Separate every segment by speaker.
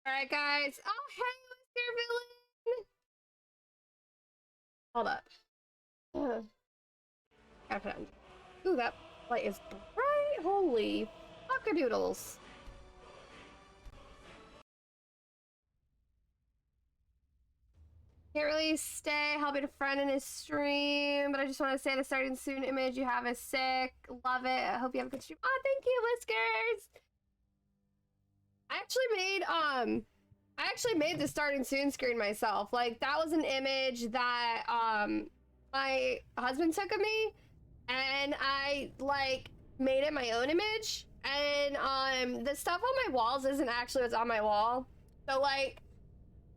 Speaker 1: Alright, guys. Oh, hey, Mr. Villain! Hold up. Ugh. Gotta put it on. Ooh, that light is bright. Holy fuckadoodles. Can't really stay helping a friend in his stream, but I just want to say the starting soon image you have is sick. Love it. I hope you have a good stream. Oh, thank you, Whiskers! I actually made the starting soon screen myself. Like, that was an image that my husband took of me, and I like made it my own image. And the stuff on my walls isn't actually what's on my wall. So like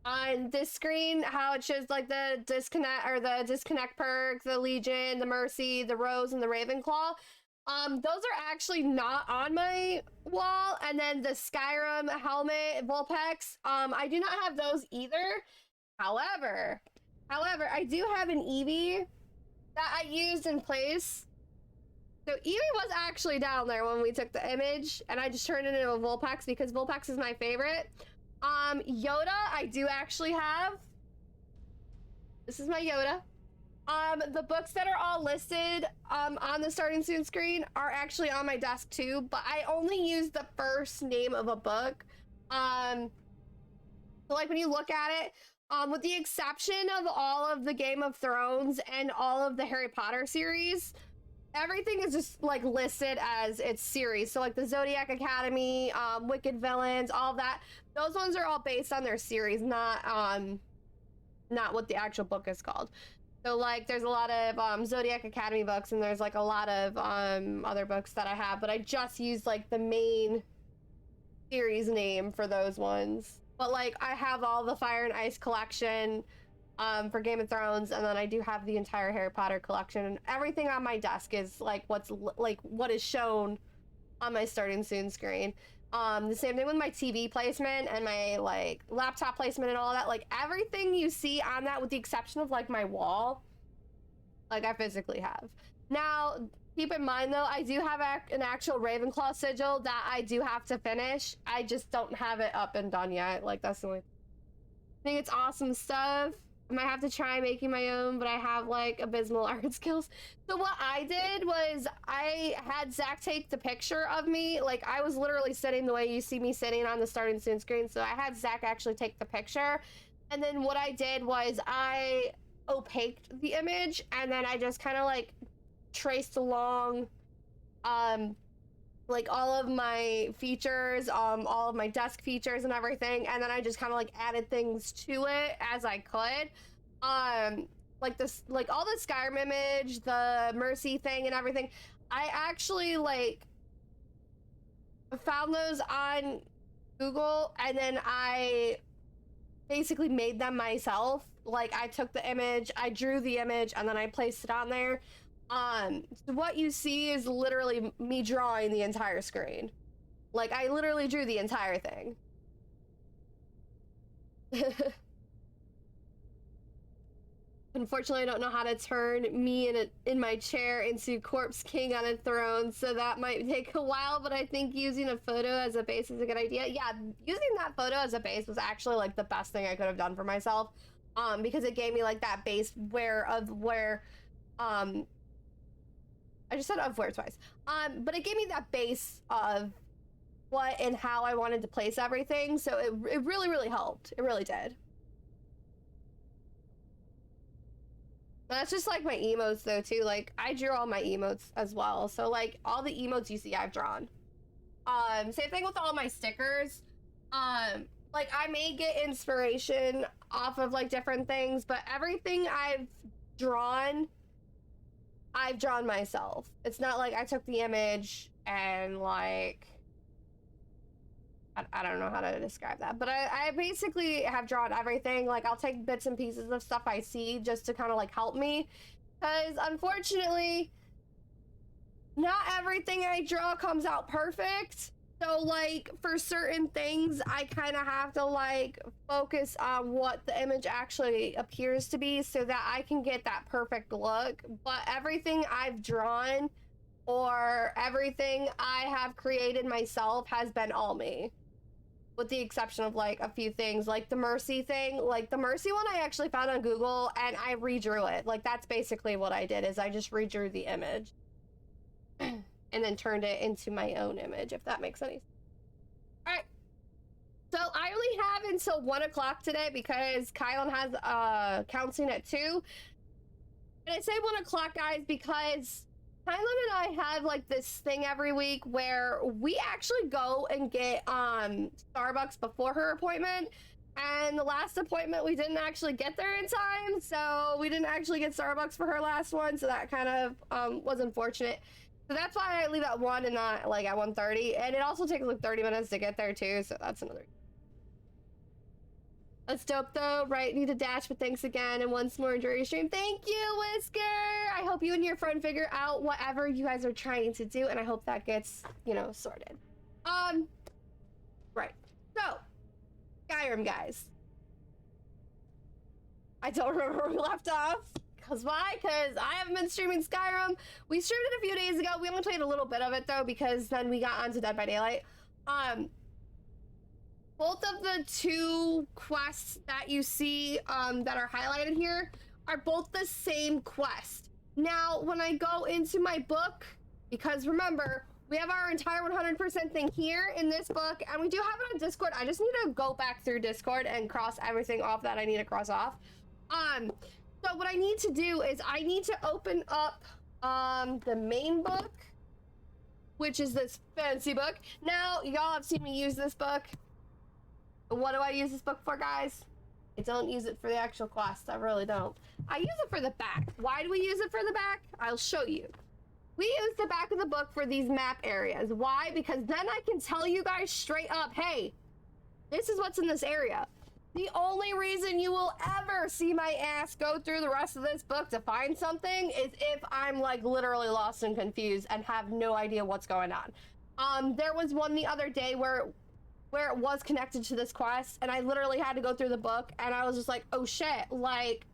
Speaker 1: on this screen, how it shows like the disconnect perk, the Legion, the Mercy, the Rose, and the Ravenclaw. Those are actually not on my wall. And then the Skyrim helmet, Vulpix, I do not have those either. However, I do have an Eevee that I used in place. So Eevee was actually down there when we took the image, and I just turned it into a Vulpix because Vulpix is my favorite. Yoda, I do actually have. This is my Yoda. The books that are all listed on the starting soon screen are actually on my desk too, but I only use the first name of a book. So like when you look at it, with the exception of all of the Game of Thrones and all of the Harry Potter series, everything is just like listed as its series. So like the Zodiac Academy, Wicked Villains, all of that. Those ones are all based on their series, not what the actual book is called. So like there's a lot of Zodiac Academy books, and there's like a lot of other books that I have, but I just use like the main series name for those ones. But like I have all the Fire and Ice collection for Game of Thrones, and then I do have the entire Harry Potter collection, and everything on my desk is like what is shown on my starting soon screen. The same thing with my TV placement and my like laptop placement and all that. Like everything you see on that, with the exception of like my wall, like I physically have. Now, keep in mind though, I do have an actual Ravenclaw sigil that I do have to finish. I just don't have it up and done yet. Like that's the only. I think it's awesome stuff. I might have to try making my own, but I have like abysmal art skills. So what I did was I had Zach take the picture of me. Like I was literally sitting the way you see me sitting on the starting soon screen. So I had Zach actually take the picture. And then what I did was I opaqued the image, and then I just kind of like traced along like all of my features, all of my desk features and everything, and then I just kind of like added things to it as I could. Like this, like all the Skyrim image, the Mercy thing and everything, I actually like found those on Google, and then I basically made them myself. Like I took the image, I drew the image, and then I placed it on there. So what you see is literally me drawing the entire screen. Like I literally drew the entire thing. Unfortunately, I don't know how to turn me in my chair into Corpse King on a throne, so that might take a while, but I think using a photo as a base is a good idea. Yeah, using that photo as a base was actually like the best thing I could have done for myself, because it gave me like that base where I just said of where twice. But it gave me that base of what and how I wanted to place everything, so it really, really helped. It really did. That's just like my emotes though too. Like I drew all my emotes as well. So like all the emotes you see I've drawn. Same thing with all my stickers. Like I may get inspiration off of like different things, but everything I've drawn myself. It's not like I took the image and like I don't know how to describe that, but I basically have drawn everything. Like I'll take bits and pieces of stuff I see just to kind of like help me, because unfortunately not everything I draw comes out perfect. So like for certain things I kind of have to like focus on what the image actually appears to be so that I can get that perfect look. But everything I've drawn or everything I have created myself has been all me. with the exception of like a few things, like the Mercy thing. Like the Mercy one I actually found on Google and I redrew it. Like that's basically what I did, is I just redrew the image and then turned it into my own image, if that makes any sense. All right. So I only have until 1 o'clock today because Kylan has counseling at 2. And I say 1 o'clock, guys, because Kylan and I have like this thing every week where we actually go and get Starbucks before her appointment. And the last appointment we didn't actually get there in time, so we didn't actually get Starbucks for her last one, so that kind of was unfortunate. So that's why I leave at 1 and not like at 1:30. And it also takes like 30 minutes to get there too, so that's another. That's dope though, right? Need a dash, but thanks again. And once more, enjoy your stream. Thank you, Whisker. I hope you and your friend figure out whatever you guys are trying to do, and I hope that gets, you know, sorted. Right. So, Skyrim, guys. I don't remember where we left off. Because why? Because I haven't been streaming Skyrim. We streamed it a few days ago. We only played a little bit of it though, because then we got onto Dead by Daylight. Both of the 2 quests that you see that are highlighted here are both the same quest. Now, when I go into my book, because remember, we have our entire 100% thing here in this book, and we do have it on Discord. I just need to go back through Discord and cross everything off that I need to cross off. So what I need to do is I need to open up the main book, which is this fancy book. Now, y'all have seen me use this book. What do I use this book for, guys? I don't use it for the actual quest. I really don't. I use it for the back. Why do we use it for the back? I'll show you. We use the back of the book for these map areas. Why? Because then I can tell you guys straight up, hey, this is what's in this area. The only reason you will ever see my ass go through the rest of this book to find something is if I'm like literally lost and confused and have no idea what's going on. There was one the other day where it was connected to this quest, and I literally had to go through the book, and I was just like, oh shit, like,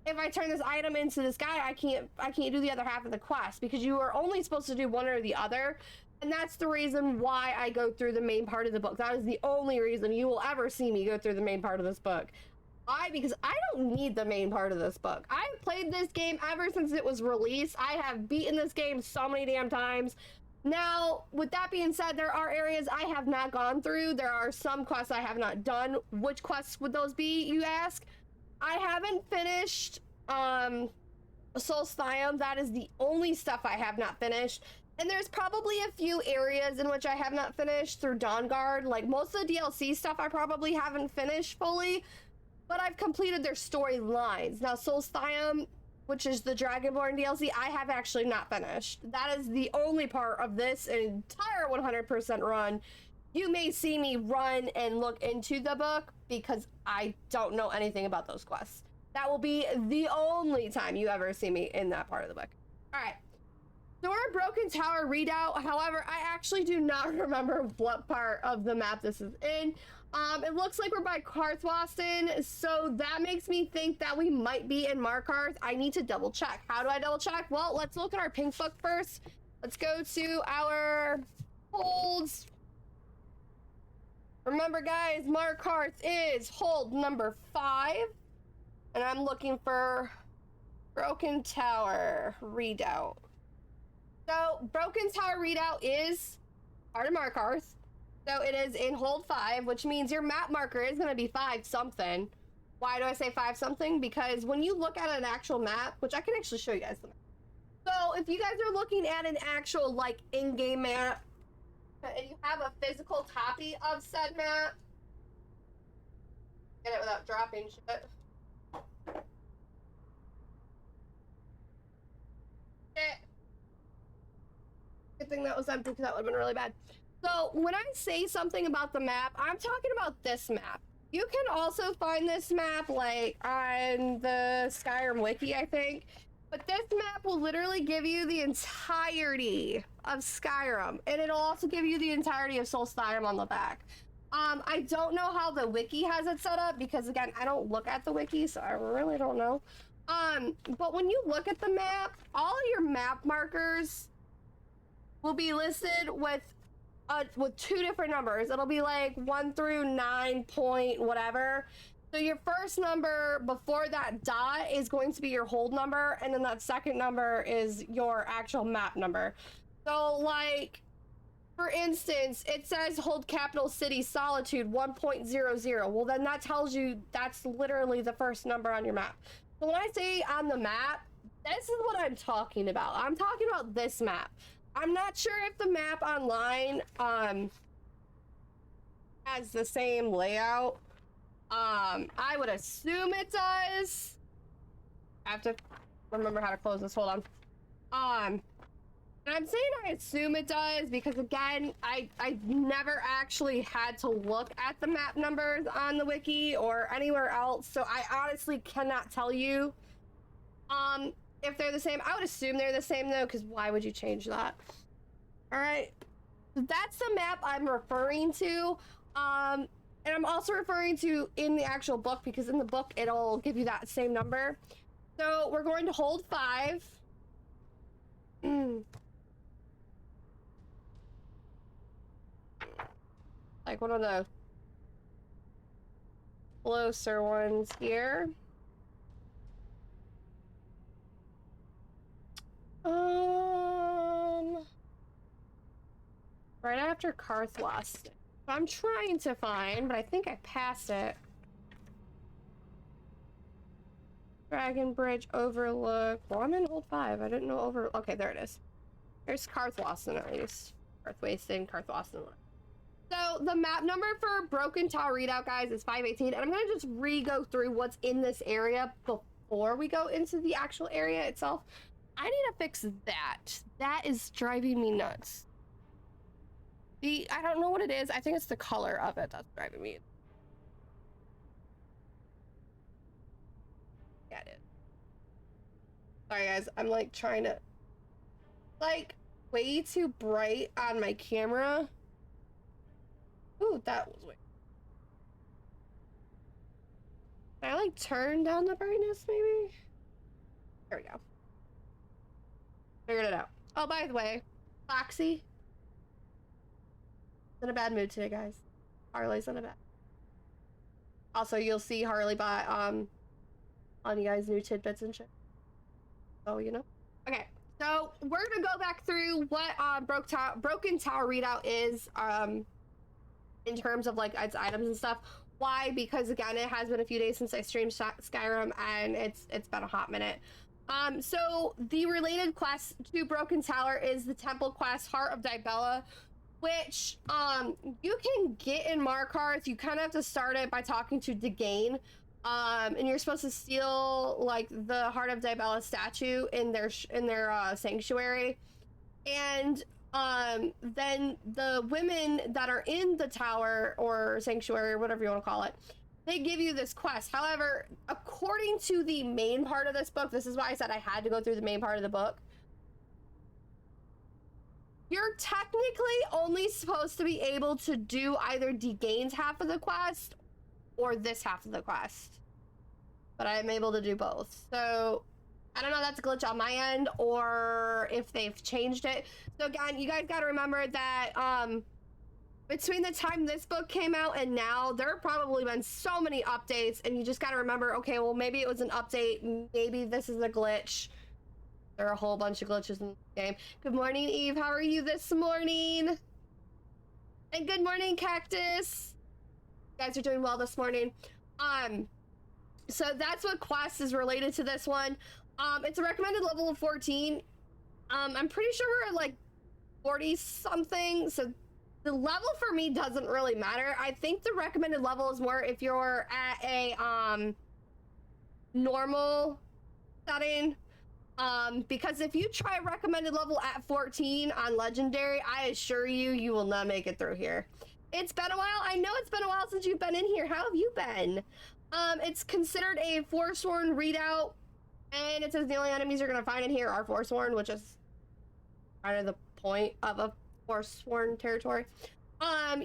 Speaker 1: if I turn this item into this guy, I can't do the other half of the quest, because you are only supposed to do one or the other, and that's the reason why I go through the main part of the book. That is the only reason you will ever see me go through the main part of this book. Why? Because I don't need the main part of this book. I've played this game ever since it was released. I have beaten this game so many damn times. Now, with that being said, there are areas I have not gone through. There are some quests I have not done. Which quests would those be, you ask? I haven't finished Solstium. That is the only stuff I have not finished. And there's probably a few areas in which I have not finished through Dawnguard. Like, most of the DLC stuff I probably haven't finished fully, but I've completed their storylines. Now, Solstium, which is the Dragonborn DLC, I have actually not finished. That is the only part of this entire 100% run. You may see me run and look into the book because I don't know anything about those quests. That will be the only time you ever see me in that part of the book. All right. So we're at Broken Tower Redoubt. However, I actually do not remember what part of the map this is in. It looks like we're by Karthwasten, so that makes me think that we might be in Markarth. I need to double check. How do I double check? Well, let's look at our pink book first. Let's go to our holds. Remember, guys, Markarth is hold number 5, and I'm looking for Broken Tower Redoubt. So, Broken Tower Redoubt is part of Markarth. So it is in hold 5, which means your map marker is going to be 5 something. Why do I say 5 something? Because when you look at an actual map, which I can actually show you guys the map. So if you guys are looking at an actual like in-game map, and you have a physical copy of said map, get it without dropping shit. Good thing that was empty because that would have been really bad. So when I say something about the map, I'm talking about this map. You can also find this map like on the Skyrim wiki, I think. But this map will literally give you the entirety of Skyrim, and it'll also give you the entirety of Solstium on the back. I don't know how the wiki has it set up because again, I don't look at the wiki, so I really don't know. But when you look at the map, all of your map markers will be listed with with 2 different numbers. It'll be like 1 through 9 point whatever. So your first number before that dot is going to be your hold number, and then that second number is your actual map number. So like, for instance, it says hold capital city Solitude 1.00. Well, then that tells you that's literally the first number on your map. So when I say on the map, this is what I'm talking about. I'm talking about this map. I'm not sure if the map online has the same layout. I would assume it does. I have to remember how to close this. Hold on. And I'm saying I assume it does because, again, I've never actually had to look at the map numbers on the wiki or anywhere else, so I honestly cannot tell you if they're the same. I would assume they're the same, though, because why would you change that? All right. That's the map I'm referring to. And I'm also referring to in the actual book, because in the book, it'll give you that same number. So we're going to hold 5. Like one of the closer ones here. Right after Karthlost. I'm trying to find, but I think I passed it. Dragon Bridge Overlook. Well, I'm in hold 5. I didn't know over. Okay, there it is. There's Karthlost at least. Karthwasten, Karthlost. So the map number for Broken Tower Redoubt, guys, is 518, and I'm gonna just re-go through what's in this area before we go into the actual area itself. I need to fix that. That is driving me nuts. I don't know what it is. I think it's the color of it that's driving me. Yeah, it is. Sorry, guys. I'm like trying to, like, way too bright on my camera. Ooh, that was weird. Can I like turn down the brightness maybe? There we go. Figured it out. Oh, by the way, Foxy. In a bad mood today, guys. Harley's in a bad. Also, you'll see Harley buy on you guys' new tidbits and shit. So you know. Okay, so we're gonna go back through what Broken Tower Redoubt is in terms of like its items and stuff. Why? Because again, it has been a few days since I streamed Skyrim, and it's been a hot minute. So the related quest to Broken Tower is the temple quest Heart of Dibella, which you can get in Markarth. You kind of have to start it by talking to Degane, and you're supposed to steal like the Heart of Dibella statue in their sanctuary, and then the women that are in the tower or sanctuary or whatever you want to call it, they give you this quest. However, according to the main part of this book, this is why I said I had to go through the main part of the book, you're technically only supposed to be able to do either Degane's half of the quest or this half of the quest. But I'm able to do both. So I don't know if that's a glitch on my end or if they've changed it. So again, you guys got to remember that between the time this book came out and now, there have probably been so many updates, and you just got to remember, okay, well, maybe it was an update. Maybe this is a glitch. There are a whole bunch of glitches in the game. Good morning, Eve. How are you this morning? And good morning, Cactus. You guys are doing well this morning. So that's what quest is related to this one. It's a recommended level of 14. I'm pretty sure we're at like 40 something, so the level for me doesn't really matter. I think the recommended level is more if you're at a normal setting, because if you try recommended level at 14 on legendary, I assure you, you will not make it through here. It's been a while. I know it's been a while since you've been in here. How have you been? It's considered a Forsworn readout, and it says the only enemies you're gonna find in here are Forsworn, which is kind of the point of a Forsworn territory.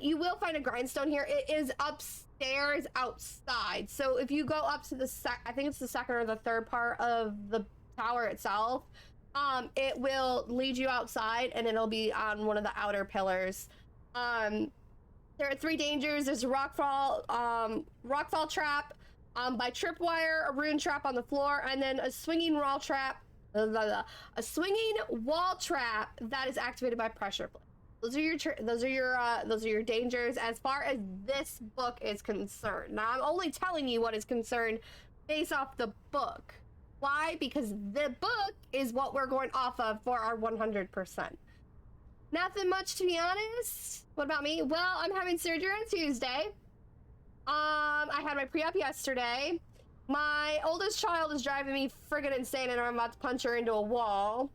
Speaker 1: You will find a grindstone here. It is upstairs outside. So if you go up to the I think it's the second or the third part of the tower itself, it will lead you outside, and it'll be on one of the outer pillars. There are 3 dangers. There's a rockfall trap by tripwire, a rune trap on the floor, and then a swinging wall trap. A swinging wall trap that is activated by pressure plate. Those are your dangers as far as this book is concerned. Now I'm only telling you what is concerned based off the book. Why? Because the book is what we're going off of for our 100%. Nothing much, to be honest. What about me? Well, I'm having surgery on Tuesday. I had my pre-op yesterday. My oldest child is driving me friggin' insane and I'm about to punch her into a wall.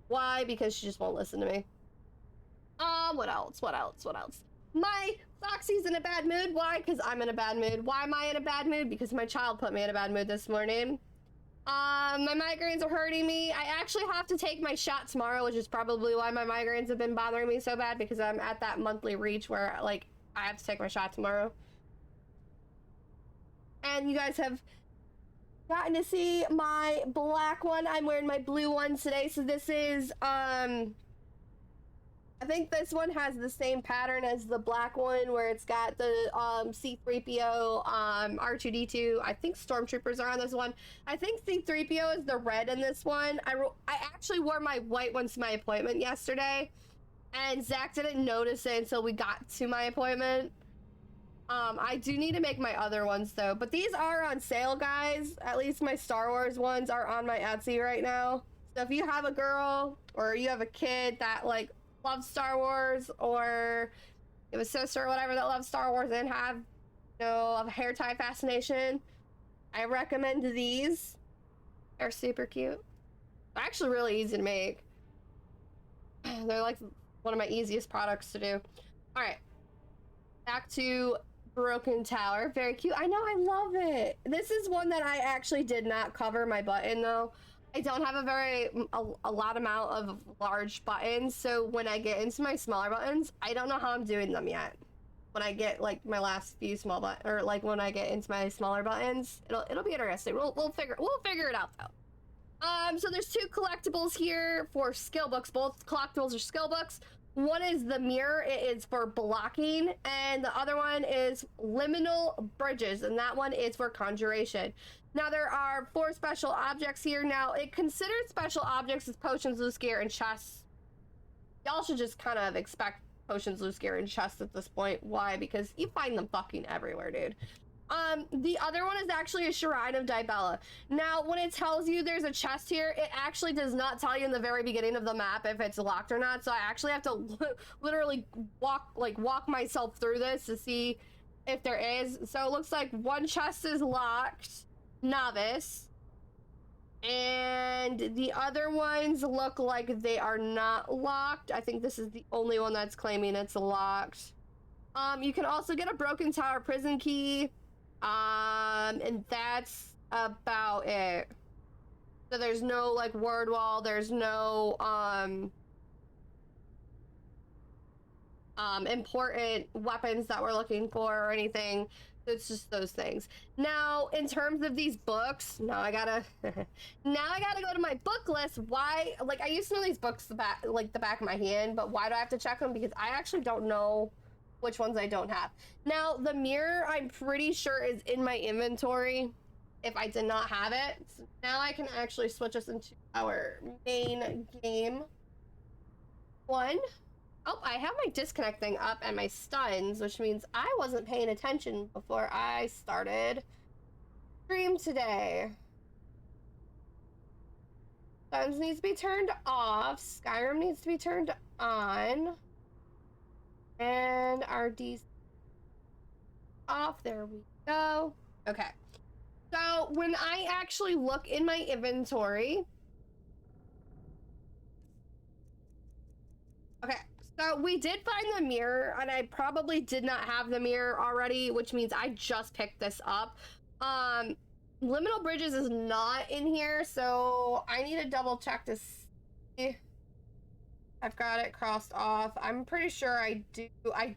Speaker 1: Why? Because she just won't listen to me. What else? My Foxy's in a bad mood. Why? Because I'm in a bad mood. Why am I in a bad mood? Because my child put me in a bad mood this morning. My migraines are hurting me. I actually have to take my shot tomorrow, which is probably why my migraines have been bothering me so bad, because I'm at that monthly reach where, like, I have to take my shot tomorrow. And you guys have gotten to see my black one. I'm wearing my blue one today. So this is, I think this one has the same pattern as the black one, where it's got the C-3PO, R2-D2. I think Stormtroopers are on this one. I think C-3PO is the red in this one. I actually wore my white one to my appointment yesterday, and Zach didn't notice it until we got to my appointment. I do need to make my other ones though, but these are on sale, guys. At least my Star Wars ones are on my Etsy right now. So if you have a girl or you have a kid that like loves Star Wars, or you have a sister or whatever that loves Star Wars and have, you know, a hair tie fascination, I recommend these. They're super cute. They're actually really easy to make. They're like one of my easiest products to do. All right, back to Broken Tower. Very cute. I know, I love it. This is one that I actually did not cover my button though. I don't have a lot amount of large buttons, so when I get into my smaller buttons, I don't know how I'm doing them yet. When I get like my last few small or like when I get into my smaller buttons, it'll be interesting. We'll figure it out though. So there's 2 collectibles here for skill books. Both collectibles are skill books. One is the mirror, it is for blocking, and the other one is liminal bridges, and that one is for conjuration. Now there are 4 special objects here. Now it considers special objects as potions, loose gear, and chests. Y'all should just kind of expect potions, loose gear, and chests at this point. Why? Because you find them fucking everywhere, dude. The other one is actually a Shrine of Dibella. Now, when it tells you there's a chest here, it actually does not tell you in the very beginning of the map if it's locked or not. So I actually have to literally walk myself through this to see if there is. So it looks like one chest is locked, novice, and the other ones look like they are not locked. I think this is the only one that's claiming it's locked. You can also get a Broken Tower prison key. And that's about it. So there's no like word wall, there's no important weapons that we're looking for or anything. It's just those things. Now, in terms of these books, now I gotta go to my book list. Why? Like, I used to know these books the back of my hand, but why do I have to check them? Because I actually don't know which ones I don't have. Now, the mirror, I'm pretty sure is in my inventory if I did not have it. So now I can actually switch us into our main game. Oh, I have my disconnect thing up and my stuns, which means I wasn't paying attention before I started stream today. Stuns needs to be turned off. Skyrim needs to be turned on. And our D's off. There we go. Okay. So when I actually look in my inventory. Okay. So we did find the mirror, and I probably did not have the mirror already, which means I just picked this up. Liminal bridges is not in here, so I need to double check to see. I've got it crossed off. I'm pretty sure I do. I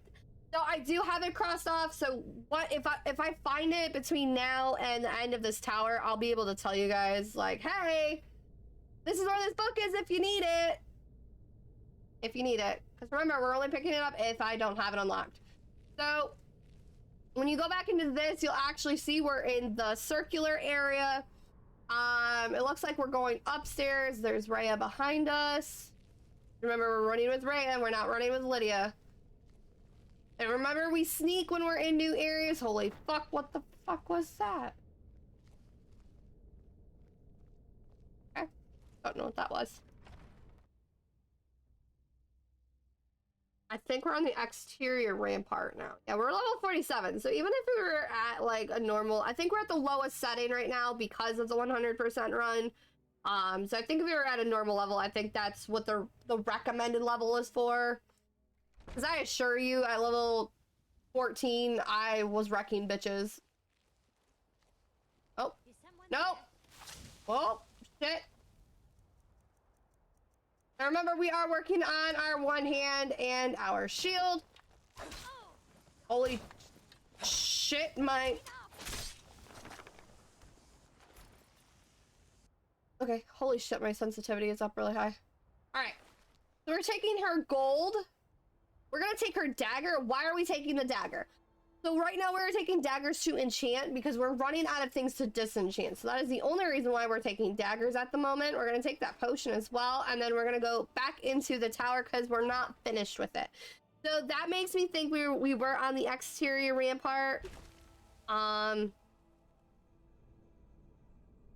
Speaker 1: do have it crossed off. So what if I find it between now and the end of this tower, I'll be able to tell you guys like, hey, this is where this book is if you need it. if you need it. Because remember, we're only picking it up if I don't have it unlocked. So when you go back into this, you'll actually see we're in the circular area. It looks like we're going upstairs. There's Rhea behind us. Remember, we're running with Rhea, we're not running with Lydia. And remember, we sneak when we're in new areas. Holy fuck, what the fuck was that? Okay, don't know what that was. I think we're on the exterior rampart now. Yeah, we're level 47. So even if we were at like a normal, I think we're at the lowest setting right now because of the 100% run. So I think if we were at a normal level, I think that's what the recommended level is for. Because I assure you, at level 14, I was wrecking bitches. Oh, nope. Oh, shit. Now remember, we are working on our one hand and our shield. Holy shit, my... Okay, holy shit, my sensitivity is up really high. Alright, so we're taking her gold. We're gonna take her dagger. Why are we taking the dagger? So right now we're taking daggers to enchant because we're running out of things to disenchant. So that is the only reason why we're taking daggers at the moment. We're gonna take that potion as well, and then we're gonna go back into the tower because we're not finished with it. So that makes me think we were on the exterior rampart.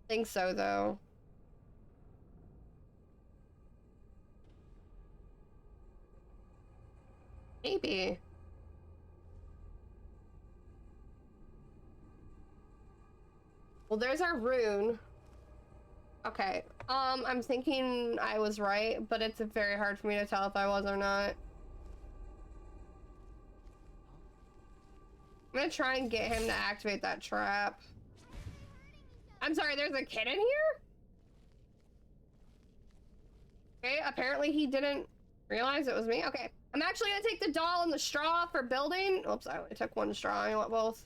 Speaker 1: Think so though. Maybe. Well, there's our rune. Okay, I'm thinking I was right, but it's very hard for me to tell if I was or not. I'm gonna try and get him to activate that trap. I'm sorry, there's a kid in here? Okay, apparently he didn't realize it was me. Okay, I'm actually gonna take the doll and the straw for building. Oops, I only took one straw, I want both.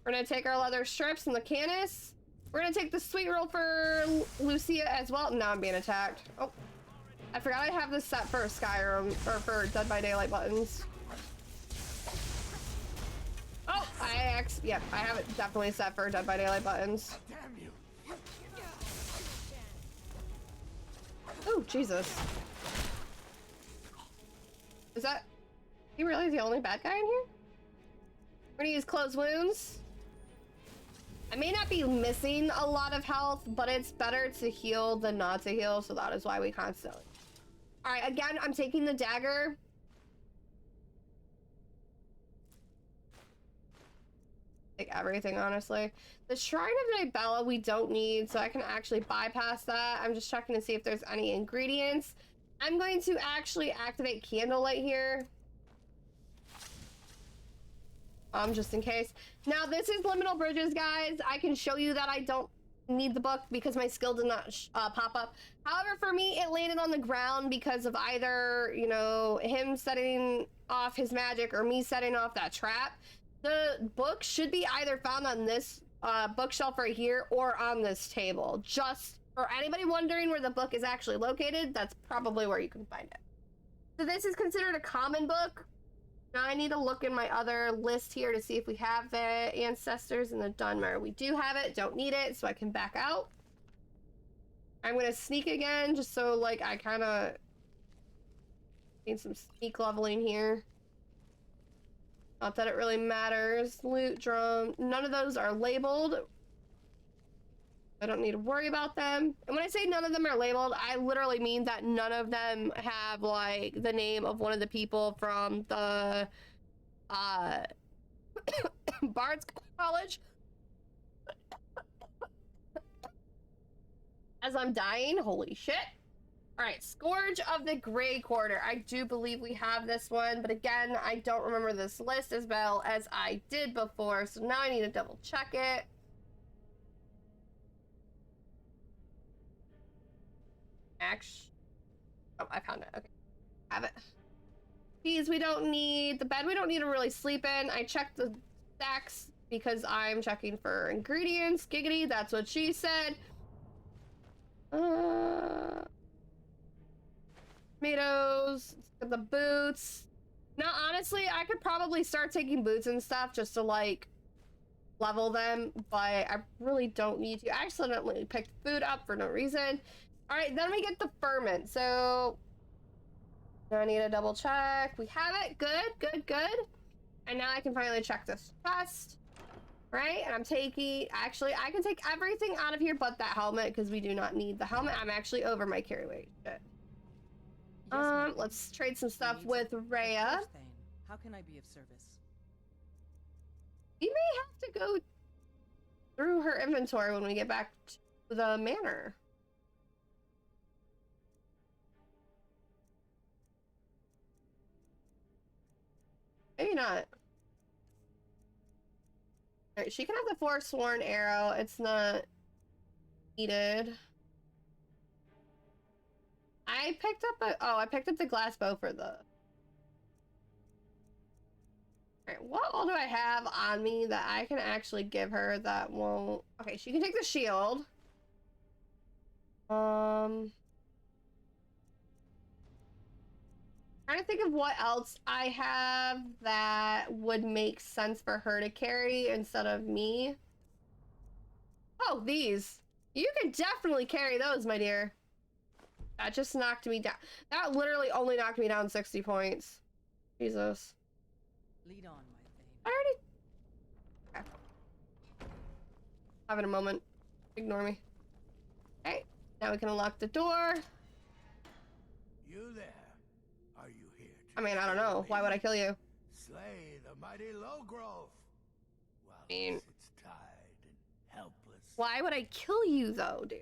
Speaker 1: We're gonna take our leather strips and the canis. We're gonna take the sweet roll for Lucia as well. Now I'm being attacked. Oh, I forgot I have this set for Skyrim, or for Dead by Daylight buttons. Oh, yep, I have it definitely set for Dead by Daylight buttons.
Speaker 2: Damn you.
Speaker 1: Oh, Jesus. Is that... he really the only bad guy in here? We're gonna use closed wounds. I may not be missing a lot of health, but it's better to heal than not to heal, so that is why we constantly... Alright, again, I'm taking the dagger. Like everything, honestly. The Shrine of Nibella we don't need, so I can actually bypass that. I'm just checking to see if there's any ingredients. I'm going to actually activate Candlelight here. Just in case. Now, this is Liminal Bridges, guys. I can show you that I don't need the book because my skill did not pop up. However, for me, it landed on the ground because of either, you know, him setting off his magic or me setting off that trap. The book should be either found on this bookshelf right here or on this table. Just for anybody wondering where the book is actually located, that's probably where you can find it. So this is considered a common book. Now I need to look in my other list here to see if we have the Ancestors and the Dunmer. We do have it, don't need it, so I can back out. I'm gonna sneak again, just so like I kind of need some sneak leveling here. Not that it really matters. Loot drum, none of those are labeled. I don't need to worry about them. And when I say none of them are labeled, I literally mean that none of them have like the name of one of the people from the Bard's College. As I'm dying, holy shit. All right, Scourge of the Grey Quarter. I do believe we have this one, but again, I don't remember this list as well as I did before, so now I need to double check it. Oh, I found it. Okay, have it. These we don't need. The bed we don't need to really sleep in. I checked the stacks because I'm checking for ingredients. Giggity, that's what she said. Tomatoes, get the boots. Now, honestly, I could probably start taking boots and stuff just to, like, level them, but I really don't need to. I accidentally picked food up for no reason. All right, then we get the ferment. So, I need to double check. We have it. Good, good, good. And now I can finally check this chest. Right? And I'm taking... Actually, I can take everything out of here but that helmet because we do not need the helmet. I'm actually over my carry weight. Shit.
Speaker 2: Yes,
Speaker 1: Let's trade some stuff with Rhea.
Speaker 2: How can I be of service?
Speaker 1: We may have to go through her inventory when we get back to the manor. Maybe not. Alright, she can have the Forsworn arrow. It's not needed. I picked up the glass bow for the... Alright, what all do I have on me that I can actually give her that won't... Okay, she can take the shield. Trying to think of what else I have that would make sense for her to carry instead of me. Oh, these. You can definitely carry those, my dear. That just knocked me down. That literally only knocked me down 60 points. Jesus.
Speaker 2: Lead on, my thane.
Speaker 1: I already... Okay. Having a moment. Ignore me. Okay. Now we can unlock the door.
Speaker 3: You there? Are you here to...
Speaker 1: I mean, I don't know. Why would I kill you?
Speaker 3: Slay the mighty Lowgrove. While
Speaker 1: I mean...
Speaker 3: he sits tied and helpless.
Speaker 1: Why would I kill you, though, dude?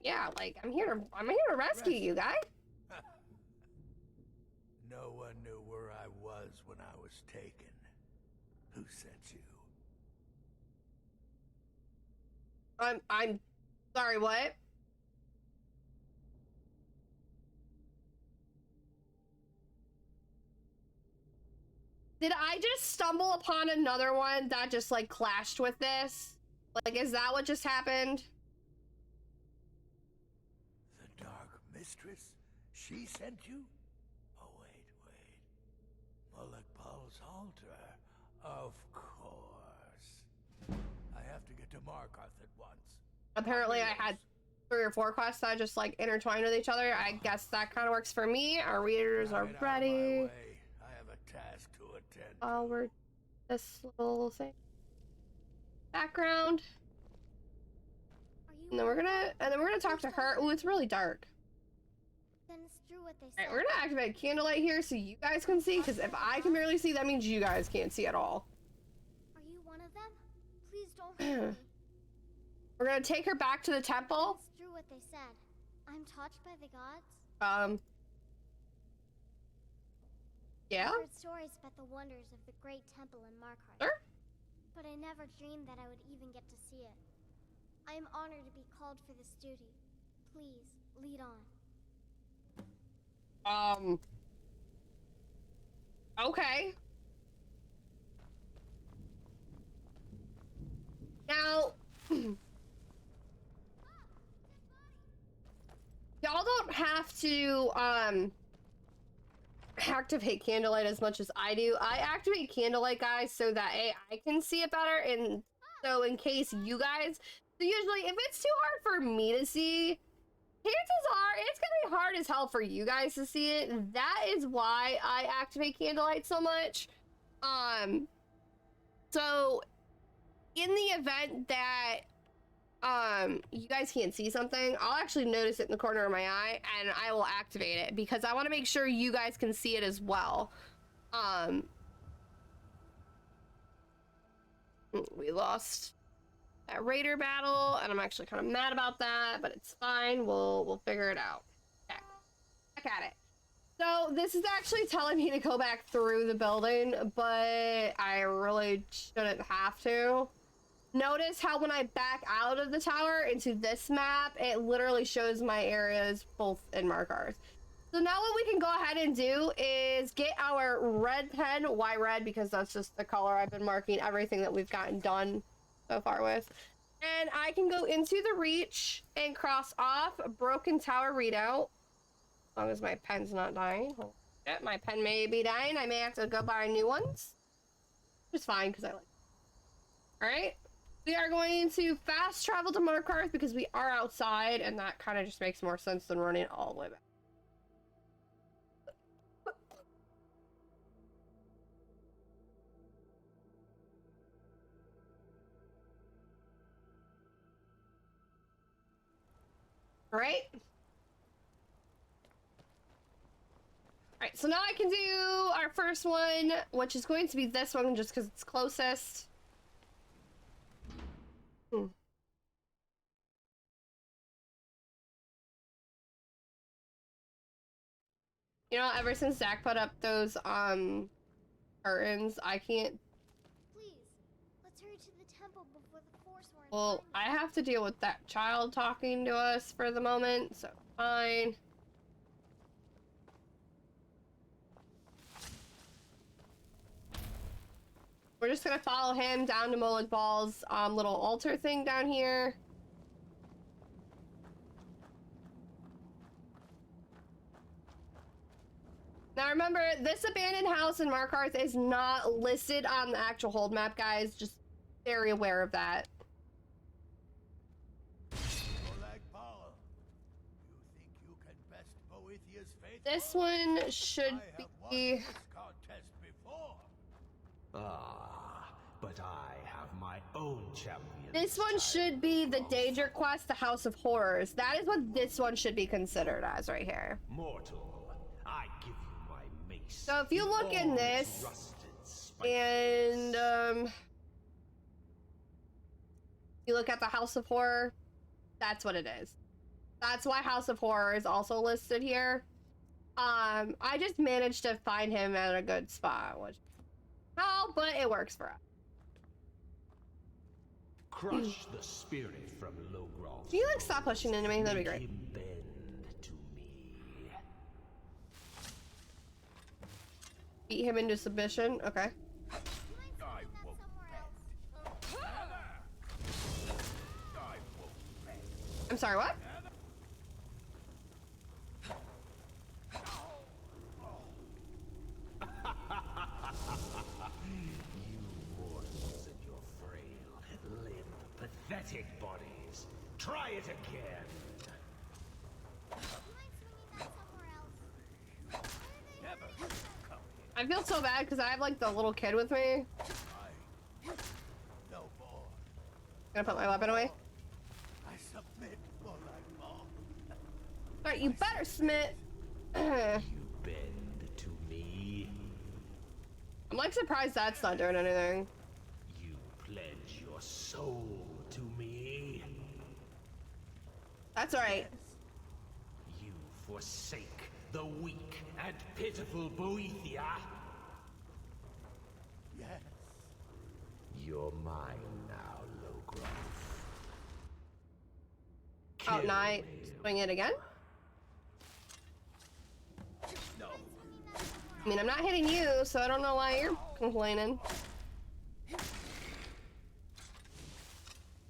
Speaker 1: Yeah, like, I'm here to rescue you, guy.
Speaker 3: No one knew where I was when I was taken. Who sent you?
Speaker 1: I'm sorry, what? Did I just stumble upon another one that just, like, clashed with this? Like, is that what just happened?
Speaker 3: The Dark Mistress? She sent you? Oh, wait. Mulek altar. Of course. I have to get to Markarth at once.
Speaker 1: Apparently I had 3 or 4 quests that just, like, intertwined with each other. I guess that kind of works for me. Our readers are ready.
Speaker 3: I have a task to attend.
Speaker 1: We're this little thing. Background. And then we're gonna talk to her. Oh, it's really dark.
Speaker 4: Then it's true what they
Speaker 1: All
Speaker 4: said.
Speaker 1: right, we're gonna activate candlelight here so you guys can see. Because if I can barely see, that means you guys can't see at all.
Speaker 4: Are you one of them? Please don't hurt me.
Speaker 1: We're gonna take her back to the temple.
Speaker 4: It's true what they said. I'm touched by the gods.
Speaker 1: Yeah.
Speaker 4: I heard stories about the wonders of the great temple in Markarth.
Speaker 1: Sure.
Speaker 4: But I never dreamed that I would even get to see it. I am honored to be called for this duty. Please, lead on.
Speaker 1: Okay. Now, y'all don't have to, activate candlelight as much as I do. I activate candlelight, guys, so that I can see it better, and so in case you guys... So usually, if it's too hard for me to see, chances are it's gonna be hard as hell for you guys to see it. That is why I activate candlelight so much. So in the event that you guys can't see something, I'll actually notice it in the corner of my eye and I will activate it because I want to make sure you guys can see it as well. We lost that raider battle and I'm actually kind of mad about that, but it's fine. We'll figure it out. Okay. Back at it. So this is actually telling me to go back through the building, but I really shouldn't have to. Notice how when I back out of the tower into this map, it literally shows my areas both in Markarth. So now what we can go ahead and do is get our red pen. Why red? Because that's just the color I've been marking everything that we've gotten done so far with. And I can go into the reach and cross off Broken Tower Readout. long as my pen's not dying. Oh, shit, my pen may be dying. I may have to go buy new ones. It's fine because I like it. Alright. We are going to fast travel to Markarth because we are outside, and that kind of just makes more sense than running all the way back. Alright. Alright, so now I can do our first one, which is going to be this one just because it's closest. You know, ever since Zach put up those curtains, I can't.
Speaker 4: Please, let's hurry to the temple before the Force Warren
Speaker 1: Well,
Speaker 4: finds
Speaker 1: I have to deal with that child talking to us for the moment, so fine. We're just gonna follow him down to Molag Bal's little altar thing down here. Now remember, this abandoned house in Markarth is not listed on the actual hold map, guys. Just very aware of that.
Speaker 3: Molag Bal, you think you can best Boethiah's faith?
Speaker 1: This one should
Speaker 3: I have won
Speaker 1: be...
Speaker 3: this contest before.
Speaker 5: Ah, but I have my own champion.
Speaker 1: This one should be the Danger Quest, the House of Horrors. That is what this one should be considered as right here.
Speaker 5: Mortal, I give you my mace.
Speaker 1: So if you look in
Speaker 5: all
Speaker 1: this,
Speaker 5: its rusted spikes.
Speaker 1: and you look at the House of Horror, that's what it is. That's why House of Horror is also listed here. I just managed to find him at a good spot, which how, but it works for us.
Speaker 5: Crush the spirit from Logroth.
Speaker 1: Can you like stop pushing into me? That'd be great.
Speaker 5: Make him bend to me.
Speaker 1: Beat him into submission. Okay.
Speaker 3: I won't bend. I won't bend.
Speaker 1: I'm sorry, what?
Speaker 5: You mortals and your frail, limp, pathetic bodies. Try it again.
Speaker 4: You mind swinging that somewhere else?
Speaker 3: Never come here.
Speaker 1: I feel so bad because I have like the little kid with me.
Speaker 3: No more.
Speaker 1: Gonna put my weapon away.
Speaker 3: I submit, Molag Bal.
Speaker 1: Alright, you better submit.
Speaker 5: You bend to me.
Speaker 1: I'm like surprised that's not doing anything.
Speaker 5: You pledge your soul to me.
Speaker 1: That's alright.
Speaker 5: You forsake the weak and pitiful Boethia.
Speaker 3: Yes.
Speaker 5: You're mine now, Logroth.
Speaker 1: Oh,
Speaker 5: Kill
Speaker 1: night.
Speaker 5: him.
Speaker 1: Swing it again?
Speaker 3: No.
Speaker 1: I mean, I'm not hitting you, so I don't know why you're complaining.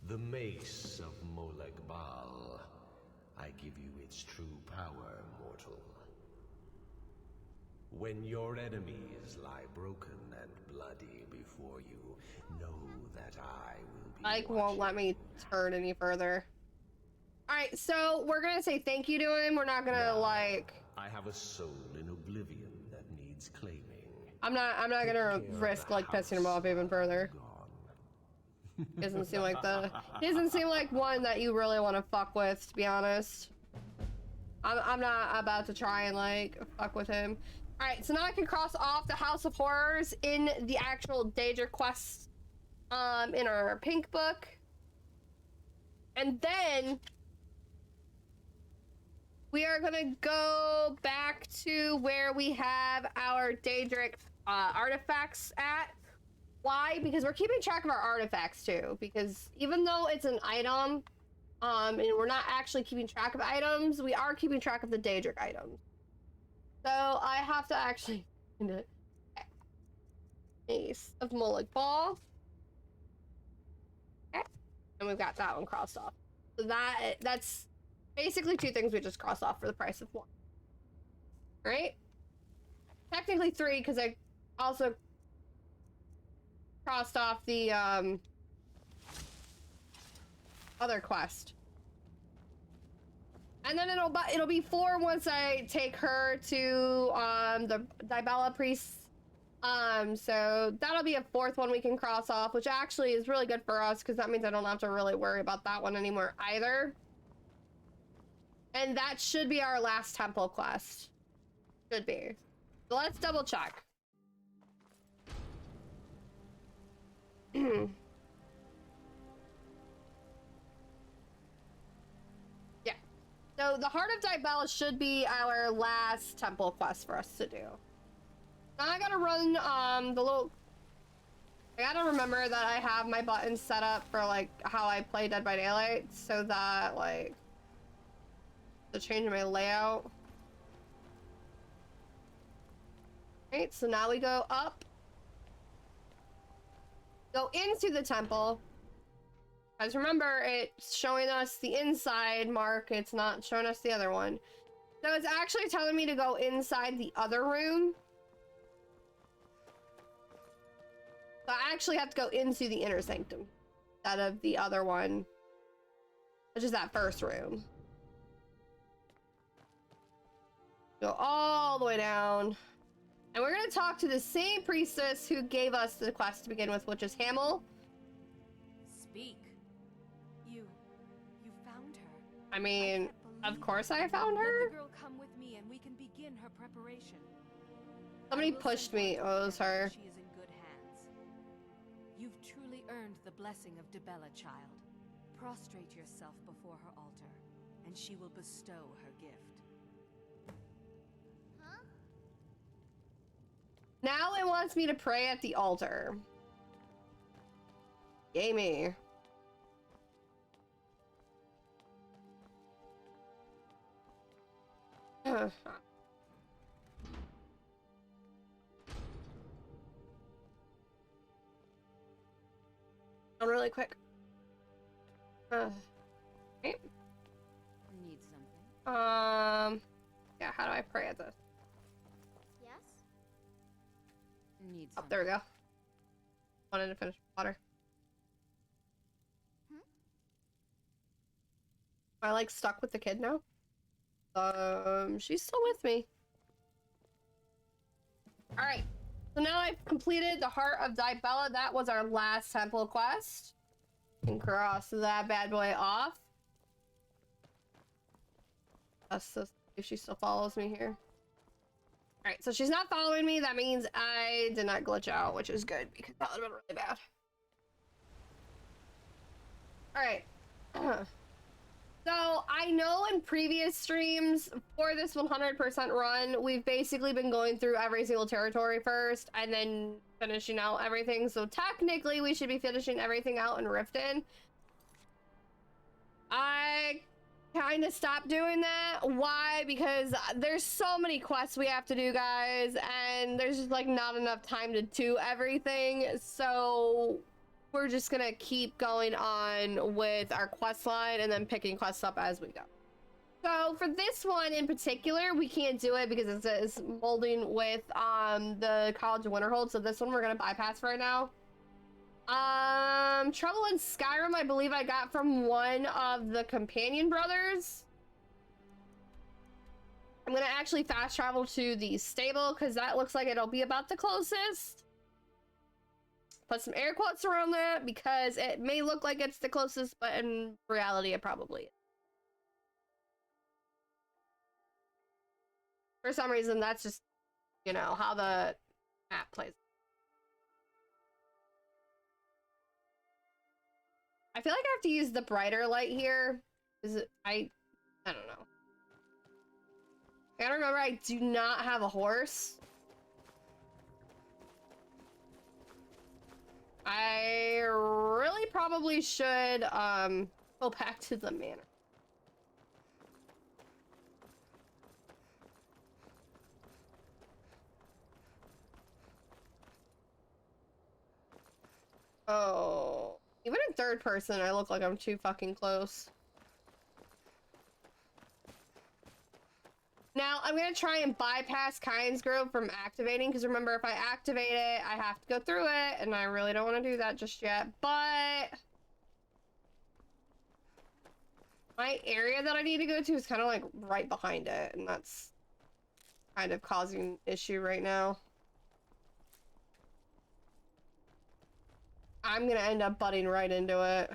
Speaker 5: The mace of Molag Bal. I give you its true power, mortal. When your enemies lie broken and bloody before you, know that I will be
Speaker 1: Ike won't let me turn any further. Alright, so we're gonna say thank you to him. We're not gonna like...
Speaker 5: I have a soul in oblivion that needs claiming.
Speaker 1: I'm not gonna
Speaker 5: Care of
Speaker 1: risk
Speaker 5: the
Speaker 1: like pissing him
Speaker 5: house
Speaker 1: off even further.
Speaker 5: gone.
Speaker 1: Doesn't seem like doesn't seem like one that you really want to fuck with, to be honest. I'm not about to try and like fuck with him. All right, so now I can cross off the House of Horrors in the actual Danger Quest, in our pink book, and then we are gonna go back to where we have our Daedric artifacts at. Why? Because we're keeping track of our artifacts too. Because even though it's an item, and we're not actually keeping track of items, we are keeping track of the Daedric items. So I have to actually find it. Ace of Molag Bal. Okay. And we've got that one crossed off. So that's basically two things we just crossed off for the price of one. right? Technically 3, because I also crossed off the other quest. And then it'll be 4 once I take her to the Dibella priest. So that'll be a 4th one we can cross off, which actually is really good for us because that means I don't have to really worry about that one anymore either. And that should be our last temple quest. Should be. So let's double check. Yeah. So the Heart of Dibella should be our last temple quest for us to do. Now I gotta run the little... I gotta remember that I have my buttons set up for like how I play Dead by Daylight so that like to change my layout. Right, so now we go up. Go into the temple. As remember, it's showing us the inside mark, it's not showing us the other one. So it's actually telling me to go inside the other room. So I actually have to go into the inner sanctum instead of the other one, which is that first room. Go all the way down. And we're gonna talk to the same priestess who gave us the quest to begin with, which is Hamel.
Speaker 2: Speak. You found her.
Speaker 1: I mean,
Speaker 2: can't
Speaker 1: of course I found
Speaker 2: Let
Speaker 1: her.
Speaker 2: the girl come with me and we can begin her preparation.
Speaker 1: Somebody
Speaker 2: I will
Speaker 1: pushed
Speaker 2: send
Speaker 1: me.
Speaker 2: word to
Speaker 1: Oh, it was her.
Speaker 2: She is in good hands. You've truly earned the blessing of Dibella, child. Prostrate yourself before her altar, and she will bestow her gift.
Speaker 4: Huh?
Speaker 1: Now it wants me to pray at the altar. Yay me. On really quick. Okay.
Speaker 2: Need something?
Speaker 1: Yeah, how do I pray at this?
Speaker 4: Yes?
Speaker 2: Need
Speaker 1: Oh,
Speaker 2: something?
Speaker 1: there we go. Wanted to finish water.
Speaker 4: Hmm?
Speaker 1: Am I like stuck with the kid now? She's still with me. All right. So now I've completed the Heart of Dibella. That was our last temple quest. And cross that bad boy off. Let's just see if she still follows me here. All right, so she's not following me. That means I did not glitch out, which is good because that would have been really bad. All right. So I know in previous streams for this 100% run, we've basically been going through every single territory first and then finishing out everything. So technically we should be finishing everything out in Riften. I kind of stopped doing that. Why? Because there's so many quests we have to do, guys, and there's just like not enough time to do everything. So we're just gonna keep going on with our quest line and then picking quests up as we go. So for this one in particular, we can't do it because it says molding with the College of Winterhold. So this one we're gonna bypass for right now. Trouble in Skyrim, I believe I got from one of the companion brothers. I'm gonna actually fast travel to the stable because that looks like it'll be about the closest. Put some air quotes around that because it may look like it's the closest, but in reality it probably is. For some reason, that's just, you know, how the map plays. I feel like I have to use the brighter light here. Is it? I don't know. I gotta remember I do not have a horse. I really probably should go back to the manor. Oh, even in third person, I look like I'm too fucking close. Now, I'm going to try and bypass Kynes Grove from activating, because remember, if I activate it, I have to go through it, and I really don't want to do that just yet, but... my area that I need to go to is kind of like right behind it, and that's kind of causing an issue right now. I'm going to end up butting right into it.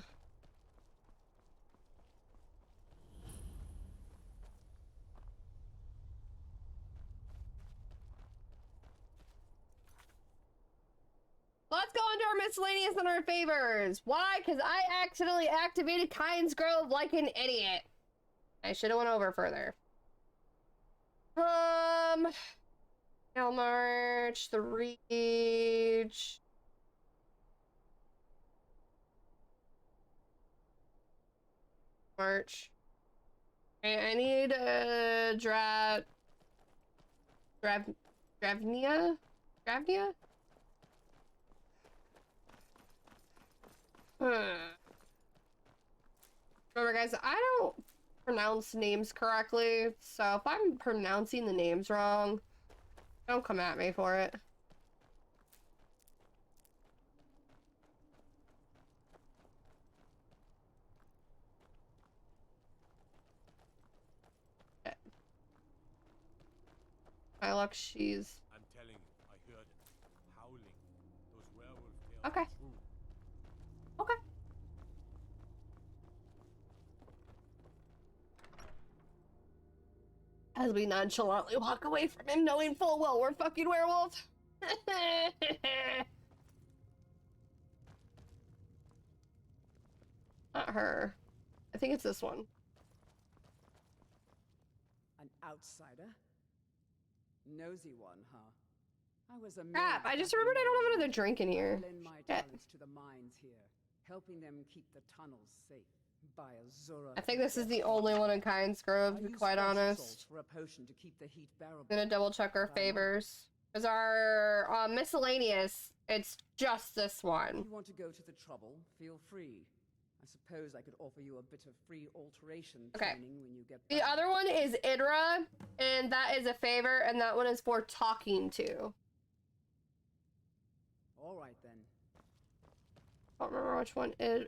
Speaker 1: Let's go into our miscellaneous and our favors. Why? Because I accidentally activated Kynes Grove like an idiot. I should have went over further. March, the Reach. March. I need a Dravnia? Remember, guys, I don't pronounce names correctly, so if I'm pronouncing the names wrong, don't come at me for it. My luck, she's...
Speaker 3: I'm telling you, I heard it. Howling. Those werewolf tales
Speaker 1: Okay.
Speaker 3: are true.
Speaker 1: Okay. As we nonchalantly walk away from him, knowing full well we're fucking werewolves. Not her. I think it's this one.
Speaker 6: An outsider? Nosy one, huh? I was a
Speaker 1: Crap, I just remembered I don't have another drink in here.
Speaker 6: Lend my
Speaker 1: Shit.
Speaker 6: talents to the mines here, helping them keep the tunnels safe. By Azura.
Speaker 1: I think this is the only one in Kynes Grove, to be quite honest.
Speaker 6: For a potion to keep the heat bearable.
Speaker 1: I'm gonna double check our favors. Because our miscellaneous, it's just this
Speaker 6: If
Speaker 1: one.
Speaker 6: you want to go to the trouble, feel free. I suppose I could offer you a bit of free alteration training when you get back.
Speaker 1: The other one is Idra, and that is a favor, and that one is for talking to.
Speaker 6: All right then.
Speaker 1: I don't remember which one is.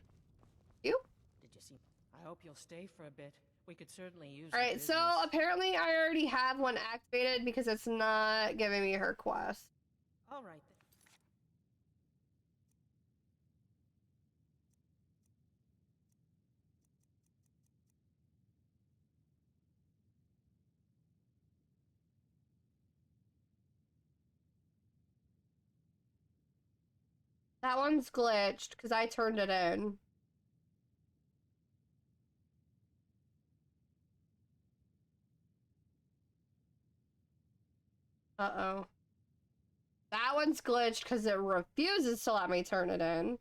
Speaker 1: You?
Speaker 7: Did you see? I hope you'll stay for a bit. We could certainly use the
Speaker 1: Alright, so
Speaker 7: business.
Speaker 1: apparently I already have one activated because it's not giving me her quest.
Speaker 7: All right then.
Speaker 1: That one's glitched because I turned it in. Uh-oh. That one's glitched because it refuses to let me turn it in.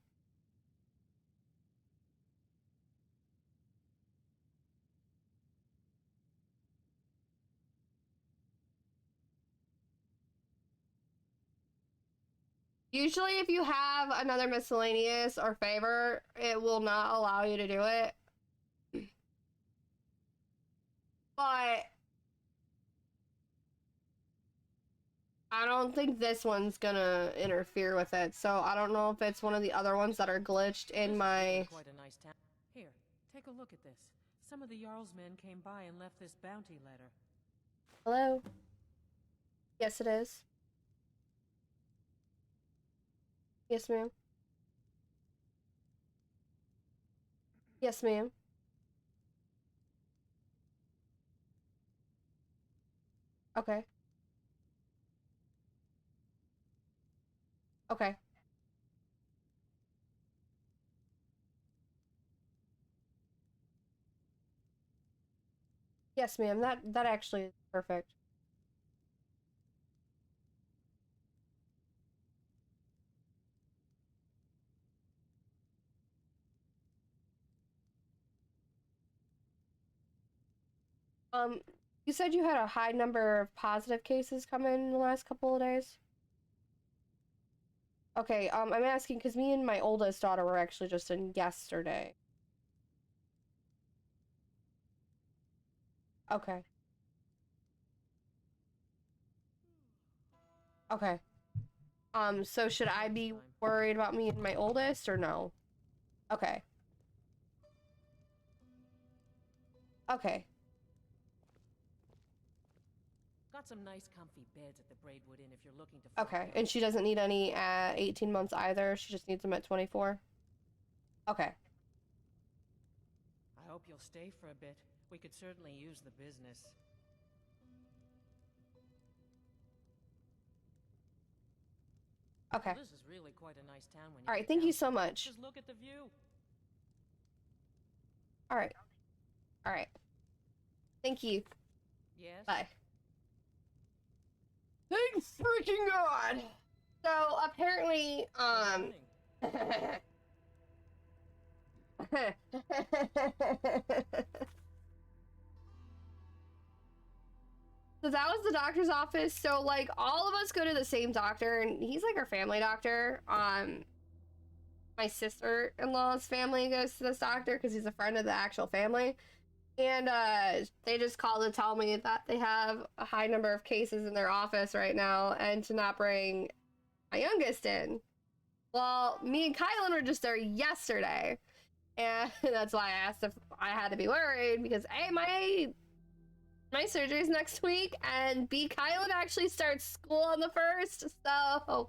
Speaker 1: Usually if you have another miscellaneous or favor, it will not allow you to do it. But I don't think this one's gonna interfere with it, so I don't know if it's one of the other ones that are glitched in
Speaker 7: This is
Speaker 1: my...
Speaker 7: really quite a nice town. Here, take a look at this. Some of the Jarl's men came by and left this bounty letter.
Speaker 1: Hello? Yes, it is. Yes, ma'am. Yes, ma'am. Okay. Okay. Yes, ma'am. That actually is perfect. You said you had a high number of positive cases come in the last couple of days? Okay, I'm asking because me and my oldest daughter were actually just in yesterday. Okay. Okay. So should I be worried about me and my oldest or no? Okay. Okay.
Speaker 7: Got some nice comfy beds at the Braidwood Inn if you're looking to
Speaker 1: Okay. And she doesn't need any at 18 months either. She just needs them at 24. Okay.
Speaker 7: I hope you'll stay for a bit. We could certainly use the business.
Speaker 1: Okay.
Speaker 7: Well, this is really quite a nice town when you
Speaker 1: All right.
Speaker 7: get
Speaker 1: Thank
Speaker 7: down
Speaker 1: you
Speaker 7: to
Speaker 1: so
Speaker 7: it.
Speaker 1: much.
Speaker 7: Just look at the view.
Speaker 1: All right. All right. Thank you.
Speaker 7: Yes.
Speaker 1: Bye. Thank freaking God. So apparently, So that was the doctor's office. So like all of us go to the same doctor, and he's like our family doctor. My sister-in-law's family goes to this doctor because he's a friend of the actual family. And they just called to tell me that they have a high number of cases in their office right now and to not bring my youngest in. Well, me and Kylan were just there yesterday. And that's why I asked if I had to be worried because A, my surgery's next week, and B, Kylan actually starts school on the 1st, so...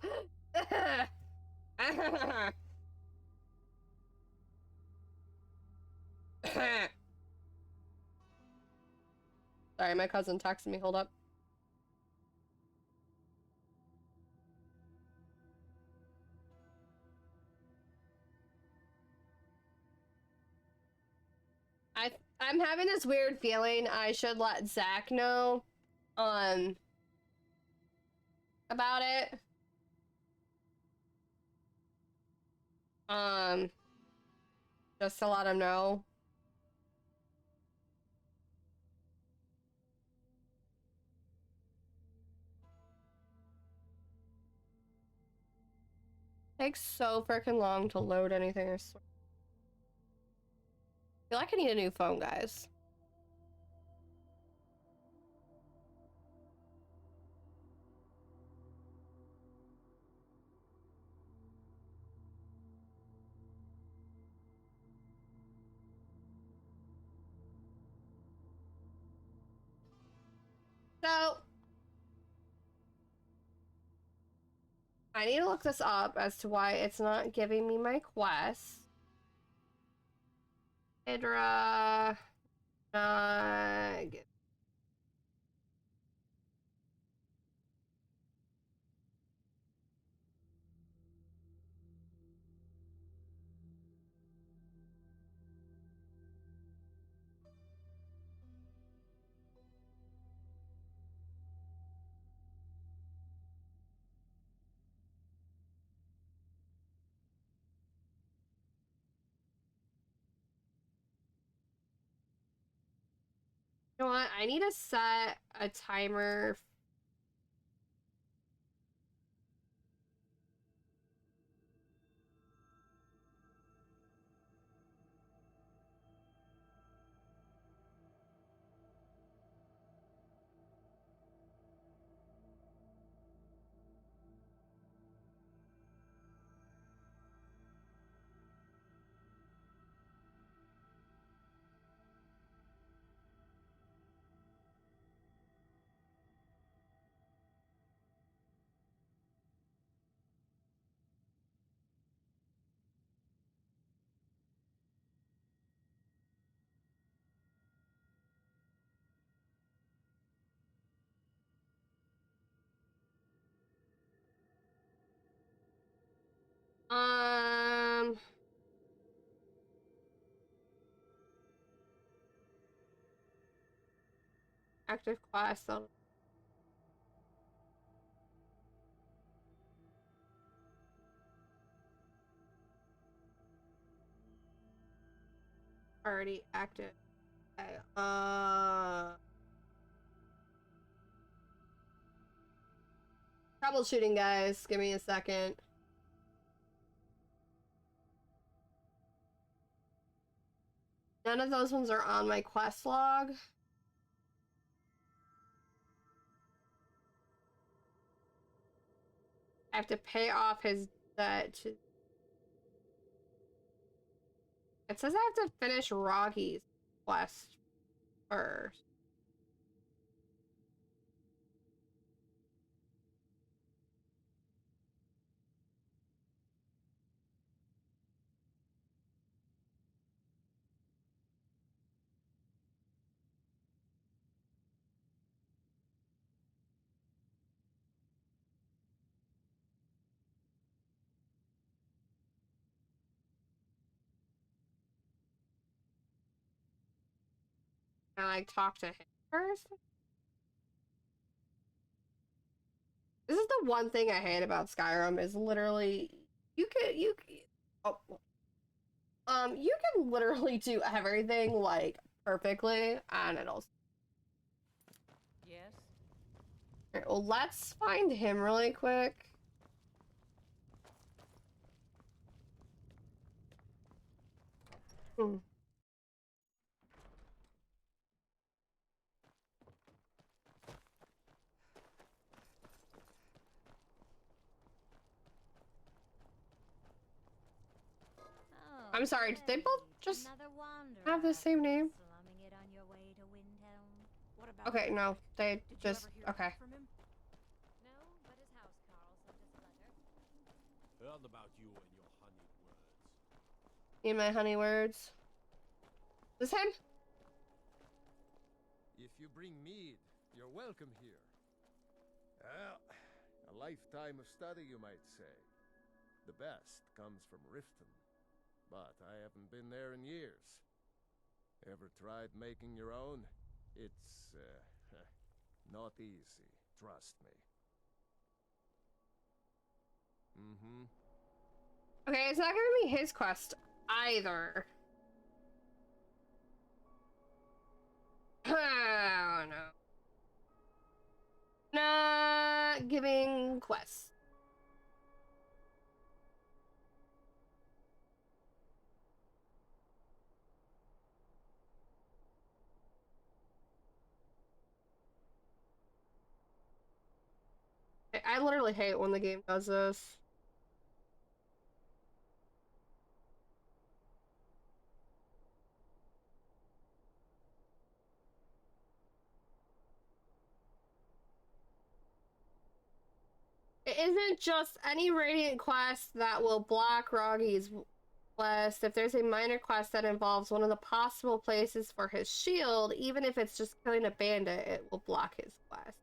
Speaker 1: Sorry, my cousin texted me. Hold up. I'm having this weird feeling I should let Zach know about it. Just to let him know. Takes so freaking long to load anything, I swear. I feel like I need a new phone, guys. So, I need to look this up as to why it's not giving me my quest. Hydra, you know what? I need to set a timer. Active quest. Already active. Okay. Troubleshooting, guys. Give me a second. None of those ones are on my quest log. I have to pay off his debt. It says I have to finish Roggy's quest first. Can I like talk to him first? This is the one thing I hate about Skyrim is literally you oh, you can literally do everything like perfectly and it'll.
Speaker 7: Yes?
Speaker 1: Alright, well, let's find him really quick. Hmm. I'm sorry, did they both just have the same name?
Speaker 4: Slumming it on your way to Windhelm.
Speaker 2: What about
Speaker 1: Okay, no, they
Speaker 2: Did you
Speaker 1: just
Speaker 2: ever hear
Speaker 1: okay.
Speaker 2: from him?
Speaker 4: No, but his house Carl sent us a letter.
Speaker 8: Heard about you and your honeyed words.
Speaker 1: In my honey words. This him?
Speaker 8: If you bring mead, you're welcome here. Well, a lifetime of study, you might say. The best comes from Riften, but I haven't been there in years. Ever tried making your own? It's, not easy, trust me.
Speaker 1: Okay, it's not gonna be his quest either. Oh no. Not giving quests. I literally hate when the game does this. It isn't just any Radiant quest that will block Roggy's quest. If there's a minor quest that involves one of the possible places for his shield, even if it's just killing a bandit, it will block his quest.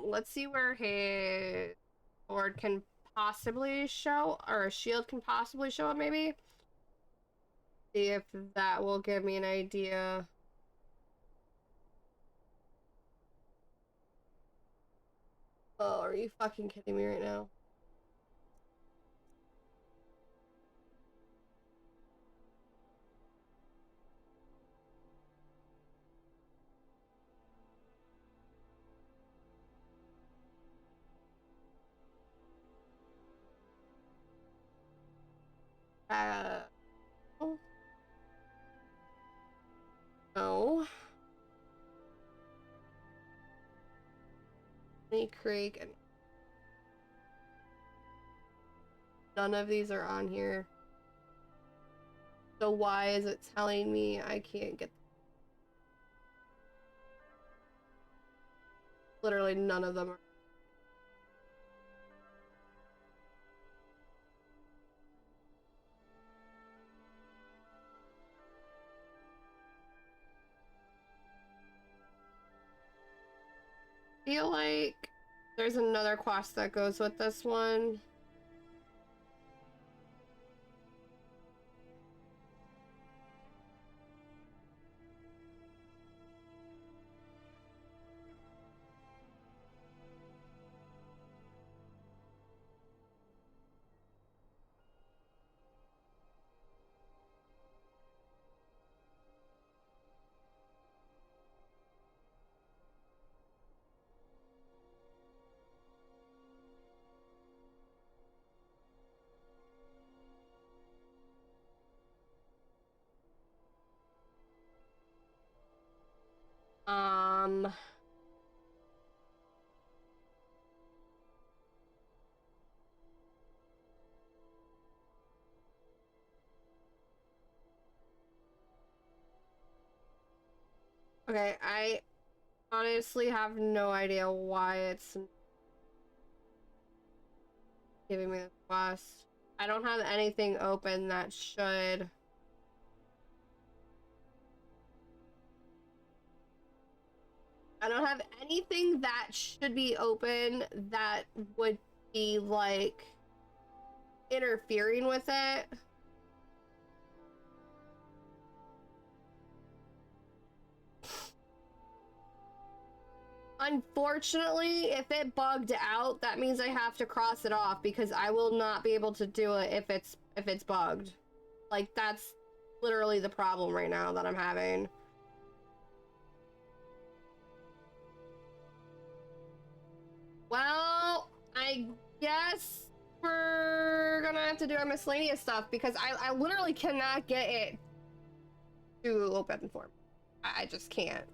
Speaker 1: Let's see where his sword can possibly show, or a shield can possibly show up, maybe? See if that will give me an idea. Oh, are you fucking kidding me right now? Oh. No. Honey Creek and none of these are on here. So why is it telling me I can't get... Literally none of them are... feel like there's another quest that goes with this one. Um, okay, I honestly have no idea why it's giving me this quest. I don't have anything open that should... I don't have anything that should be open that would be, like, interfering with it. Unfortunately, if it bugged out, that means I have to cross it off because I will not be able to do it if it's bugged. Like, that's literally the problem right now that I'm having. Well, I guess we're gonna have to do our miscellaneous stuff because I literally cannot get it to open for me. I just can't.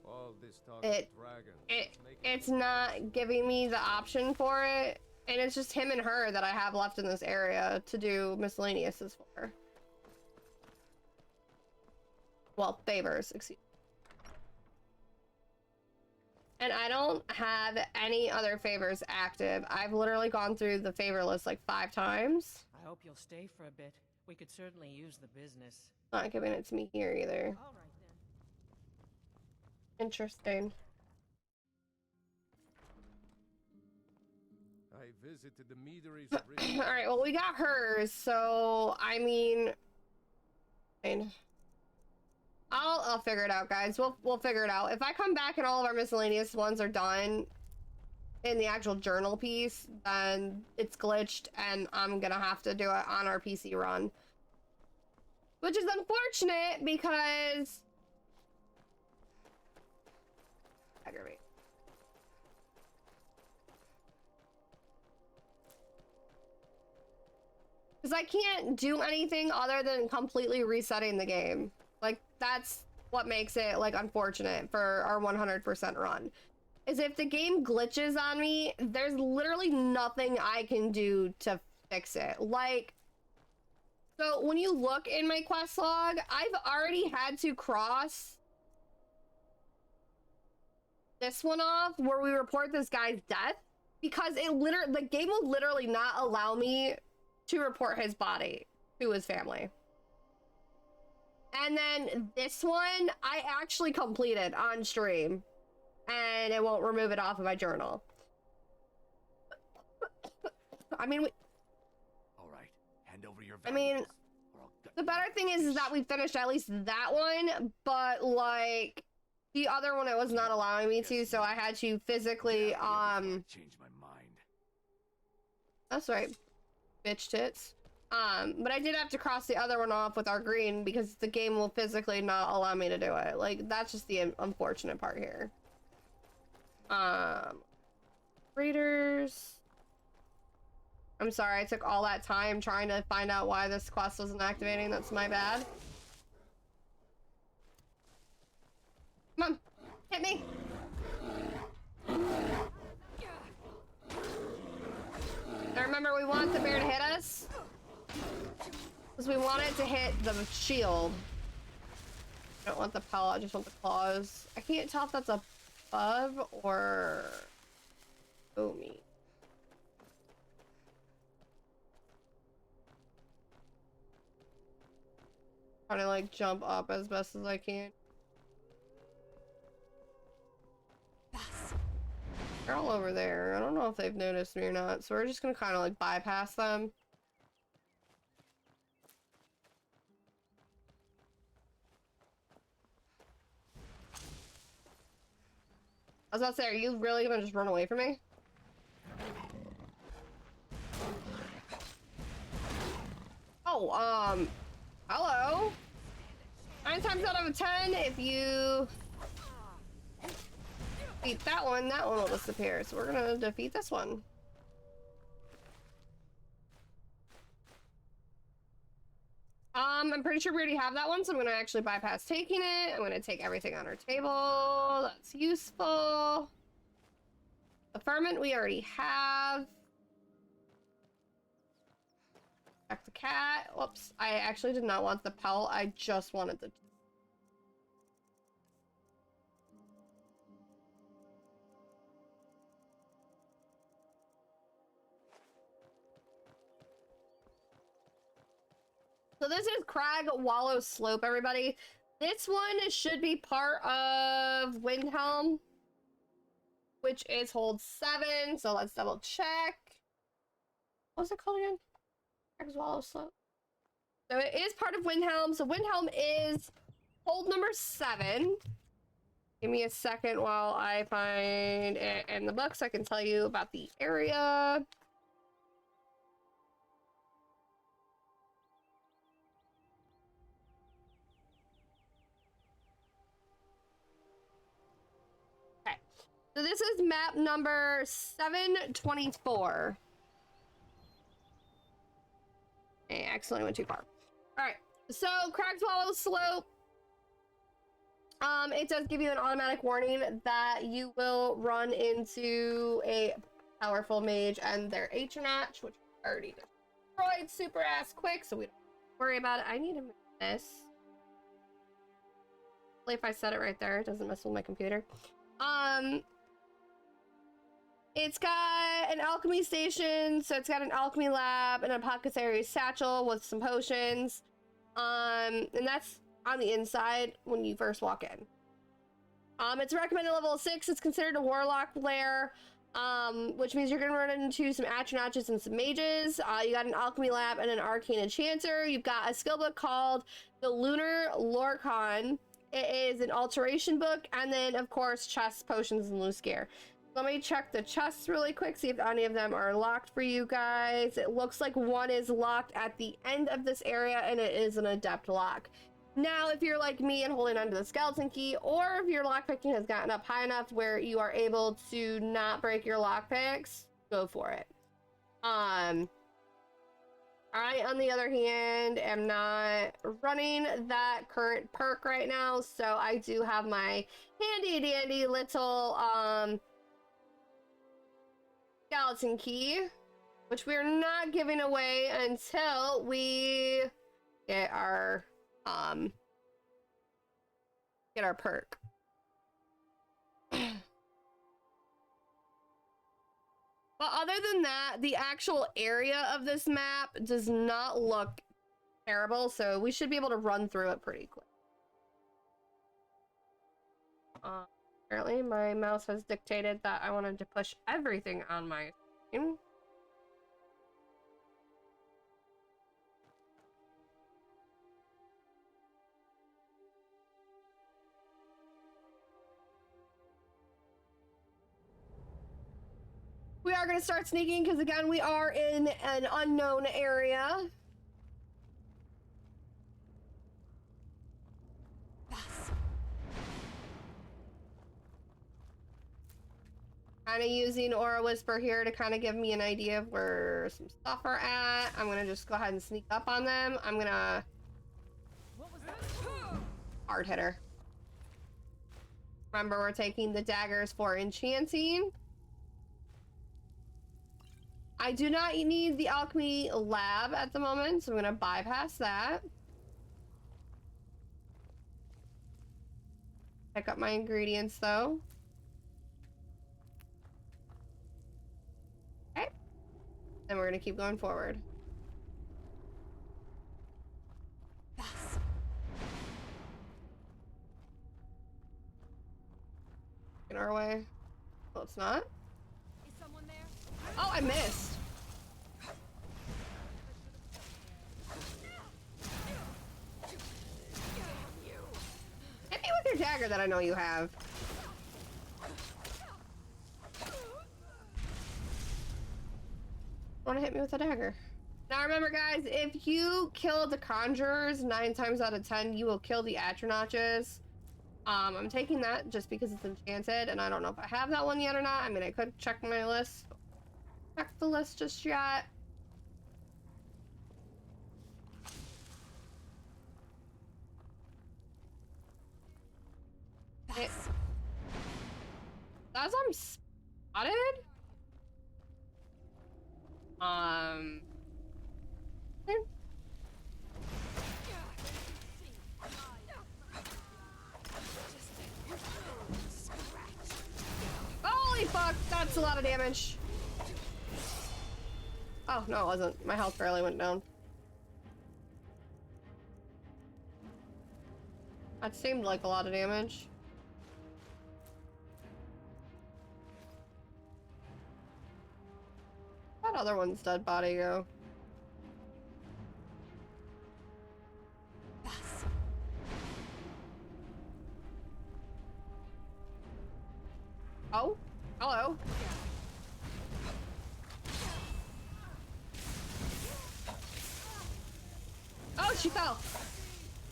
Speaker 8: All this talk
Speaker 1: It-
Speaker 8: of dragons.
Speaker 1: It's not giving me the option for it, and it's just him and her that I have left in this area to do miscellaneouses for. Well, favors, excuse me. And I don't have any other favors active. I've literally gone through the favor list like 5 times.
Speaker 7: I hope you'll stay for a bit. We could certainly use the business.
Speaker 1: Not giving it to me here either.
Speaker 7: All right then.
Speaker 1: Interesting.
Speaker 8: I visited the meaderies of
Speaker 1: All right, well, we got hers, so I mean, fine. I'll figure it out, guys. We'll figure it out. If I come back and all of our miscellaneous ones are done in the actual journal piece, then it's glitched and I'm gonna have to do it on our PC run. Which is unfortunate because... Aggravate. Because I can't do anything other than completely resetting the game. Like, that's what makes it, like, unfortunate for our 100% run. Is if the game glitches on me, there's literally nothing I can do to fix it. Like, so when you look in my quest log, I've already had to cross this one off where we report this guy's death because the game will literally not allow me to report his body to his family. And then this one, I actually completed on stream, and it won't remove it off of my journal. I mean,
Speaker 5: All right, hand over your
Speaker 1: I mean,
Speaker 5: valuables, or I'll gut
Speaker 1: the better thing is that we finished at least that one, but like the other one, it was not allowing me to, so I had to physically,
Speaker 5: change my mind.
Speaker 1: That's right, bitch tits. But I did have to cross the other one off with our green because the game will physically not allow me to do it. Like, that's just the unfortunate part here. Readers. I'm sorry, I took all that time trying to find out why this quest wasn't activating. That's my bad. Come on, hit me. Now remember, we want the bear to hit us. Because we want it to hit the shield. I don't want the pellet, I just want the claws. I can't tell if that's above or... Oh, me. Trying to like jump up as best as I can. They're all over there. I don't know if they've noticed me or not, so we're just gonna kind of like bypass them. I was about to say, are you really gonna just run away from me? Oh, hello? 9 times out of 10, if you defeat that one will disappear. So we're gonna defeat this one. I'm pretty sure we already have that one, so I'm gonna actually bypass taking it. I'm gonna take everything on our table. That's useful. The ferment we already have. Check the cat. Whoops. I actually did not want the pelt. I just wanted the... So this is Crag Wallow Slope, everybody. This one should be part of Windhelm, which is hold 7. So let's double check. What's it called again? Crag Wallow Slope. So it is part of Windhelm. So Windhelm is hold number 7. Give me a second while I find it in the books. I can tell you about the area. So this is map number 724. I accidentally went too far. Alright, so Cragswallow Slope. It does give you an automatic warning that you will run into a powerful mage and their Atronach, which we already destroyed super ass quick, so we don't worry about it. I need to move this. Hopefully if I set it right there, it doesn't mess with my computer. It's got an alchemy station, so it's got an alchemy lab and an apothecary satchel with some potions. And that's on the inside when you first walk in. It's recommended level 6. It's considered a warlock lair, which means you're gonna run into some Atronachs and some mages. You got an alchemy lab and an arcane enchanter. You've got a skill book called the Lunar Lorcan. It is an alteration book, and then of course chests, potions, and loose gear. Let me check the chests really quick, see if any of them are locked for you guys. It looks like one is locked at the end of this area, and it is an adept lock. Now, if you're like me and holding onto the skeleton key, or if your lockpicking has gotten up high enough where you are able to not break your lockpicks, go for it. I, on the other hand, am not running that current perk right now, so I do have my handy dandy little, skeleton key, which we're not giving away until we get our perk. But other than that, the actual area of this map does not look terrible, so we should be able to run through it pretty quick. Apparently my mouse has dictated that I wanted to push everything on my screen. We are going to start sneaking because, again, we are in an unknown area. Kind of using Aura Whisper here to kind of give me an idea of where some stuff are at. I'm going to just go ahead and sneak up on them. I'm going to... Hard hitter. Remember, we're taking the daggers for enchanting. I do not need the alchemy lab at the moment, so I'm going to bypass that. Pick up my ingredients, though. Okay. Then we're going to keep going forward. In our way. Well, it's not. missed. Hit me with your dagger that I know you have. Want to hit me with a dagger? Now remember, guys, if you kill the conjurers 9 times out of 10, you will kill the atronachs. I'm taking that just because it's enchanted, and I don't know if I have that one yet or not. I mean, I could check my list. Check the list just yet. As I'm spotted? Holy fuck, that's a lot of damage. Oh, no, it wasn't. My health barely went down. That seemed like a lot of damage. That other one's dead body go. Oh, hello. Oh, she fell.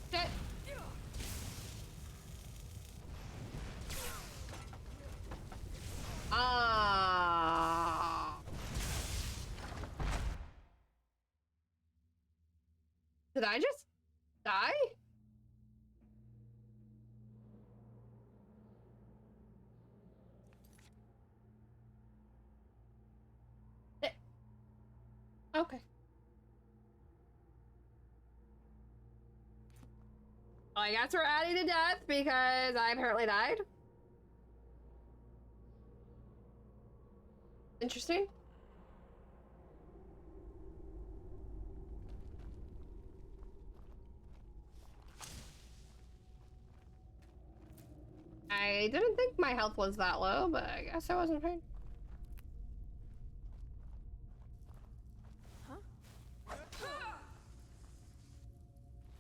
Speaker 1: Shit. Ah. Did I just die? Okay. Well, I guess we're adding to death because I apparently died. Interesting. I didn't think my health was that low, but I guess I wasn't fine.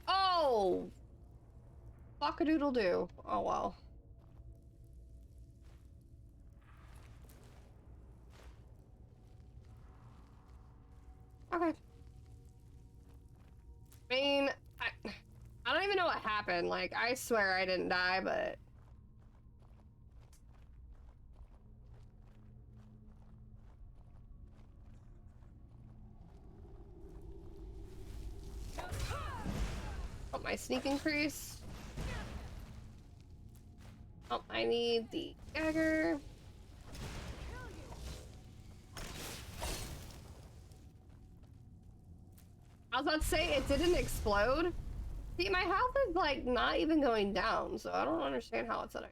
Speaker 1: Oh! Fuck-a-doodle-doo. Oh, well. Okay. I mean, I don't even know what happened. Like, I swear I didn't die, but... Oh, my sneak increase. Oh, I need the dagger. I was about to say, it didn't explode. See, my health is, like, not even going down, so I don't understand how it's at it.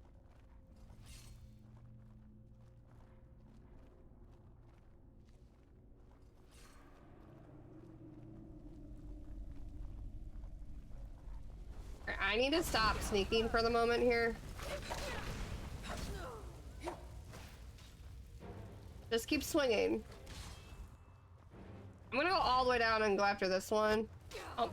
Speaker 1: I need to stop sneaking for the moment here. Just keep swinging. I'm gonna go all the way down and go after this one. Oh.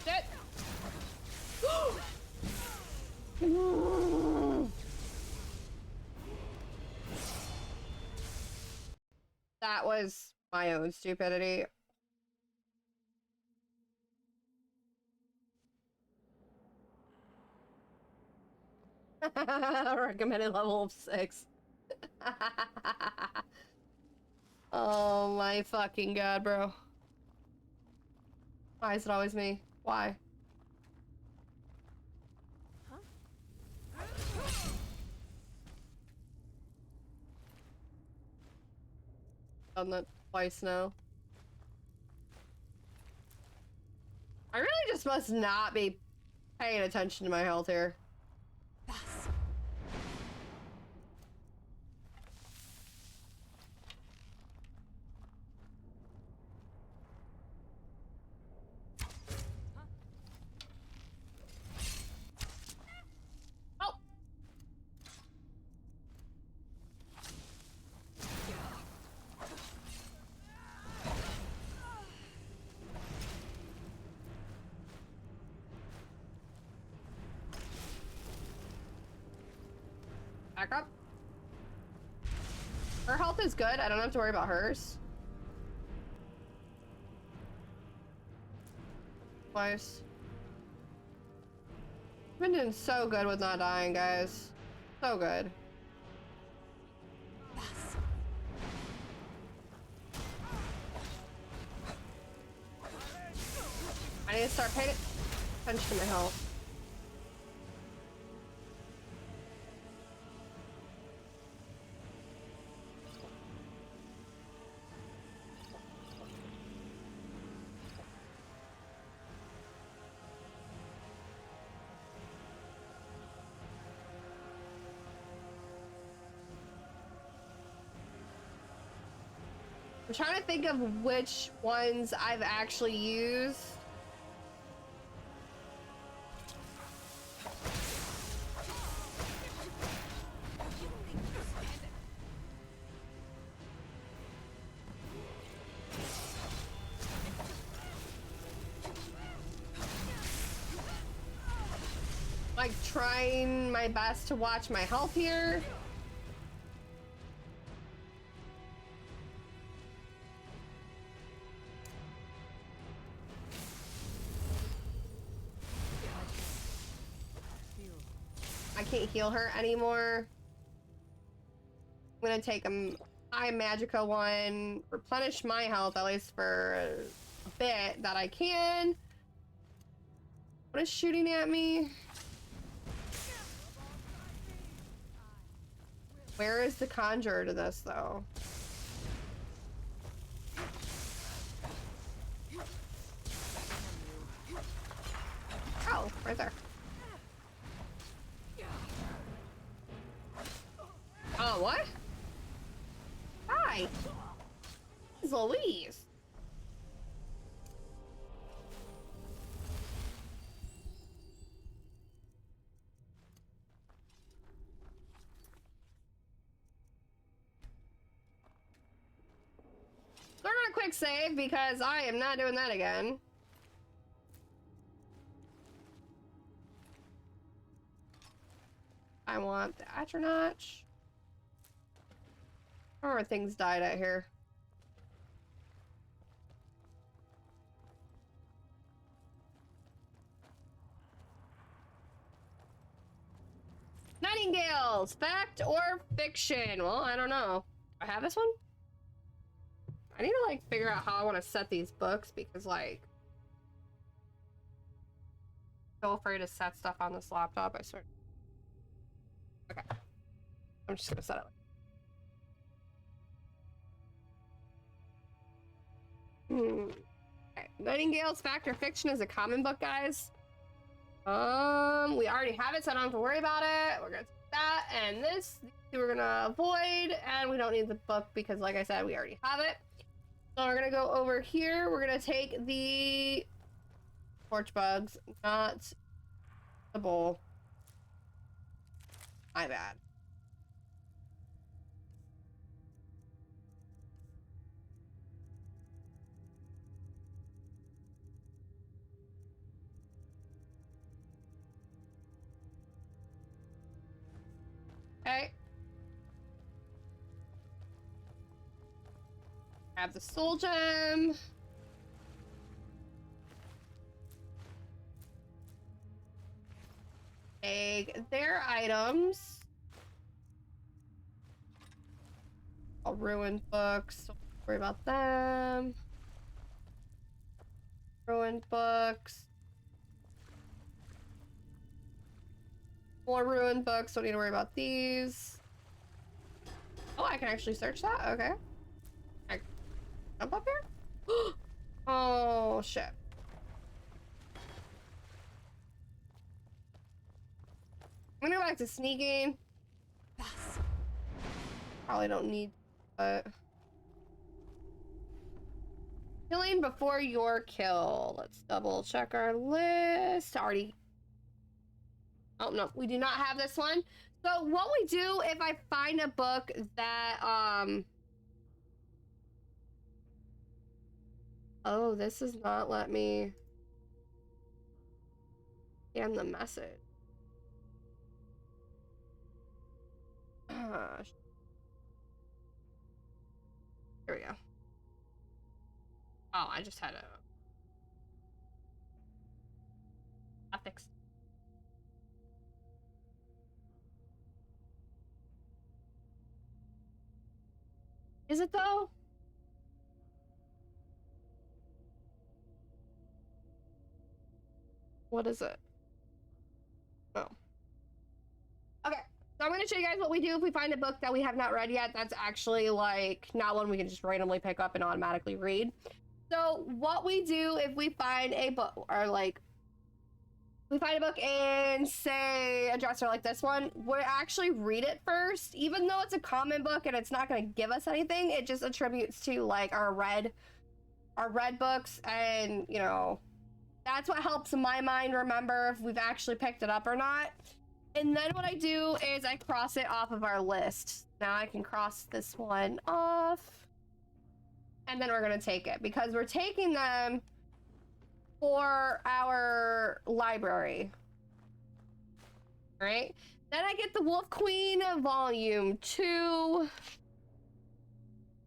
Speaker 1: Shit. That was my own stupidity. Recommended level of 6. Oh my fucking god, bro. Why is it always me? Why? Done that twice now. I really just must not be paying attention to my health here. Back up. Her health is good. I don't have to worry about hers. Twice. I've been doing so good with not dying, guys. So good. I need to start paying attention to my health. I'm trying to think of which ones I've actually used. Like trying my best to watch my health here. I can't heal her anymore. I'm gonna take a high magica one, replenish my health at least for a bit that I can. What is shooting at me? Where is the conjurer to this though? Oh, right there. Oh, what? Hi. It's Louise. They're gonna quick save because I am not doing that again. I want the Atronach. Or things died out here. Nightingales, fact or fiction? Well, I don't know. Do I have this one? I need to like figure out how I want to set these books because like I'm so afraid to set stuff on this laptop, I swear. Okay. I'm just gonna set it. Okay. Nightingale's Fact or Fiction is a common book, guys. We already have it, so I don't have to worry about it. We're gonna take that and this. These two we're gonna avoid, and we don't need the book because, like I said, we already have it. So we're gonna go over here. We're gonna take the torch bugs, not the bowl. My bad. Okay. Grab the soul gem. Take their items. All ruined books. Don't worry about them. Ruined books. More ruined books. Don't need to worry about these. Oh, I can actually search that? Okay. I jump up here? Oh, shit. I'm gonna go back to sneaking. Probably don't need, but... Killing before your kill. Let's double check our list. Already... Oh, no, we do not have this one. So what we do if I find a book that, Oh, this does not let me scan the message. Here we go. Oh, I just had a ethics. Is it though? What is it? Oh. Okay, so I'm gonna show you guys what we do if we find a book that we have not read yet. That's actually like not one we can just randomly pick up and automatically read. So what we do if we find a book, or like we find a book in, say, a dresser like this one, we actually read it first. Even though it's a common book and it's not going to give us anything, it just attributes to like our read books, and you know, that's what helps my mind remember if we've actually picked it up or not. And then what I do is I cross it off of our list. Now I can cross this one off, and then we're going to take it because we're taking them for our library. All right, then I get the Wolf Queen Volume 2.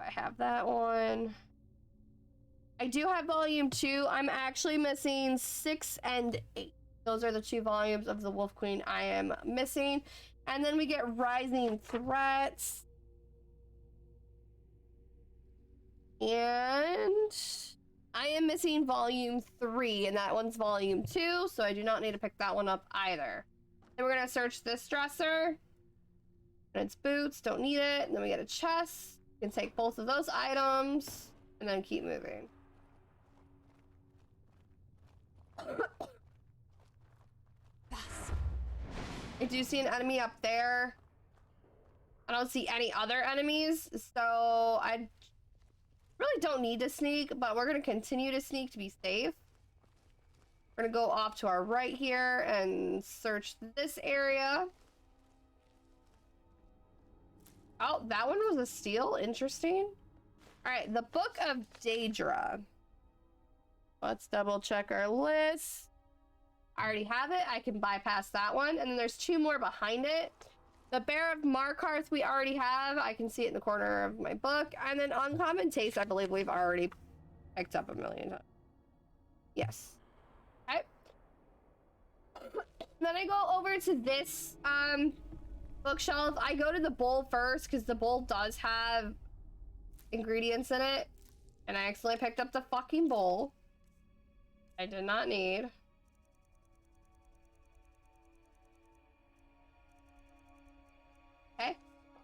Speaker 1: I have that one. I do have Volume 2. I'm actually missing 6 and 8. Those are the 2 volumes of the Wolf Queen I am missing. And then we get Rising Threats. And I am missing Volume 3, and that one's Volume 2, so I do not need to pick that one up either. Then we're gonna search this dresser. And it's boots, don't need it. And then we get a chest. You can take both of those items, and then keep moving. I do see an enemy up there. I don't see any other enemies, so I really don't need to sneak, but we're going to continue to sneak to be safe. We're going to go off to our right here and search this area. Oh, that one was a steal. Interesting. All right, the Book of Daedra. Let's double check our list. I already have it. I can bypass that one. And then there's 2 more behind it. The Bear of Markarth we already have. I can see it in the corner of my book. And then Uncommon Taste, I believe we've already picked up a million times. Yes. Okay. Then I go over to this bookshelf. I go to the bowl first because the bowl does have ingredients in it. And I accidentally picked up the fucking bowl. I did not need. Okay,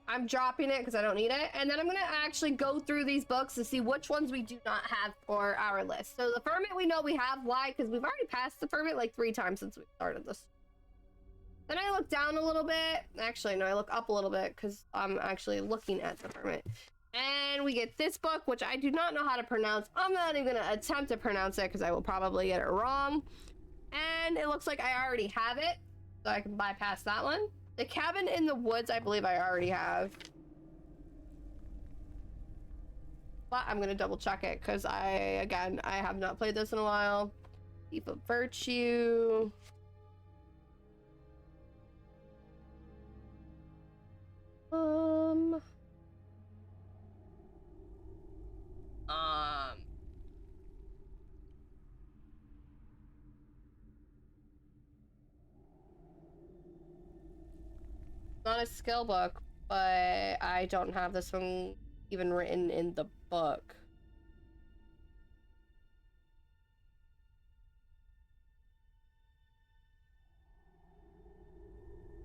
Speaker 1: I'm dropping it because I don't need it. And then I'm going to actually go through these books to see which ones we do not have for our list. So the Ferment we know we have. Why? Because we've already passed the Ferment like 3 times since we started this. Then I look down a little bit. Actually, no, I look up a little bit because I'm actually looking at the Ferment. And we get this book, which I do not know how to pronounce. I'm not even going to attempt to pronounce it because I will probably get it wrong. And it looks like I already have it, so I can bypass that one. The Cabin in the Woods, I believe I already have. But I'm going to double check it because I have not played this in a while. Thief of Virtue. Not a skill book, but I don't have this one even written in the book.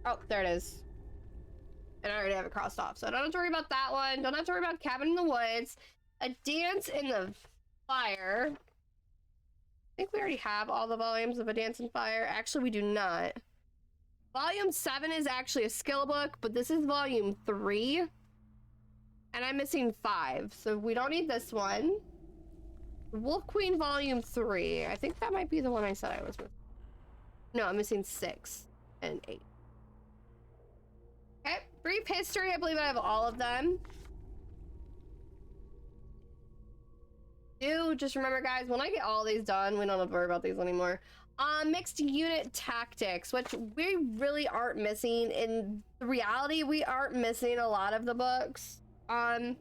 Speaker 1: Oh, there it is. And I already have it crossed off, so I don't have to worry about that one. Don't have to worry about Cabin in the Woods. A Dance in the Fire. I think we already have all the volumes of A Dance in Fire. Actually, we do not. Volume 7 is actually a skill book, but this is Volume 3. And I'm missing 5, so we don't need this one. Wolf Queen Volume 3. I think that might be the one I said I was missing. No, I'm missing 6 and 8. Okay, Brief History. I believe I have all of them. Just remember, guys, when I get all these done, we don't have to worry about these anymore. Mixed unit tactics, which we really aren't missing. In reality, we aren't missing a lot of the books. But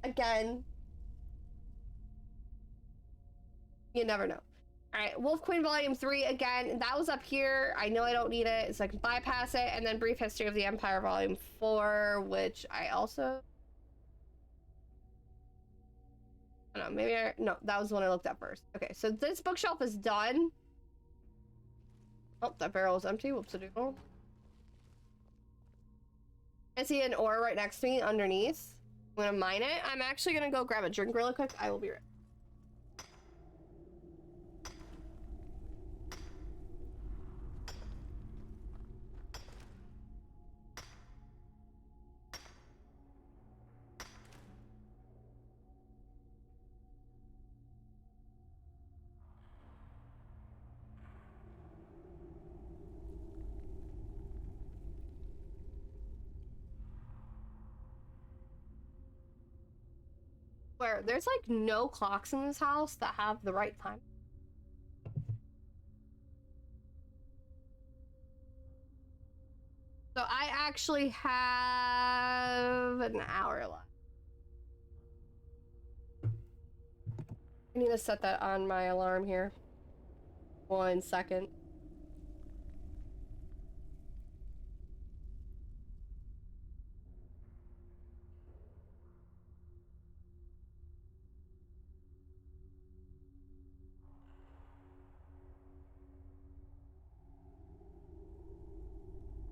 Speaker 1: again, you never know. All right, Wolf Queen Volume 3, again, that was up here. I know I don't need it, so I can bypass it. And then Brief History of the Empire Volume 4, which I also... I don't know, maybe no, that was the one I looked at first. Okay, so this bookshelf is done. Oh, that barrel is empty. Whoops-a-doodle. I see an ore right next to me underneath. I'm gonna mine it. I'm actually gonna go grab a drink really quick. I will be right back. Where there's like no clocks in this house that have the right time. So I actually have an hour left. I need to set that on my alarm here. 1 second.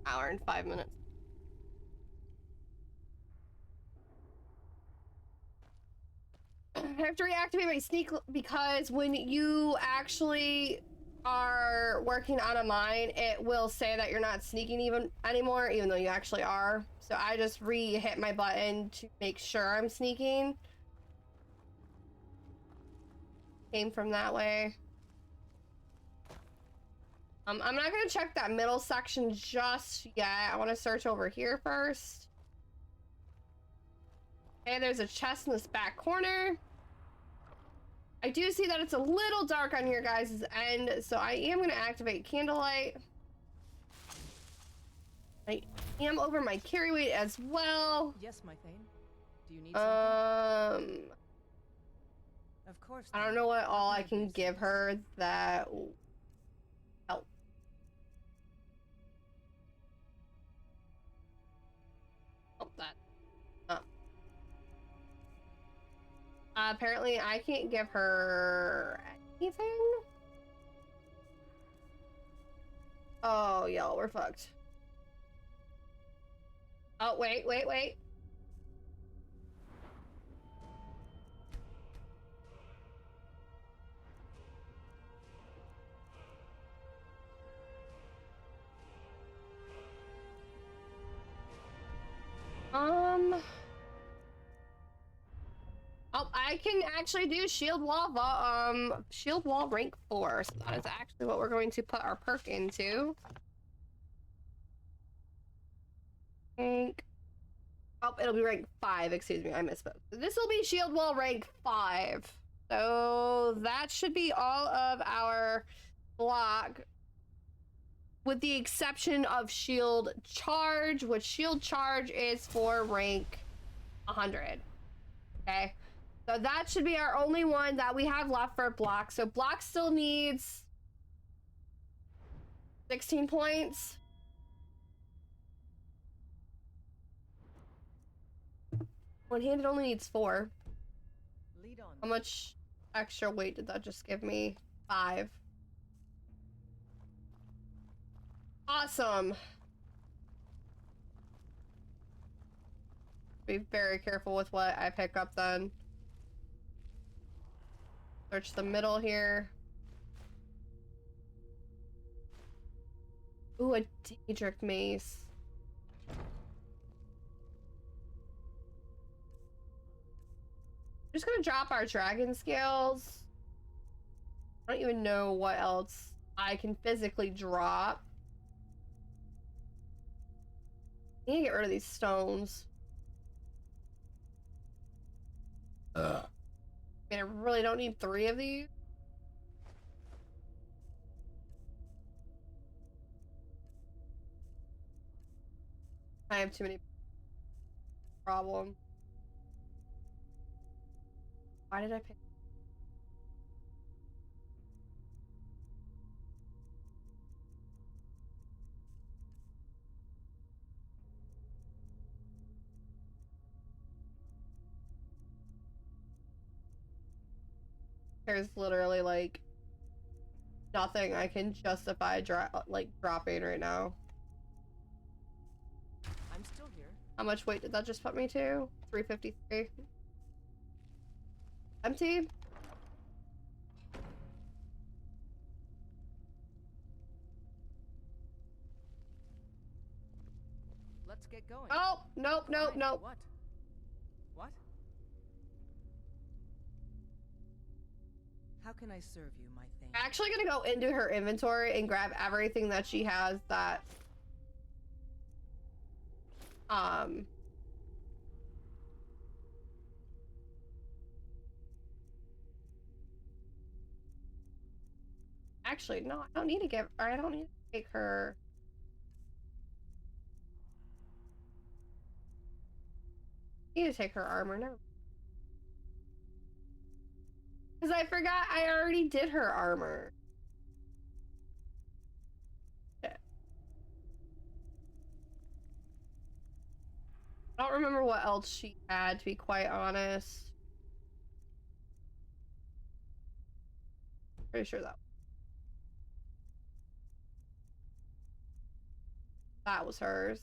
Speaker 1: Hour and 5 minutes. I have to reactivate my sneak because when you actually are working on a mine, it will say that you're not sneaking anymore, even though you actually are. So I just hit my button to make sure I'm sneaking. Came from that way. I'm not gonna check that middle section just yet. I want to search over here first. Okay, there's a chest in this back corner. I do see that it's a little dark on your guys' end, so I am gonna activate candlelight. I am over my carry weight as well.
Speaker 6: Yes, my Thane. Do you need something? Of course.
Speaker 1: I don't know what all I can give her that will help. Oh, that. Apparently I can't give her anything. Oh, y'all, we're fucked. Oh, wait. Oh, I can actually do shield wall rank 4. So that is actually what we're going to put our perk into. Oh, it'll be rank 5, excuse me, I misspoke. This will be shield wall rank 5. So that should be all of our block, with the exception of shield charge, which shield charge is for rank 100. Okay. So that should be our only one that we have left for block. So block still needs 16 points. One-handed only needs 4.
Speaker 6: Lead on.
Speaker 1: How much extra weight did that just give me? 5. Awesome. Be very careful with what I pick up then. Search the middle here. Ooh, a Daedric mace. I'm just gonna drop our dragon scales. I don't even know what else I can physically drop. I need to get rid of these stones. I mean, I really don't need 3 of these. I have too many problems. Why did I pick? There's literally like nothing I can justify dropping right now.
Speaker 6: I'm still here.
Speaker 1: How much weight did that just put me to? 353. Empty?
Speaker 6: Let's get going.
Speaker 1: Oh, nope, nope, nope.
Speaker 6: What? What? How can I serve you, my thing?
Speaker 1: I'm actually gonna go into her inventory and grab everything that she has that actually no, I don't need to give, or I don't need to take her. I need to take her armor now. Because I forgot I already did her armor. Shit. I don't remember what else she had, to be quite honest. Pretty sure that was hers.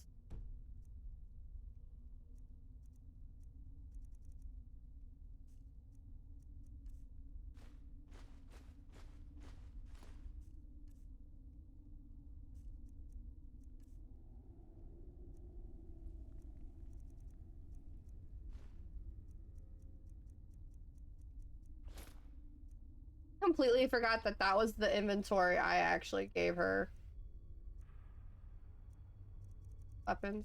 Speaker 1: Completely forgot that that was the inventory I actually gave her. Weapons.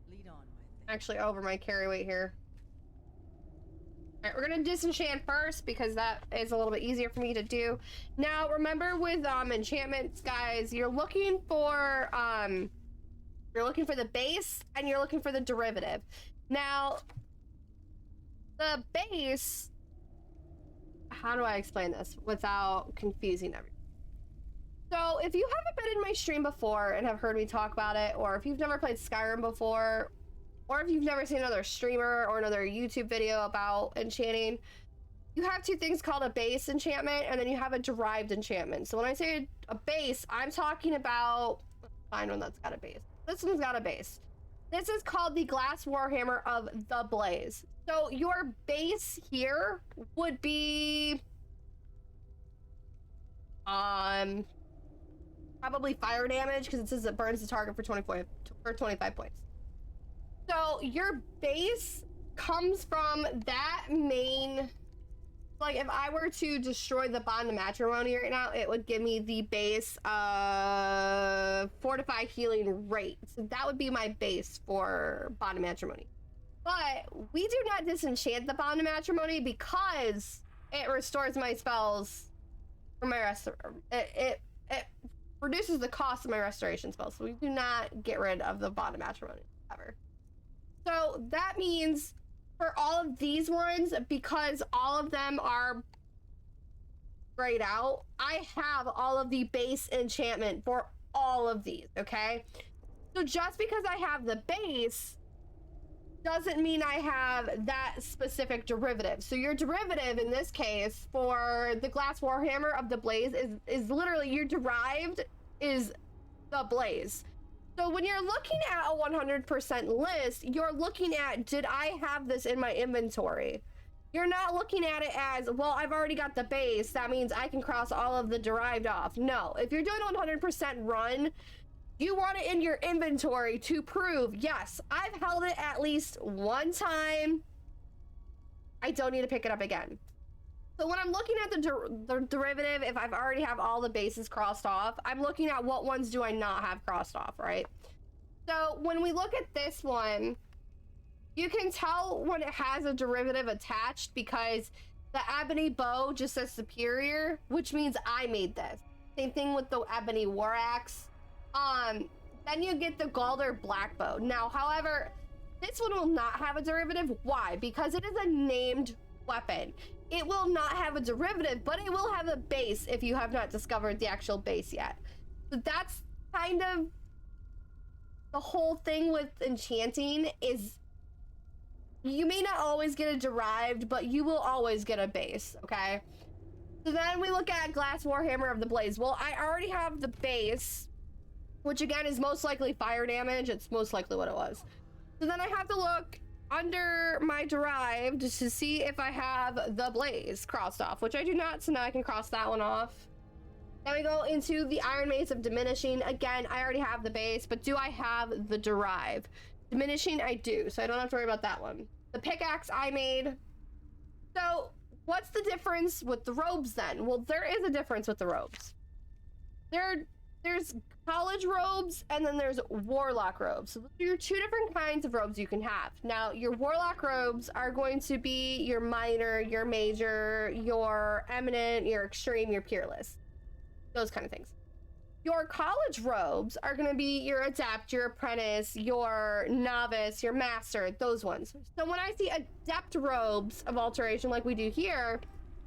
Speaker 6: Lead on, my thing.
Speaker 1: Actually over my carry weight here. Alright, we're gonna disenchant first because that is a little bit easier for me to do. Now remember with enchantments, guys, you're looking for the base and you're looking for the derivative. Now the base, how do I explain this without confusing everyone? So if you haven't been in my stream before and have heard me talk about it, or if you've never played Skyrim before, or if you've never seen another streamer or another YouTube video about enchanting, you have two things called a base enchantment and then you have a derived enchantment. So when I say a base, I'm talking about, find one that's got a base. This one's got a base. This is called the Glass Warhammer of the Blaze. So your base here would be probably fire damage, because it says it burns the target for 25 points. So your base comes from that main, like if I were to destroy the Bond of Matrimony right now, it would give me the base fortify healing rate. So that would be my base for Bond of Matrimony. But we do not disenchant the Bond of Matrimony because it restores my spells for my it reduces the cost of my restoration spells. So we do not get rid of the Bond of Matrimony ever. So that means for all of these ones, because all of them are grayed out, I have all of the base enchantment for all of these, okay? So just because I have the base doesn't mean I have that specific derivative. So your derivative in this case for the Glass Warhammer of the Blaze is literally your derived is the Blaze. So when you're looking at a 100% list, you're looking at, did I have this in my inventory? You're not looking at it as, well, I've already got the base, that means I can cross all of the derived off. No, if you're doing a 100% run, you want it in your inventory to prove, yes, I've held it at least one time. I don't need to pick it up again. So when I'm looking at the derivative, if I've already have all the bases crossed off, I'm looking at what ones do I not have crossed off, right? So when we look at this one, You can tell when it has a derivative attached because the ebony bow just says superior, which means I made this. Same thing with the ebony war axe. Then you get the Galder black bow. Now, however, this one will not have a derivative. Why? Because it is a named weapon. It will not have a derivative, but it will have a base if you have not discovered the actual base yet. So that's kind of the whole thing with enchanting is you may not always get a derived, but you will always get a base, okay? So then we look at Glass Warhammer of the Blaze. Well, I already have the base, which again is most likely fire damage. It's most likely what it was. So then I have to look under my derived to see if I have the Blaze crossed off, which I do not, so now I can cross that one off. Then we go into the Iron Mace of Diminishing. Again, I already have the base, but do I have the derive? Diminishing, I do, so I don't have to worry about that one. The pickaxe I made. So what's the difference with the robes then? Well, there is a difference with the robes. There's college robes and then there's warlock robes. So those are your two different kinds of robes you can have. Now, your warlock robes are going to be your minor, your major, your eminent, your extreme, your peerless. Those kind of things. Your college robes are going to be your adept, your apprentice, your novice, your master, those ones. So when I see adept robes of alteration like we do here,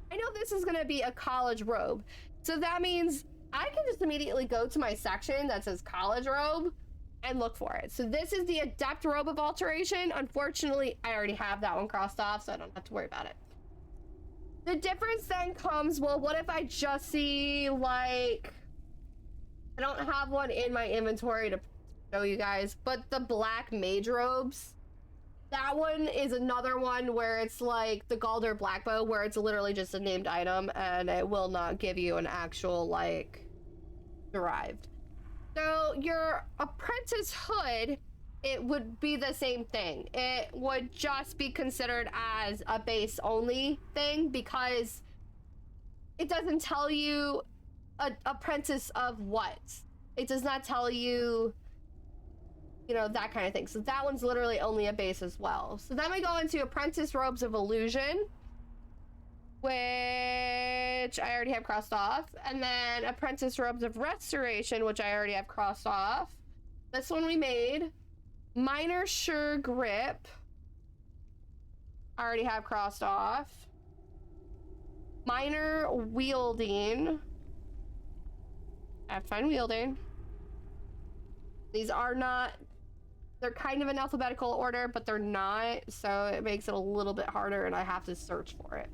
Speaker 1: I know this is going to be a college robe. So that means I can just immediately go to my section that says college robe and look for it. So this is the adept robe of alteration. Unfortunately, I already have that one crossed off, so I don't have to worry about it. The difference then comes, well, what if I just see, like, I don't have one in my inventory to show you guys, but the black mage robes, that one is another one where it's like the Galder black bow, where it's literally just a named item and it will not give you an actual, like, derived. So your apprentice hood, it would be the same thing. It would just be considered as a base only thing because it doesn't tell you apprentice of what. It does not tell you, you know, that kind of thing. So that one's literally only a base as well. So then we go into apprentice robes of illusion, which I already have crossed off, and then apprentice robes of restoration, which I already have crossed off. This one we made. Minor sure grip, I already have crossed off. Minor wielding, I have fine wielding. These are not, they're kind of in alphabetical order, but they're not, so it makes it a little bit harder and I have to search for it.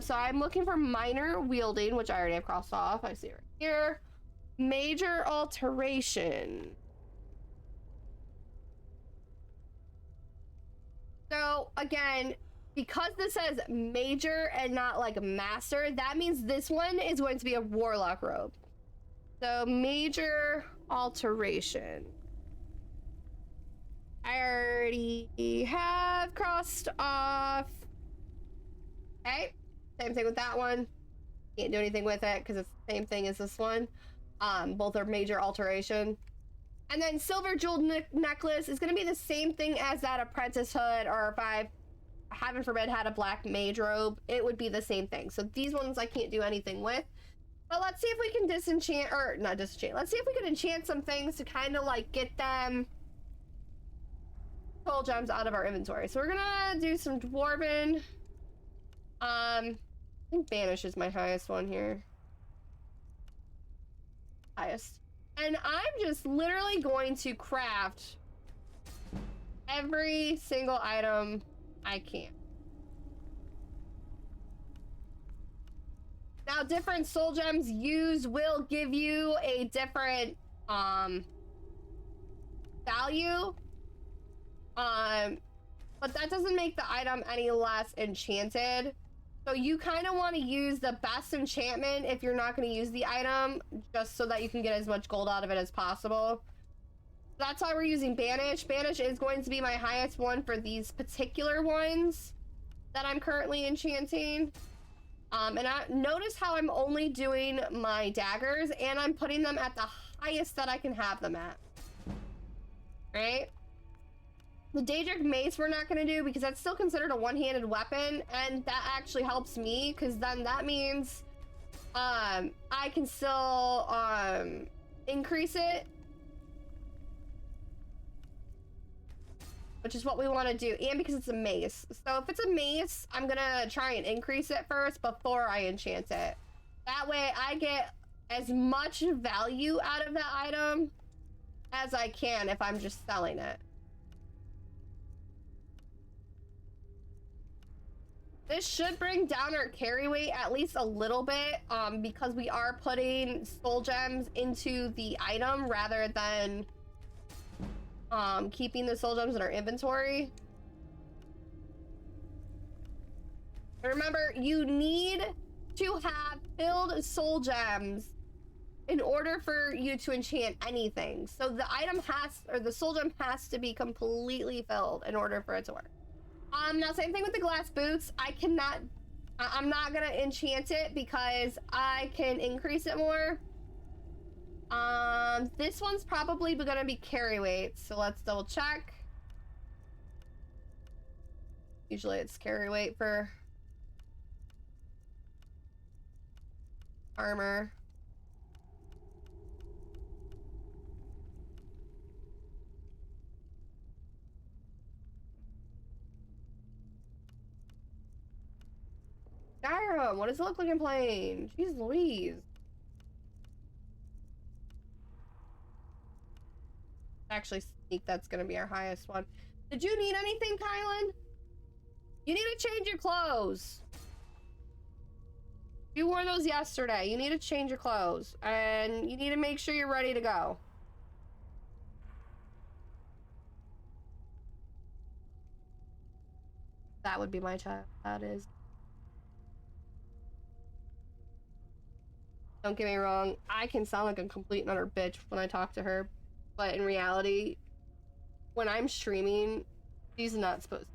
Speaker 1: So I'm looking for minor wielding, which I already have crossed off. I see it right here. Major alteration. So again, because this says major and not like master, that means this one is going to be a warlock robe. So major alteration. I already have crossed off. Okay, same thing with that one. Can't do anything with it because it's the same thing as this one. Both are major alteration. And then silver jeweled necklace is going to be the same thing as that apprentice hood, or if I, heaven forbid, had a black mage robe, it would be the same thing. So these ones I can't do anything with. But let's see if we can disenchant, or not disenchant, let's see if we can enchant some things to kind of like get them soul gems out of our inventory. So we're gonna do some dwarven. I think banish is my highest one here. Highest. And I'm just literally going to craft every single item I can. Now, different soul gems used will give you a different value. But that doesn't make the item any less enchanted. So you kind of want to use the best enchantment if you're not going to use the item, just so that you can get as much gold out of it as possible. That's why we're using Banish. Banish is going to be my highest one for these particular ones that I'm currently enchanting. And notice how I'm only doing my daggers, and I'm putting them at the highest that I can have them at. Right? The Daedric Mace we're not going to do because that's still considered a one-handed weapon, and that actually helps me because then that means I can still increase it, which is what we want to do, and because it's a mace. So if it's a mace, I'm gonna try and increase it first before I enchant it. That way I get as much value out of that item as I can if I'm just selling it. This should bring down our carry weight at least a little bit, because we are putting soul gems into the item rather than keeping the soul gems in our inventory. And remember, you need to have filled soul gems in order for you to enchant anything. So the item has, or the soul gem has to be completely filled in order for it to work. Now same thing with the glass boots. I'm not gonna enchant it because I can increase it more. This one's probably gonna be carry weight, so let's double check. Usually it's carry weight for armor. Skyrim, what does it look like I'm playing? Jeez Louise. Actually, sneak, that's gonna be our highest one. Did you need anything, Kylan? You need to change your clothes. You wore those yesterday. You need to change your clothes. And you need to make sure you're ready to go. That would be my child. That is. Don't get me wrong, I can sound like a complete and utter bitch when I talk to her, but in reality, when I'm streaming, she's not supposed to.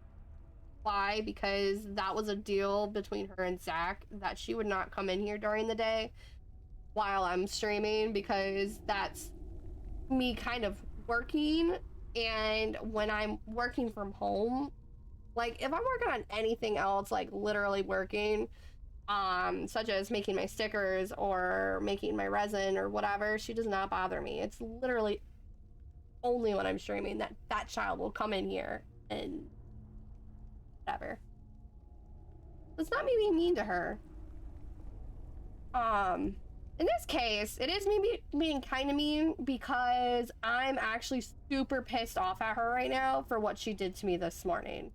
Speaker 1: Why? Because that was a deal between her and Zach that she would not come in here during the day while I'm streaming, because that's me kind of working, and when I'm working from home, like if I'm working on anything else, like literally working, such as making my stickers or making my resin or whatever, she does not bother me. It's literally only when I'm streaming that that child will come in here and whatever. It's not me being mean to her. In this case, it is me being kind of mean because I'm actually super pissed off at her right now for what she did to me this morning.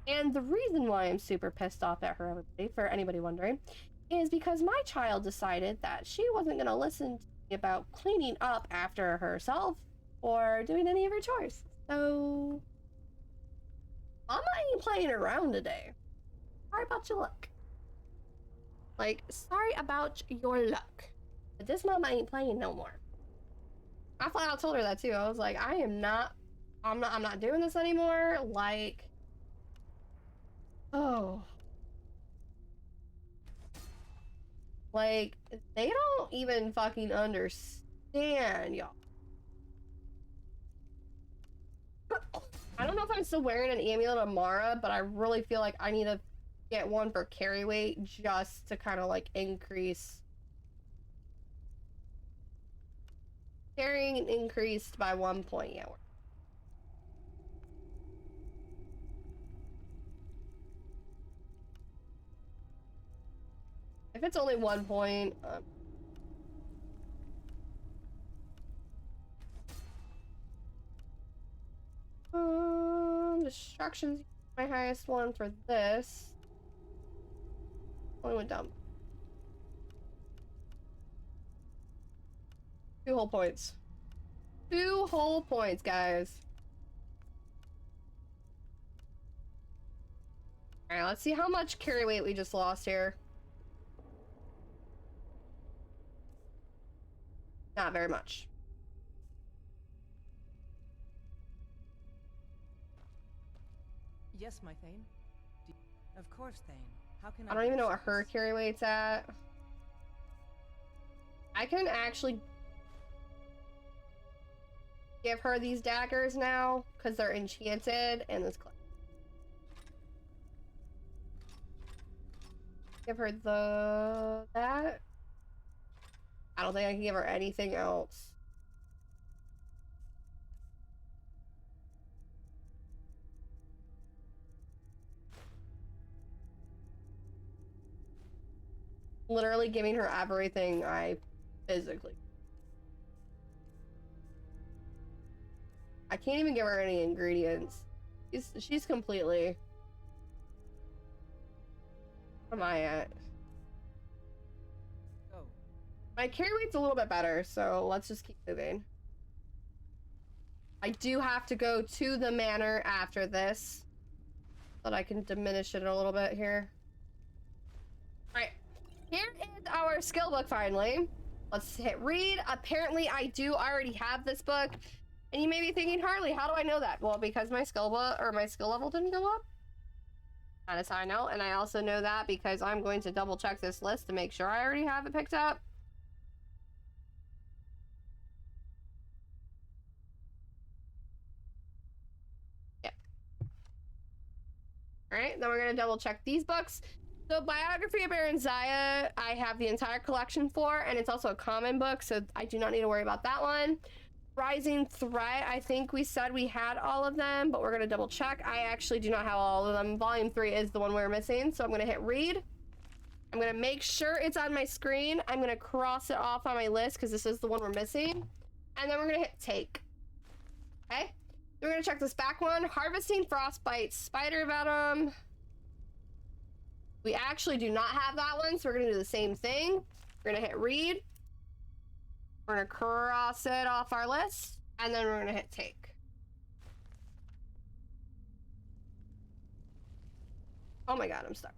Speaker 1: And the reason why I'm super pissed off at her, everybody, for anybody wondering, is because my child decided that she wasn't going to listen to me about cleaning up after herself or doing any of her chores. So, Mama ain't playing around today. Sorry about your luck. Like, sorry about your luck. But this Mama ain't playing no more. I flat out told her that too. I was like, I'm not doing this anymore. Like, oh. Like, they don't even fucking understand, y'all. I don't know if I'm still wearing an amulet of Mara, but I really feel like I need to get one for carry weight just to kind of like increase. Carrying increased by 1 point, yeah. If it's only 1 point, destruction's my highest one for this. Only went down 2 whole points. 2 whole points, guys. All right, let's see how much carry weight we just lost here. Not very much.
Speaker 6: Yes, my Thane. Of course, Thane. How can
Speaker 1: I don't even know what her carry weight's at. I can actually give her these daggers now because they're enchanted and this. Give her that. I don't think I can give her anything else. Literally giving her everything I physically. I can't even give her any ingredients. She's completely. Where am I at?
Speaker 6: Oh.
Speaker 1: My carry weight's a little bit better, so let's just keep moving. I do have to go to the manor after this, so that I can diminish it a little bit here. Alright, here is our skill book finally. Let's hit read. Apparently I do already have this book, and you may be thinking, Harley, how do I know that? Well, because my skill book, or my skill level didn't go up. That is how I know, and I also know that because I'm going to double check this list to make sure I already have it picked up. Yeah. Alright, then we're gonna double check these books. So Biography of Baron Zaya, I have the entire collection for, and it's also a common book, so I do not need to worry about that one. Rising Threat, I think we said we had all of them, but we're gonna double check. I actually do not have all of them. Volume 3 is the one we're missing, so I'm gonna hit read. I'm gonna make sure it's on my screen. I'm gonna cross it off on my list because this is the one we're missing. And then we're gonna hit take. Okay? We're gonna check this back one. Harvesting Frostbite Spider Venom. We actually do not have that one, so we're gonna do the same thing. We're gonna hit read. We're gonna cross it off our list, and then we're gonna hit take. Oh my god, I'm stuck.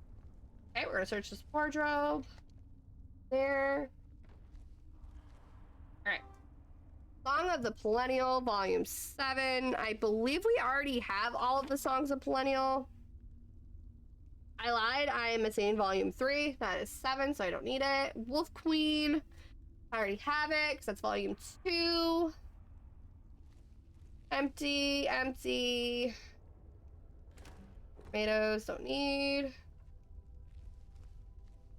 Speaker 1: Okay, we're gonna search this wardrobe. There. Alright. Song of the Perennial, Volume 7. I believe we already have all of the Songs of Perennial. I lied, I am missing Volume 3. That is 7, so I don't need it. Wolf Queen. I already have it, because that's Volume 2. Empty, empty. Tomatoes, don't need.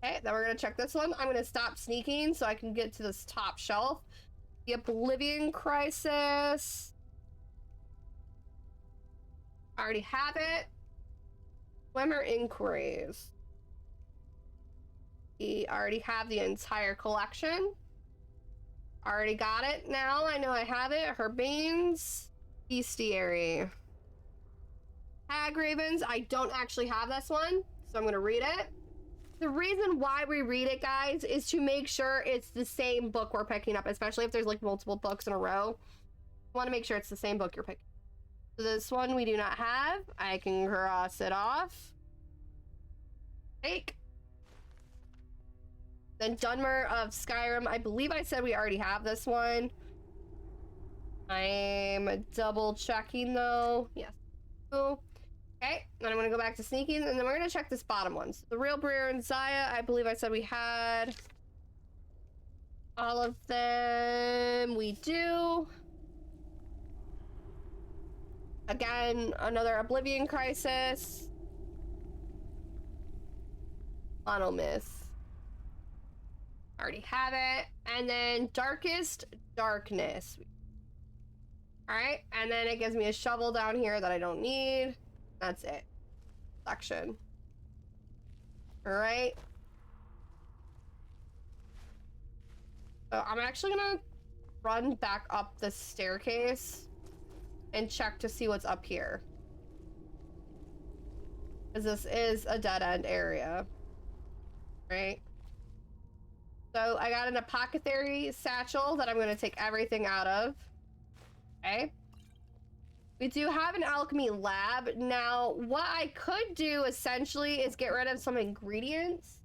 Speaker 1: Okay, then we're gonna check this one. I'm gonna stop sneaking so I can get to this top shelf. The Oblivion Crisis. I already have it. Swimmer Inquiries. We already have the entire collection. Already got it now. I know I have it. Herbane's Bestiary. Hag Ravens. I don't actually have this one, so I'm gonna read it. The reason why we read it, guys, is to make sure it's the same book we're picking up, especially if there's like multiple books in a row. You want to make sure it's the same book you're picking. So this one we do not have. I can cross it off. Take. Then Dunmer of Skyrim. I believe I said we already have this one. I'm double checking though. Yes. Cool. Okay, then I'm gonna go back to sneaking, and then we're gonna check this bottom one. So the Real Breer and Zaya, I believe I said we had all of them. We do. Again, another Oblivion Crisis. Monomyth. Already have it. And then Darkest Darkness. Alright, and then it gives me a shovel down here that I don't need. That's it. Section. Alright. So I'm actually gonna run back up the staircase and check to see what's up here. Because this is a dead-end area. Right? So I got an apothecary satchel that I'm gonna take everything out of. Okay. We do have an alchemy lab. Now, what I could do essentially is get rid of some ingredients.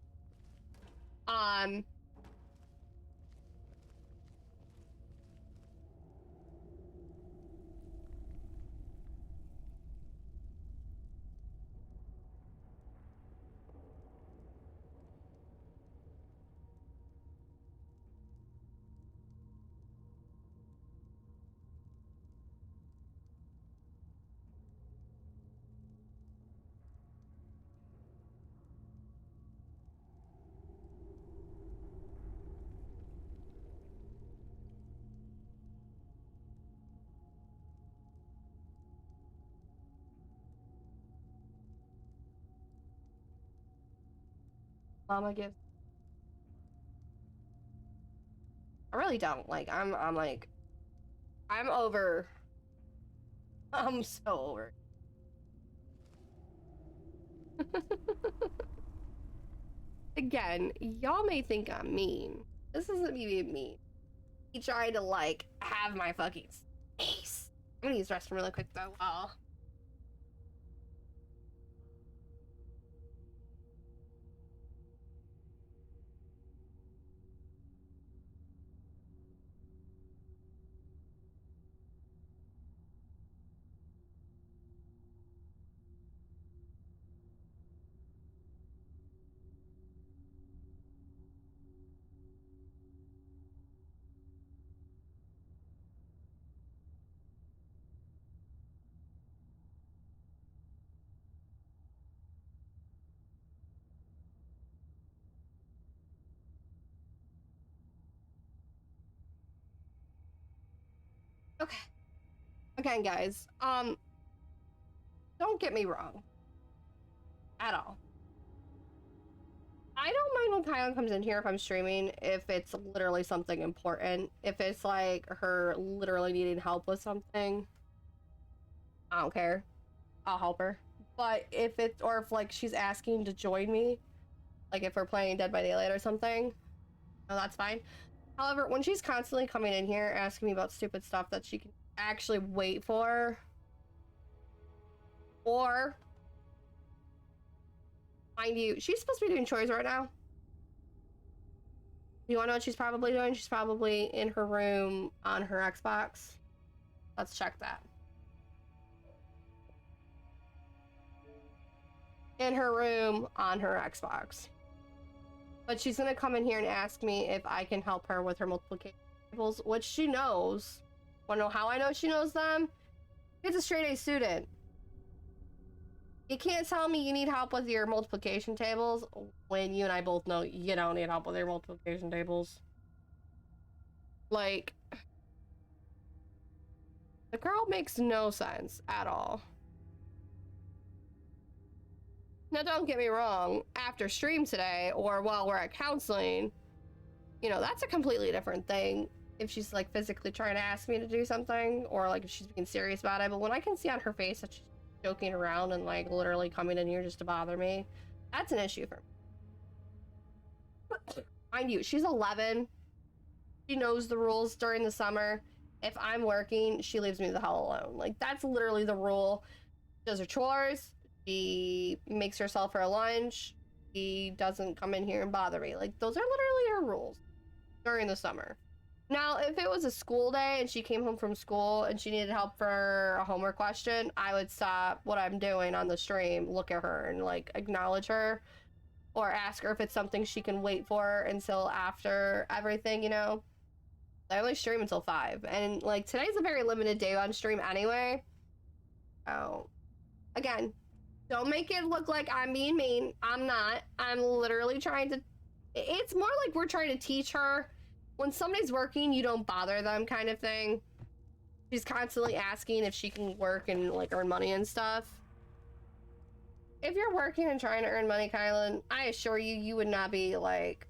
Speaker 1: mama gives. I really don't. Like, I'm like, I'm over. I'm so over. Again, y'all may think I'm mean. This isn't me being mean. He tried to, like, have my fucking space. I'm gonna use the restroom really quick, though. Oh. Okay. Again, guys, don't get me wrong. At all. I don't mind when Kylan comes in here if I'm streaming, if it's literally something important. If it's like her literally needing help with something, I don't care. I'll help her. But if it's, or if like she's asking to join me, like if we're playing Dead by Daylight or something, no, that's fine. However, when she's constantly coming in here asking me about stupid stuff that she can actually wait for, or, mind you, she's supposed to be doing chores right now. You wanna know what she's probably doing? She's probably in her room on her Xbox. Let's check that. In her room on her Xbox. But she's gonna come in here and ask me if I can help her with her multiplication tables, which she knows. Wanna know how I know she knows them? She's a straight A student. You can't tell me you need help with your multiplication tables when you and I both know you don't need help with your multiplication tables. Like, the girl makes no sense at all. Now, don't get me wrong, after stream today, or while we're at counseling, you know, that's a completely different thing. If she's, like, physically trying to ask me to do something, or, like, if she's being serious about it. But when I can see on her face that she's joking around and, like, literally coming in here just to bother me, that's an issue for me. Mind you, she's 11. She knows the rules during the summer. If I'm working, she leaves me the hell alone. Like, that's literally the rule. She does her chores. She makes herself her lunch. She doesn't come in here and bother me. Like, those are literally her rules during the summer. Now, if it was a school day and she came home from school and she needed help for a homework question, I would stop what I'm doing on the stream, look at her, and, like, acknowledge her. Or ask her if it's something she can wait for until after everything, you know? I only stream until 5. And, like, today's a very limited day on stream anyway. Oh. Again, don't make it look like I'm being mean. I'm not. I'm literally trying to... It's more like we're trying to teach her. When somebody's working, you don't bother them kind of thing. She's constantly asking if she can work and, like, earn money and stuff. If you're working and trying to earn money, Kylan, I assure you, you would not be, like,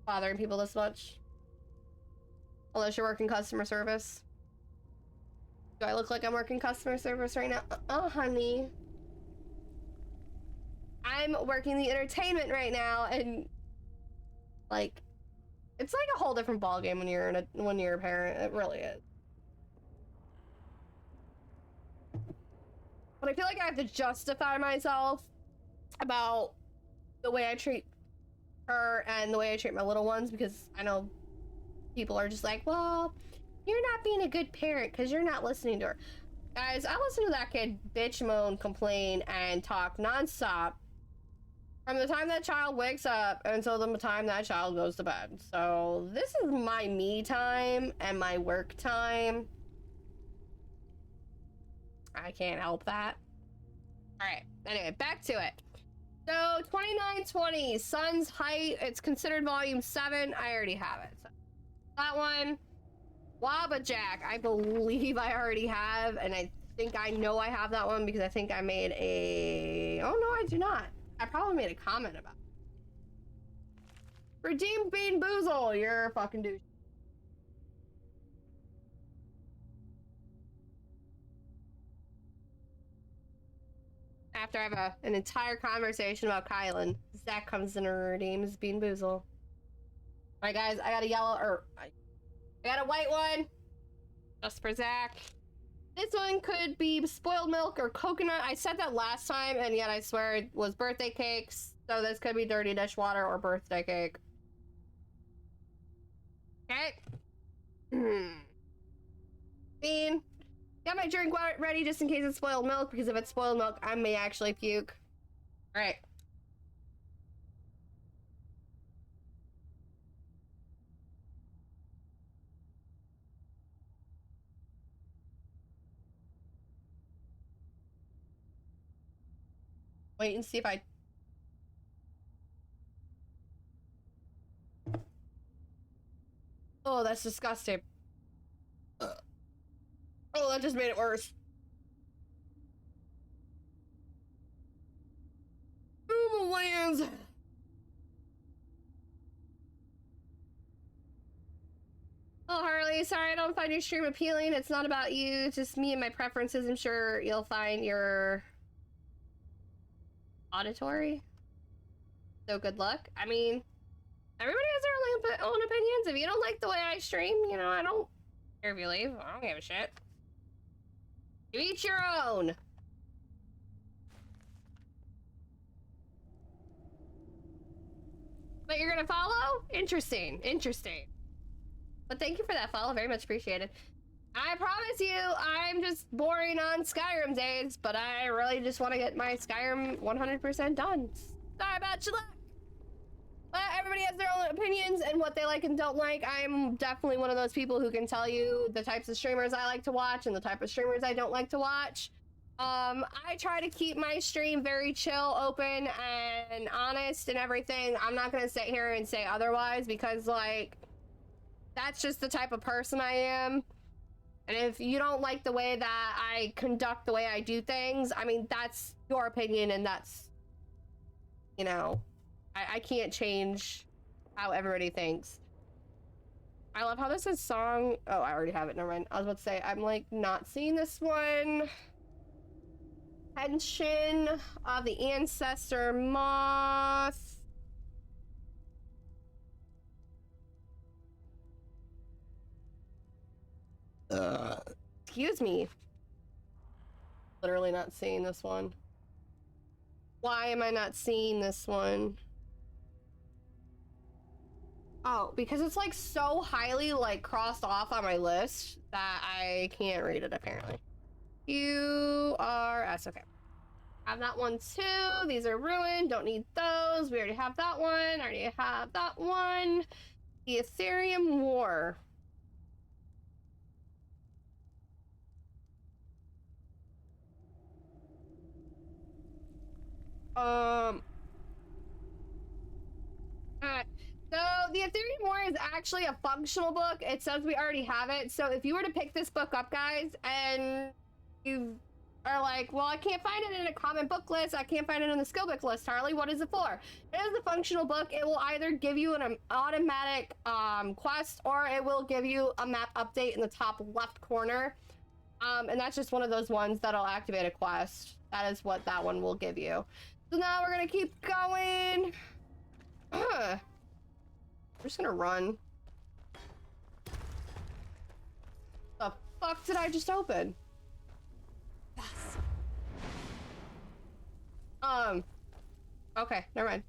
Speaker 1: bothering people this much. Unless you're working customer service. Do I look like I'm working customer service right now? Oh, honey. I'm working the entertainment right now, and, like, it's like a whole different ballgame when you're a parent. It really is. But I feel like I have to justify myself about the way I treat her and the way I treat my little ones, because I know people are just like, well, you're not being a good parent because you're not listening to her. Guys, I listen to that kid bitch, moan, complain, and talk nonstop from the time that child wakes up until the time that child goes to bed. So this is my me time and my work time. I can't help that. All right, anyway, back to it. So 2920, Sun's Height, it's considered volume 7. I already have it. So that one, Wabajack, I believe I already have, and I think I know I have that one because I think I made a, oh no, I do not. I probably made a comment about it. Redeem Bean Boozle. You're a fucking douche. After I have an entire conversation about Kylan, Zach comes in and redeems Bean Boozle. Alright guys, I got a yellow, I got a white one. Just for Zach. This one could be spoiled milk or coconut. I said that last time, and yet I swear it was birthday cakes. So this could be dirty dishwater or birthday cake. Okay. Bean. Got my drink ready just in case it's spoiled milk, because if it's spoiled milk, I may actually puke. Alright. Wait and see if I... Oh, that's disgusting. Oh, that just made it worse. Oh, lands. Oh, Harley, sorry I don't find your stream appealing. It's not about you, it's just me and my preferences. I'm sure you'll find your auditory. So good luck. I mean, everybody has their own opinions. If you don't like the way I stream, you know, I don't care if you leave. I don't give a shit. You each your own. But you're gonna follow? Interesting, interesting. But thank you for that follow, very much appreciated. I promise you, I'm just boring on Skyrim days, but I really just want to get my Skyrim 100% done. Sorry about your luck. But everybody has their own opinions and what they like and don't like. I'm definitely one of those people who can tell you the types of streamers I like to watch and the type of streamers I don't like to watch. I try to keep my stream very chill, open, and honest and everything. I'm not gonna sit here and say otherwise because, like, that's just the type of person I am. And if you don't like the way that I conduct the way I do things, I mean, that's your opinion and that's, you know, I can't change how everybody thinks. I love how this says song. Oh, I already have it. Never mind. I was about to say, I'm like not seeing this one. Pension of the Ancestor Moth. Excuse me. Literally not seeing this one. Why am I not seeing this one? Oh, because it's like so highly like crossed off on my list that I can't read it apparently. URS, okay. Have that one too. These are ruined, don't need those. We already have that one, already have that one. The Ethereum War. Alright. So the Ethereum War is actually a functional book. It says we already have it. So if you were to pick this book up, guys, and you are like, well, I can't find it in a common book list. I can't find it in the skill book list, Harley. What is it for? It is a functional book. It will either give you an automatic quest or it will give you a map update in the top left corner. And that's just one of those ones that'll activate a quest. That is what that one will give you. So now we're gonna keep going. I'm just gonna run. The fuck did I just open?
Speaker 2: Yes.
Speaker 1: Okay, never mind.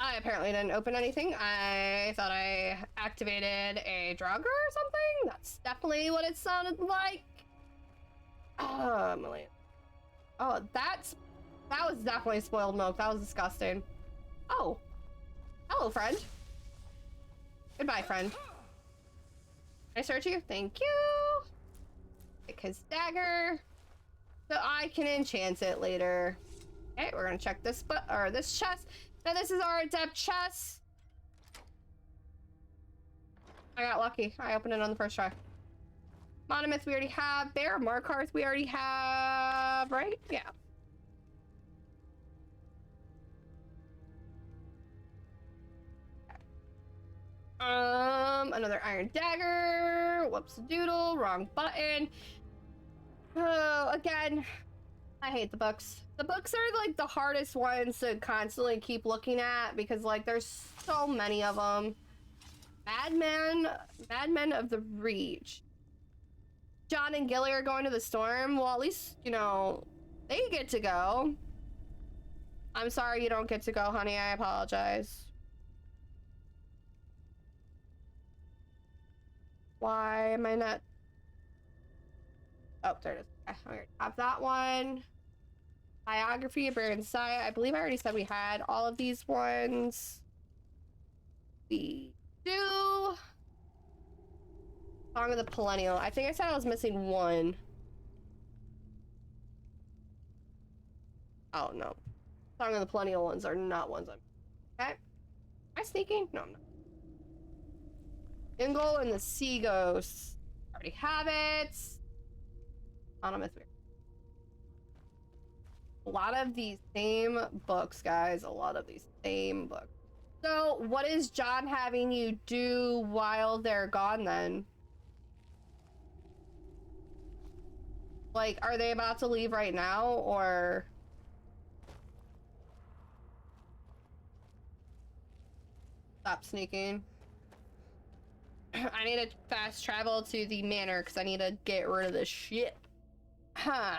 Speaker 1: I apparently didn't open anything. I thought I activated a Draugr or something. That's definitely what it sounded like. Emily. Oh, that was definitely spoiled milk. That was disgusting. Oh. Hello, friend. Goodbye, friend. Can I search you? Thank you. Take his dagger. So I can enchant it later. Okay, we're gonna check this this chest. Now this is our adept chest. I got lucky. I opened it on the first try. Monomyth we already have. Bear Markarth we already have, right? Yeah. Another iron dagger. Whoops, doodle, wrong button. Oh, again, I hate the books. The books are like the hardest ones to constantly keep looking at because like there's so many of them. Madmen of the Reach. John and Gilly are going to the storm. Well, at least, you know, they get to go. I'm sorry you don't get to go, honey. I apologize. Why am I not? Oh, there it is. Okay, I already have that one. Biography of Baron Saya. I believe I already said we had all of these ones. We do. Song of the Perennial. I think I said I was missing one. Oh, no. Song of the Perennial ones are not ones I'm... Okay. Am I sneaking? No, I'm not. Ingle and the Sea Ghosts. Already have it. Anonymous. A lot of these same books, guys. A lot of these same books. So, what is John having you do while they're gone, then? Like, are they about to leave right now, or... Stop sneaking. I need to fast travel to the manor, because I need to get rid of this shit. Huh.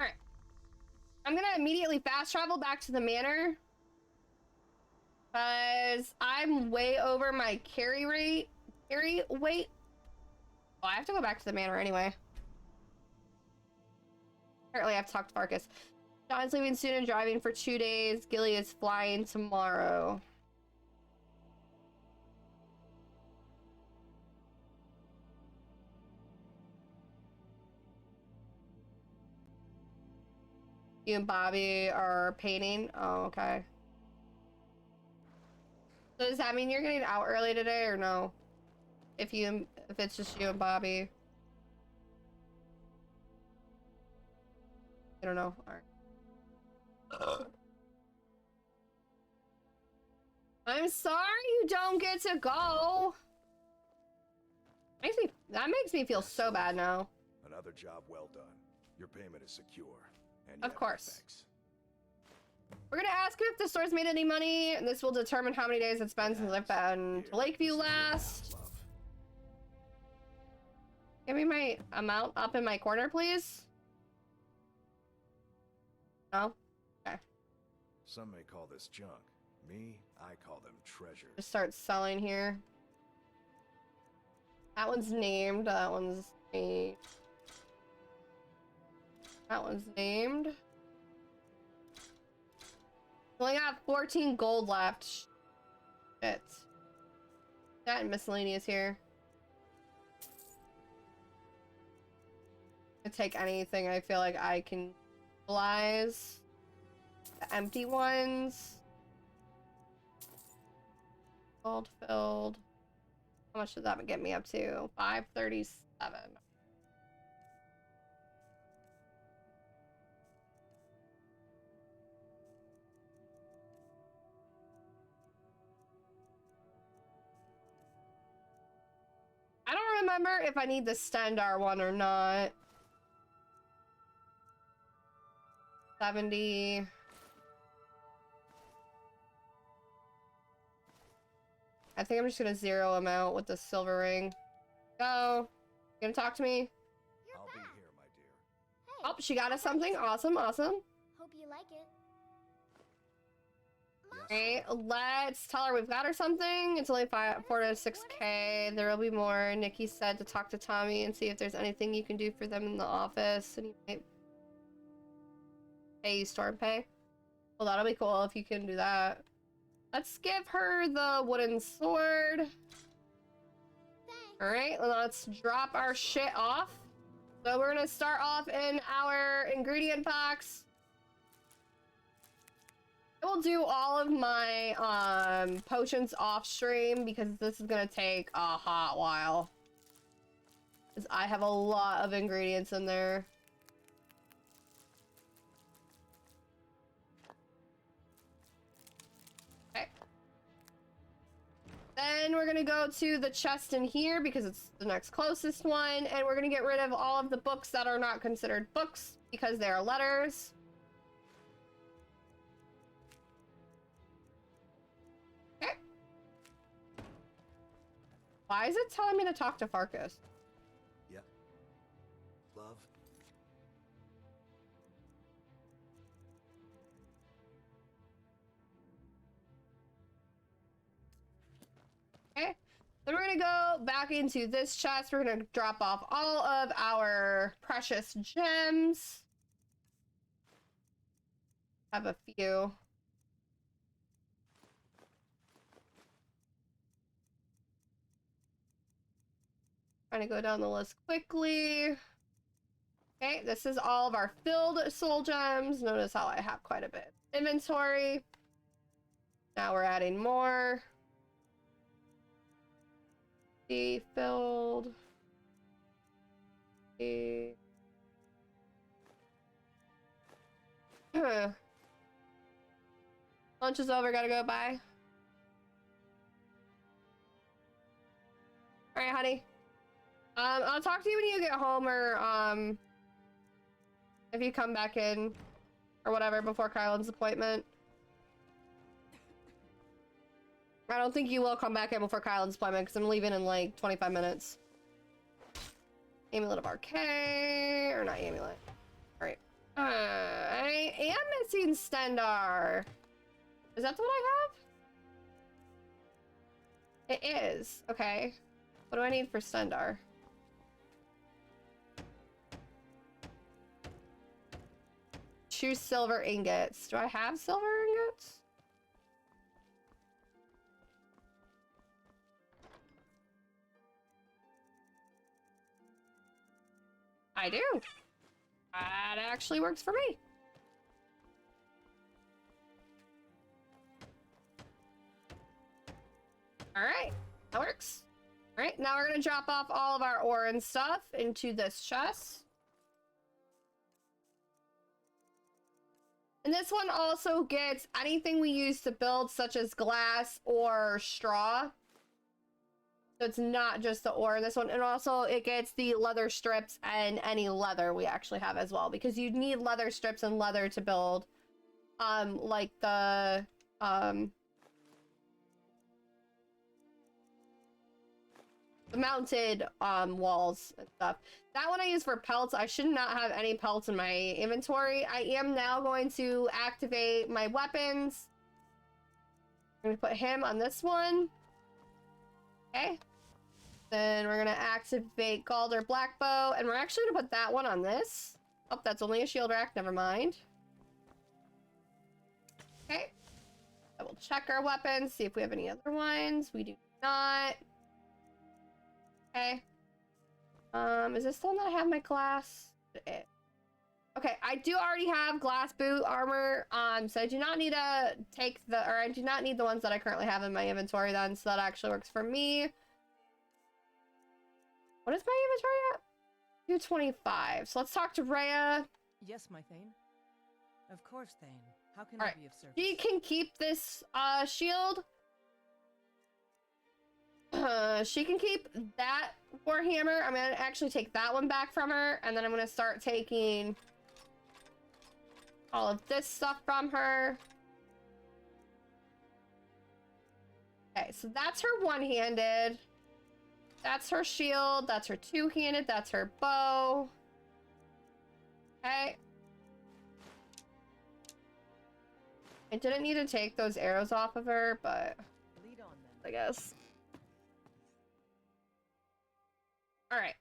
Speaker 1: Alright. I'm gonna immediately fast travel back to the manor. Because I'm way over my carry weight. Oh, I have to go back to the manor anyway. Apparently I have to talk to Farkas. John's leaving soon and driving for 2 days. Gilly is flying tomorrow. You and Bobby are painting? Oh, okay. So does that mean you're getting out early today or no? If it's just you and Bobby. I don't know. Alright. I'm sorry you don't get to go. That makes me feel so bad now.
Speaker 9: Another job well done. Your payment is secure. And
Speaker 1: of course. We're gonna ask if the store's made any money, and this will determine how many days it's been since I've been to Lakeview last. Give me my amount up in my corner, please. No? Okay.
Speaker 9: Some may call this junk. Me, I call them treasures.
Speaker 1: Just start selling here. That one's named. That one's named. That one's named. Only got 14 gold left. Shit. That and miscellaneous here. I take anything I feel like I can utilize. The empty ones. Gold filled. How much did that get me up to? 537. I don't remember if I need the Stendar one or not. 70. I think I'm just gonna zero him out with the silver ring. Go. You gonna talk to me?
Speaker 9: I'll be here, my dear.
Speaker 4: Hey,
Speaker 1: Oh, she got us something. Awesome, awesome.
Speaker 4: hope you like it.
Speaker 1: Okay, let's tell her we've got her something. It's only 4 to 6K. There will be more. Nikki said to talk to Tommy and see if there's anything you can do for them in the office. And he might pay you storm pay. Well, that'll be cool if you can do that. Let's give her the wooden sword.
Speaker 4: Thanks.
Speaker 1: Alright, let's drop our shit off. So we're gonna start off in our ingredient box. I will do all of my potions off stream because this is gonna take a hot while. Because I have a lot of ingredients in there. Okay. Then we're gonna go to the chest in here because it's the next closest one, and we're gonna get rid of all of the books that are not considered books because they are letters. Okay. Why is it telling me to talk to Farkas?
Speaker 9: Yep. Love.
Speaker 1: Okay. Then we're gonna go back into this chest. We're gonna drop off all of our precious gems. Have a few. Trying to go down the list quickly. Okay, this is all of our filled soul gems. Notice how I have quite a bit of inventory. Now we're adding more. See, filled. See. Lunch is over, gotta go, bye. Alright, honey. I'll talk to you when you get home, or, if you come back in, or whatever, before Kylan's appointment. I don't think you will come back in before Kylan's appointment, because I'm leaving in, like, 25 minutes. Amulet of Arcade, or not Amulet. Alright. I am missing Stendar. Is that what I have? It is. Okay. What do I need for Stendar? Two silver ingots. Do I have silver ingots? I do. That actually works for me. All right, that works. All right, now we're gonna drop off all of our ore and stuff into this chest. And this one also gets anything we use to build, such as glass or straw. So it's not just the ore in this one. And also it gets the leather strips and any leather we actually have as well, because you need leather strips and leather to build like the mounted walls and stuff. That one I use for pelts. I should not have any pelts in my inventory. I am now going to activate my weapons. I'm going to put him on this one. Okay. Then we're going to activate Galder Blackbow, and we're actually going to put that one on this. Oh, that's only a shield rack. Never mind. Okay. I will check our weapons, see if we have any other ones. We do not. Okay. Is this the one that I have my glass? Okay, I do already have glass boot armor, so I do not need to take I do not need the ones that I currently have in my inventory then, so that actually works for me. What is my inventory at? 225. So let's talk to Rhea.
Speaker 6: Yes, my Thane. Of course, Thane. How can
Speaker 1: All
Speaker 6: I
Speaker 1: right.
Speaker 6: be of service?
Speaker 1: She can keep this shield. She can keep that warhammer. I'm gonna actually take that one back from her, and then I'm gonna start taking all of this stuff from her. Okay, so that's her one-handed. That's her shield. That's her two-handed. That's her bow. Okay. I didn't need to take those arrows off of her, but
Speaker 6: Lead on, then.
Speaker 1: I guess. All right.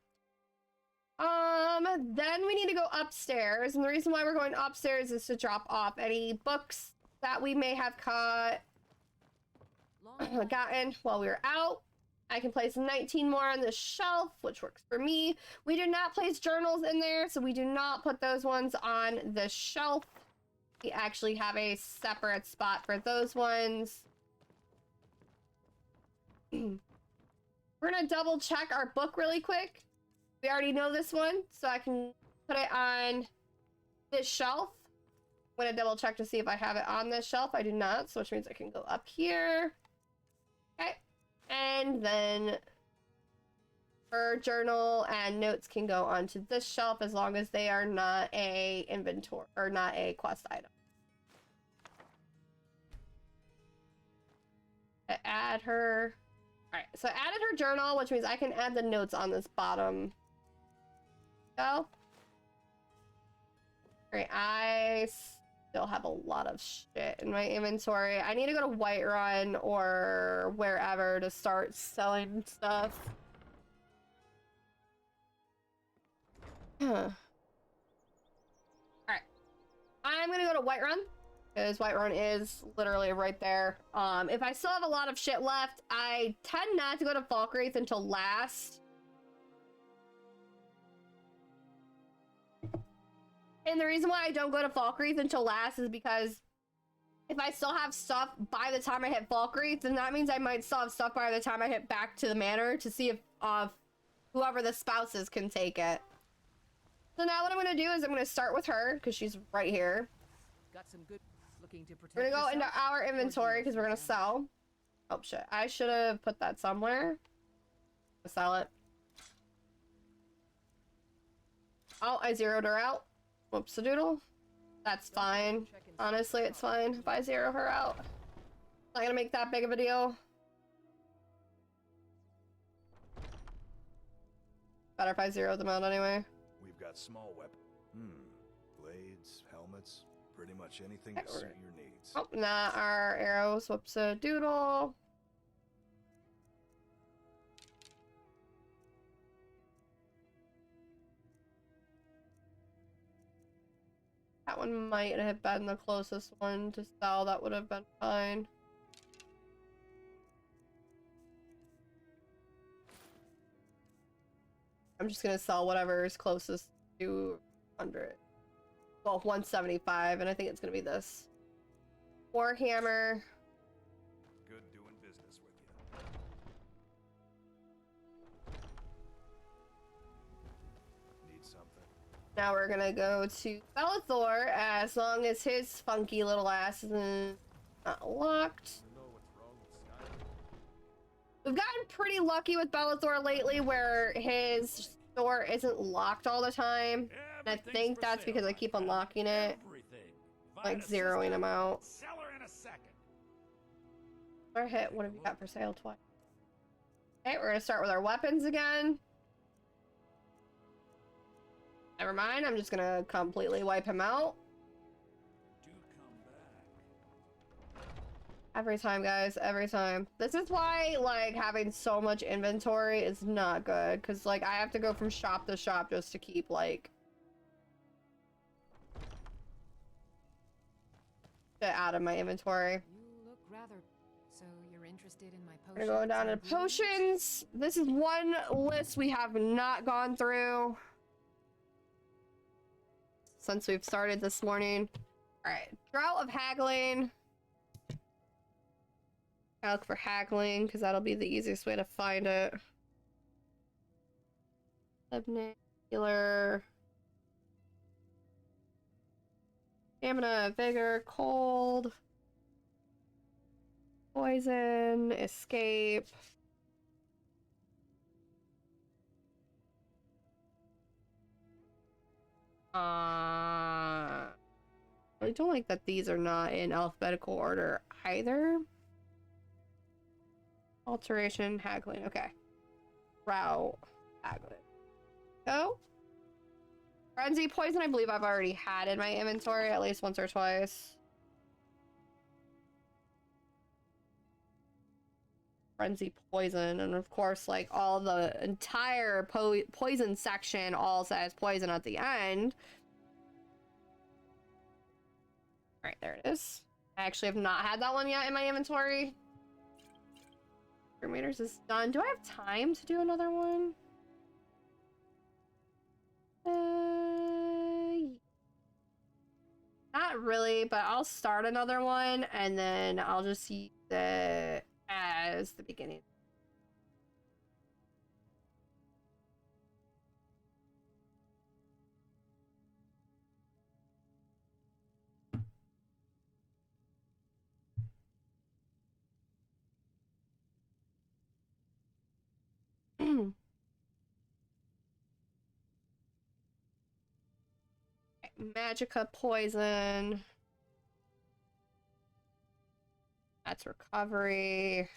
Speaker 1: Then we need to go upstairs, and the reason why we're going upstairs is to drop off any books that we may have gotten while we were out. I can place 19 more on the shelf, which works for me. We do not place journals in there, so we do not put those ones on the shelf. We actually have a separate spot for those ones. We're gonna double check our book really quick. We already know this one, so I can put it on this shelf. I'm gonna double check to see if I have it on this shelf. I do not, so which means I can go up here. Okay. And then her journal and notes can go onto this shelf as long as they are not a inventory or not a quest item. I add her. All right, so I added her journal, which means I can add the notes on this bottom shelf. All right, I still have a lot of shit in my inventory. I need to go to Whiterun or wherever to start selling stuff. Alright. I'm gonna go to Whiterun, because Whiterun is literally right there. If I still have a lot of shit left, I tend not to go to Falkreath until last. And the reason why I don't go to Falkreath until last is because if I still have stuff by the time I hit Falkreath, then that means I might still have stuff by the time I hit back to the manor to see if whoever the spouses can take it. So now what I'm going to do is I'm going to start with her, because she's right here.
Speaker 6: Got some good looking to protect
Speaker 1: We're going to go into
Speaker 6: yourself?
Speaker 1: our inventory, because we're going to sell. Oh, shit. I should have put that somewhere. Sell it. Oh, I zeroed her out. Whoops-a-doodle. That's fine. Honestly, it's fine if I zero her out. Not gonna make that big of a deal. Better if I zero them out anyway.
Speaker 9: We've got small weapons. Blades, helmets, pretty much anything to suit your needs.
Speaker 1: Oh, nah, our arrows. Whoops-a-doodle. That one might have been the closest one to sell. That would have been fine. I'm just gonna sell whatever is closest to 100. Well, 175, and I think it's gonna be this. Warhammer.
Speaker 9: Good doing business with you. Need something?
Speaker 1: Now we're gonna go to Bellathor, as long as his funky little ass isn't not locked.
Speaker 8: You know what's wrong with Skyrim?
Speaker 1: We've gotten pretty lucky with Bellathor lately, where his store isn't locked all the time. And I think that's because I keep unlocking it, like zeroing them out.
Speaker 5: Sell her in a second.
Speaker 1: Our hit, what have you got for sale twice? Okay, we're gonna start with our weapons again. Never mind, I'm just gonna completely wipe him out.
Speaker 5: Do come back.
Speaker 1: Every time, guys, every time. This is why, like, having so much inventory is not good, because, like, I have to go from shop to shop just to keep, like, shit out of my inventory.
Speaker 2: You look rather... So you're interested in my
Speaker 1: We're
Speaker 2: potions?
Speaker 1: going down to
Speaker 2: and brews?
Speaker 1: potions. This is one list we have not gone through since we've started this morning. Alright, Drought of Haggling. I look for haggling, because that'll be the easiest way to find it. Subnuclear. Stamina, vigor, cold. Poison, escape. I don't like that these are not in alphabetical order either. Alteration, haggling, okay. Route, haggling. Go. Frenzy poison, I believe I've already had in my inventory at least once or twice. Frenzy poison, and of course, like, all the entire poison section all says poison at the end. Alright, there it is. I actually have not had that one yet in my inventory. Meters is done. Do I have time to do another one? Not really, but I'll start another one and then I'll just use it as the beginning. Magica poison. That's recovery.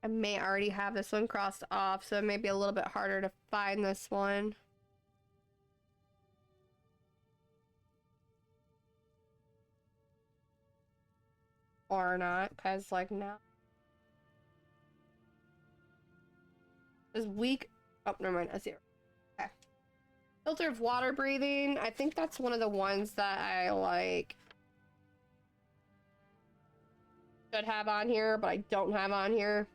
Speaker 1: I may already have this one crossed off, so it may be a little bit harder to find this one. Or not, because like now. Is weak. Oh, never mind. I see it. Okay. Filter of water breathing. I think that's one of the ones that I like should have on here, but I don't have on here.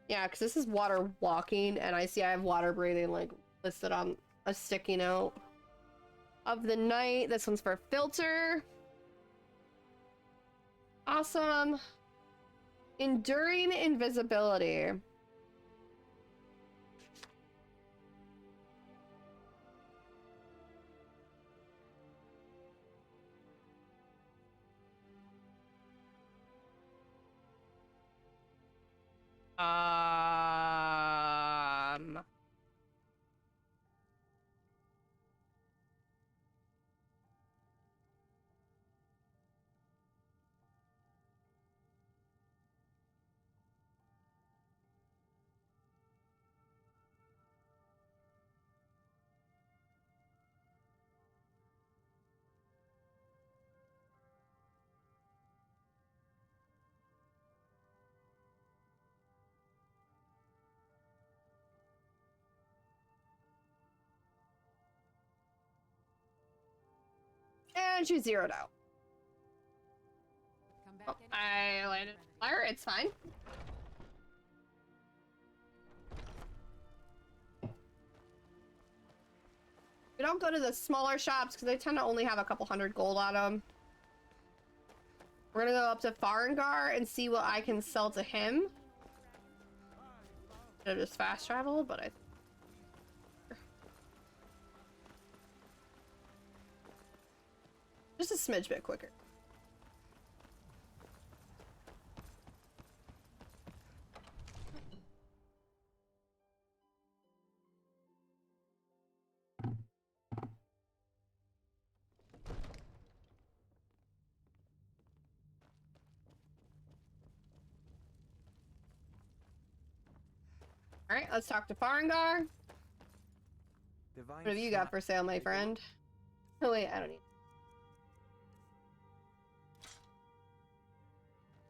Speaker 1: Yeah, because this is water walking, and I see I have water breathing like listed on a sticky note. Of the night. This one's for filter. Awesome. Enduring invisibility. And she's zeroed out. Oh, I landed fire. It's fine. We don't go to the smaller shops because they tend to only have a couple hundred gold on them. We're gonna go up to Farengar and see what I can sell to him. Should have just fast traveled, but I. Just a smidge bit quicker. All right, let's talk to Farengar. What have you got for sale, my friend? Oh wait, I don't need.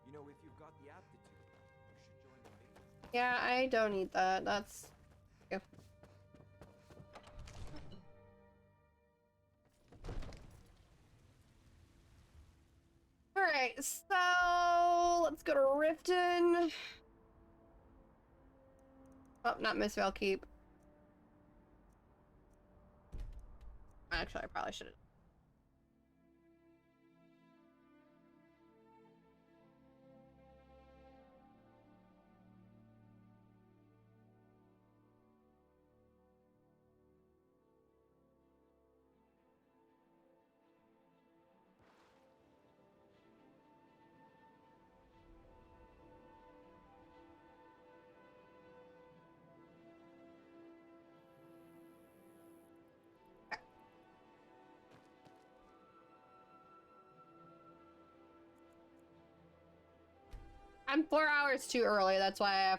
Speaker 10: You know, if you've got the aptitude, you should join the main.
Speaker 1: Yeah, I don't need that. That's. Yeah. All right, so let's go to Riften. Oh, not Mistveil Keep. Actually, I probably should have. I'm 4 hours too early. That's why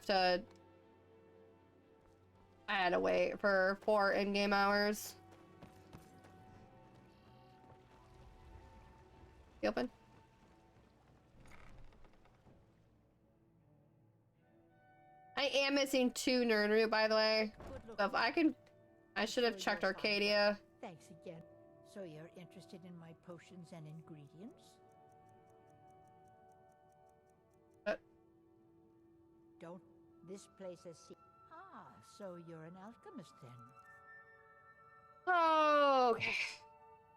Speaker 1: I had to wait for 4 in-game hours. You open? I am missing 2 Nirnroot, by the way. So if I can, I should have checked Arcadia.
Speaker 11: Thanks again. So you're interested in my potions and ingredients? Don't. This place has seen. Ah, so you're an alchemist then.
Speaker 1: Okay.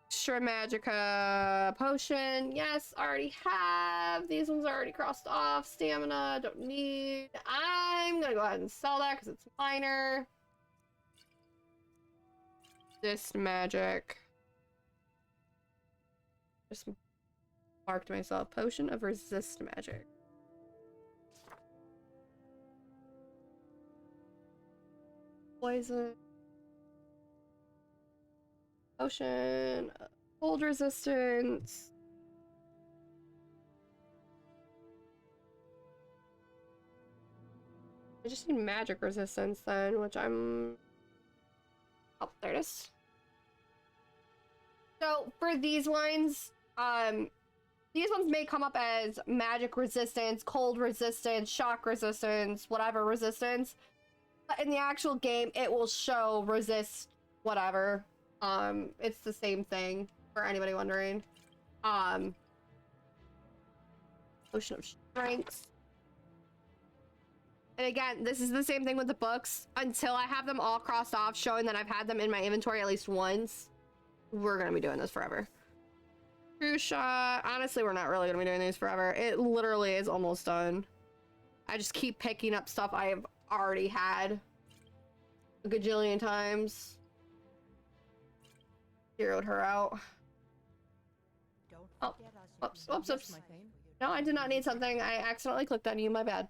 Speaker 1: Extra Magica potion. Yes, already have. These ones already crossed off. Stamina, don't need. I'm gonna go ahead and sell that because it's minor. This magic. Just marked myself. Potion of resist magic. Poison. Potion. Cold resistance. I just need magic resistance then, which I'm... Oh, there it is. So for these ones, these ones may come up as magic resistance, cold resistance, shock resistance, whatever resistance. But in the actual game, it will show resist whatever. It's the same thing for anybody wondering. Potion of strength. And again, this is the same thing with the books. Until I have them all crossed off, showing that I've had them in my inventory at least once, we're gonna be doing this forever. True shot. Honestly, we're not really gonna be doing these forever. It literally is almost done. I just keep picking up stuff I have already had a gajillion times. Zeroed her out. Oh, oops, oops, oops. No, I did not need something. I accidentally clicked on you, my bad.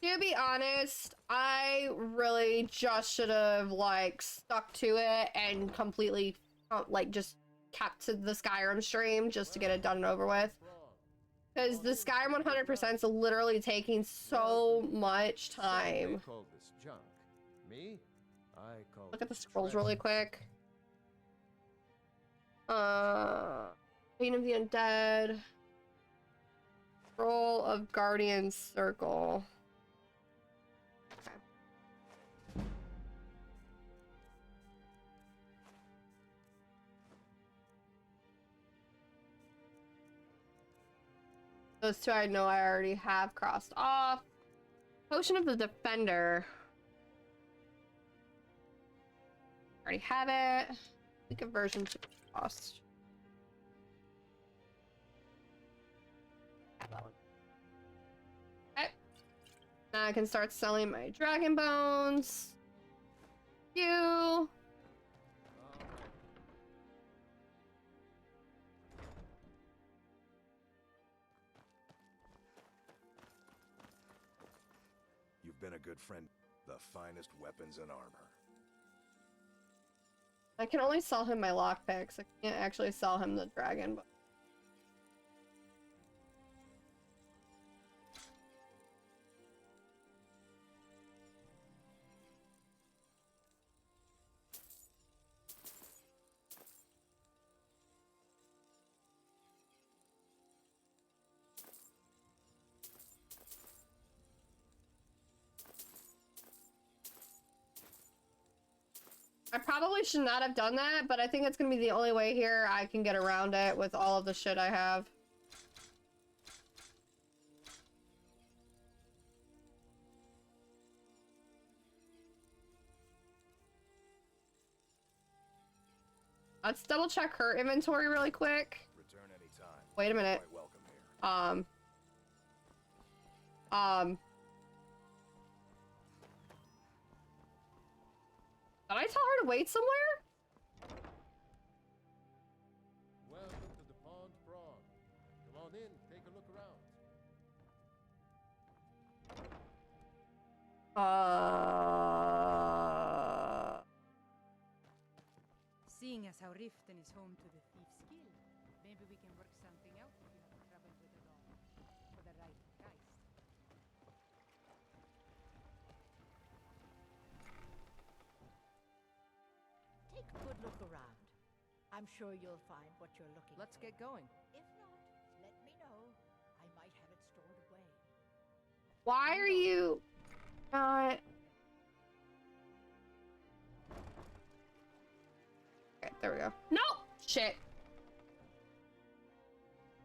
Speaker 1: To be honest, I really just should have, like, stuck to it and completely, like, just kept to the Skyrim stream just to get it done and over with. Because the Skyrim 100% is literally taking so much time. Look at the scrolls really quick. Queen of the Undead. Scroll of Guardian Circle. Those two I know I already have crossed off. Potion of the Defender. Already have it. Conversion to cost. Have that one. Okay. Now I can start selling my dragon bones. You.
Speaker 9: Been a good friend. The finest weapons and armor.
Speaker 1: I can only sell him my lockpicks. I can't actually sell him the dragon. But I probably should not have done that, but I think it's gonna be the only way here I can get around it with all of the shit I have. Let's double check her inventory really quick.
Speaker 9: Return anytime.
Speaker 1: Wait a minute.
Speaker 9: Quite welcome here.
Speaker 1: Did I tell her to wait somewhere?
Speaker 8: Welcome to the Pond Prawn. Come on in, take a look around.
Speaker 2: Seeing as how Riften is home to the thief's skill, maybe we can work something out if you have trouble with it all. For the right price.
Speaker 11: Take a good look around. I'm sure you'll find what you're looking for.
Speaker 6: Let's get going.
Speaker 11: If not, let me know. I might have it stored away.
Speaker 1: Why are you not... there we go. No! Shit.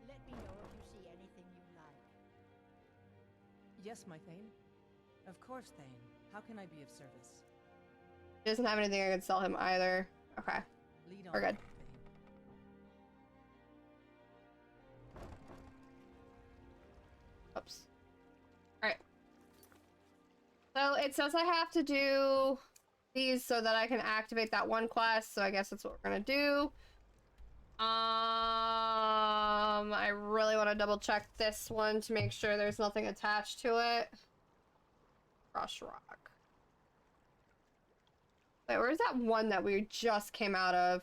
Speaker 11: Let me know if you see anything you like.
Speaker 6: Yes, my Thane. Of course, Thane. How can I be of service?
Speaker 1: He doesn't have anything I can sell him either. Okay.
Speaker 6: Lead on,
Speaker 1: We're good.
Speaker 6: Thane.
Speaker 1: Oops. Alright. So it says I have to do these so that I can activate that one quest, so I guess that's what we're gonna do. I really want to double check this one to make sure there's nothing attached to it. Crush rock. Wait, where's that one that we just came out of?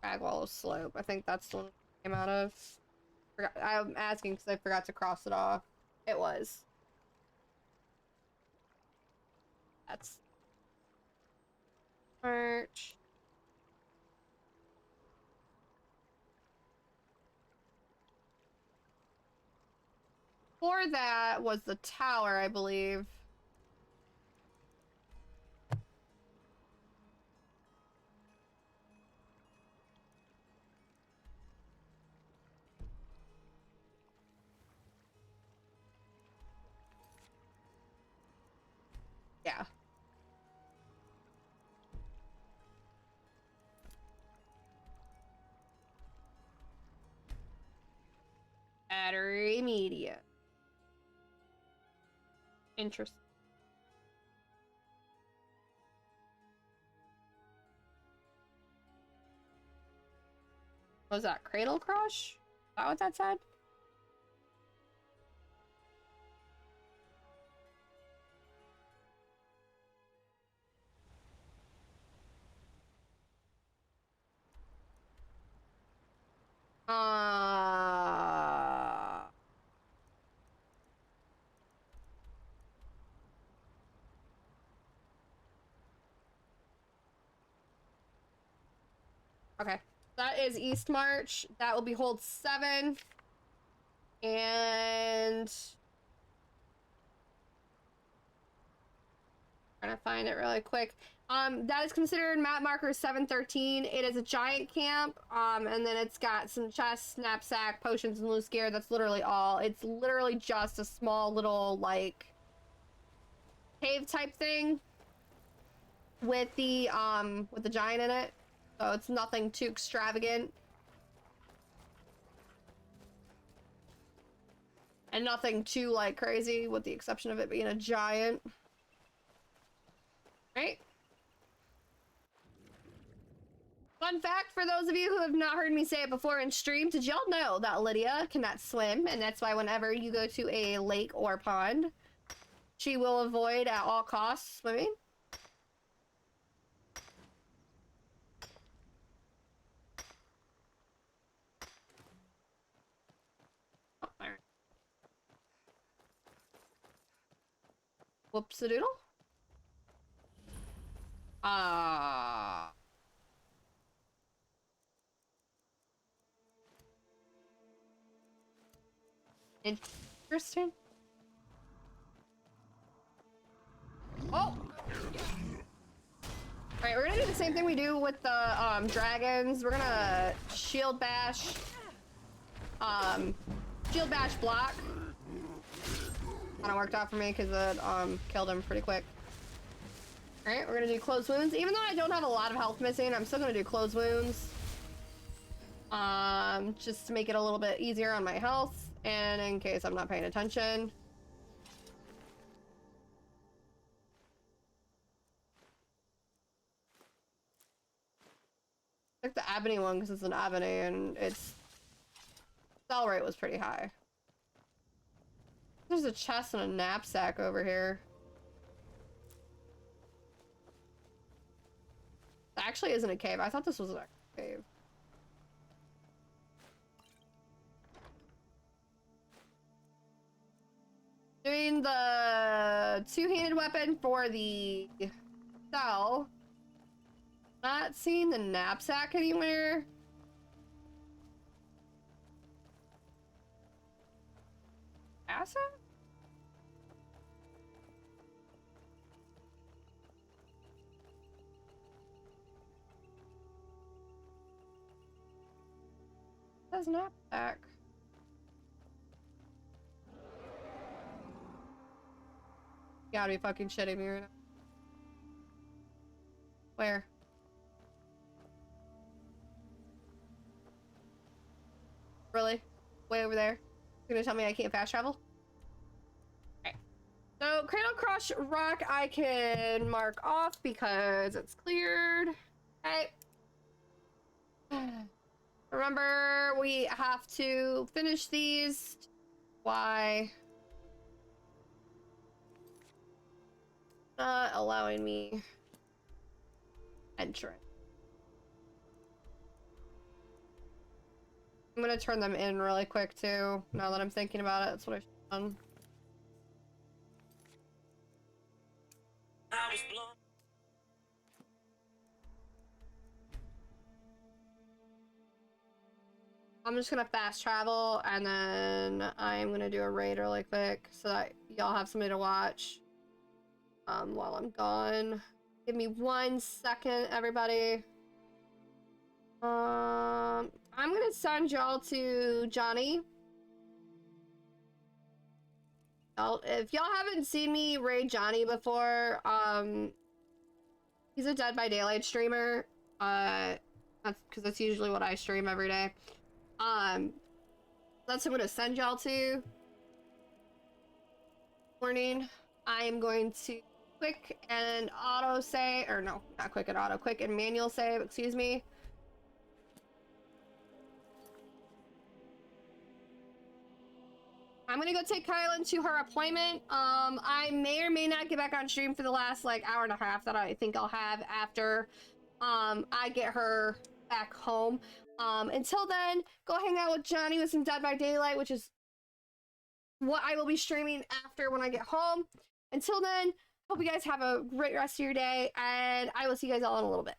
Speaker 1: Cragwallow Slope. I think that's the one we came out of. I'm asking because I forgot to cross it off. It was. That's merch. Before that was the tower, I believe. Yeah. Battery media. Interesting. Was that Cradle Crush? Is that what that said? Okay. That is East March. That will be hold 7. And trying to find it really quick. That is considered map marker 713. It is a giant camp. And then it's got some chests, knapsack, potions, and loose gear. That's literally all. It's literally just a small little, like, cave type thing with the giant in it. So it's nothing too extravagant. And nothing too, like, crazy, with the exception of it being a giant. Right? Fun fact for those of you who have not heard me say it before in stream, did y'all know that Lydia cannot swim? And that's why whenever you go to a lake or pond, she will avoid at all costs swimming. Oh, alright. Whoops-a-doodle. Interesting. Oh! Alright, we're gonna do the same thing we do with the dragons. We're gonna shield bash. Shield bash block. Kinda worked out for me because it killed him pretty quick. Alright, we're gonna do closed wounds. Even though I don't have a lot of health missing, I'm still gonna do closed wounds. Just to make it a little bit easier on my health, and in case I'm not paying attention. I took the Ebony one because it's an Ebony, and its sell rate was pretty high. There's a chest and a knapsack over here. It actually isn't a cave. I thought this was a cave. Doing the two-handed weapon for the cell. Not seeing the knapsack anywhere. Asset? That's not back. You gotta be fucking shitting me right now. Where? Really? Way over there? You're gonna tell me I can't fast travel? Okay. So, Cradle Crush Rock I can mark off because it's cleared. Okay. Remember, we have to finish these. Why? Not allowing me entry. I'm gonna turn them in really quick too, now that I'm thinking about it. That's what I should have done. I'm just gonna fast travel and then I'm gonna do a raid really quick so that y'all have somebody to watch while I'm gone. Give me 1 second, everybody. I'm gonna send y'all to Johnny. If y'all haven't seen me raid Johnny before, he's a Dead by Daylight streamer. That's because that's usually what I stream every day. That's who I'm gonna send y'all to. Morning. I am going to quick and auto save, or no, not quick and auto, quick and manual save, excuse me. I'm gonna go take Kylan to her appointment. I may or may not get back on stream for the last like hour and a half that I think I'll have after I get her back home. Until then, go hang out with Johnny with some Dead by Daylight, which is what I will be streaming after when I get home. Until then, hope you guys have a great rest of your day, and I will see you guys all in a little bit.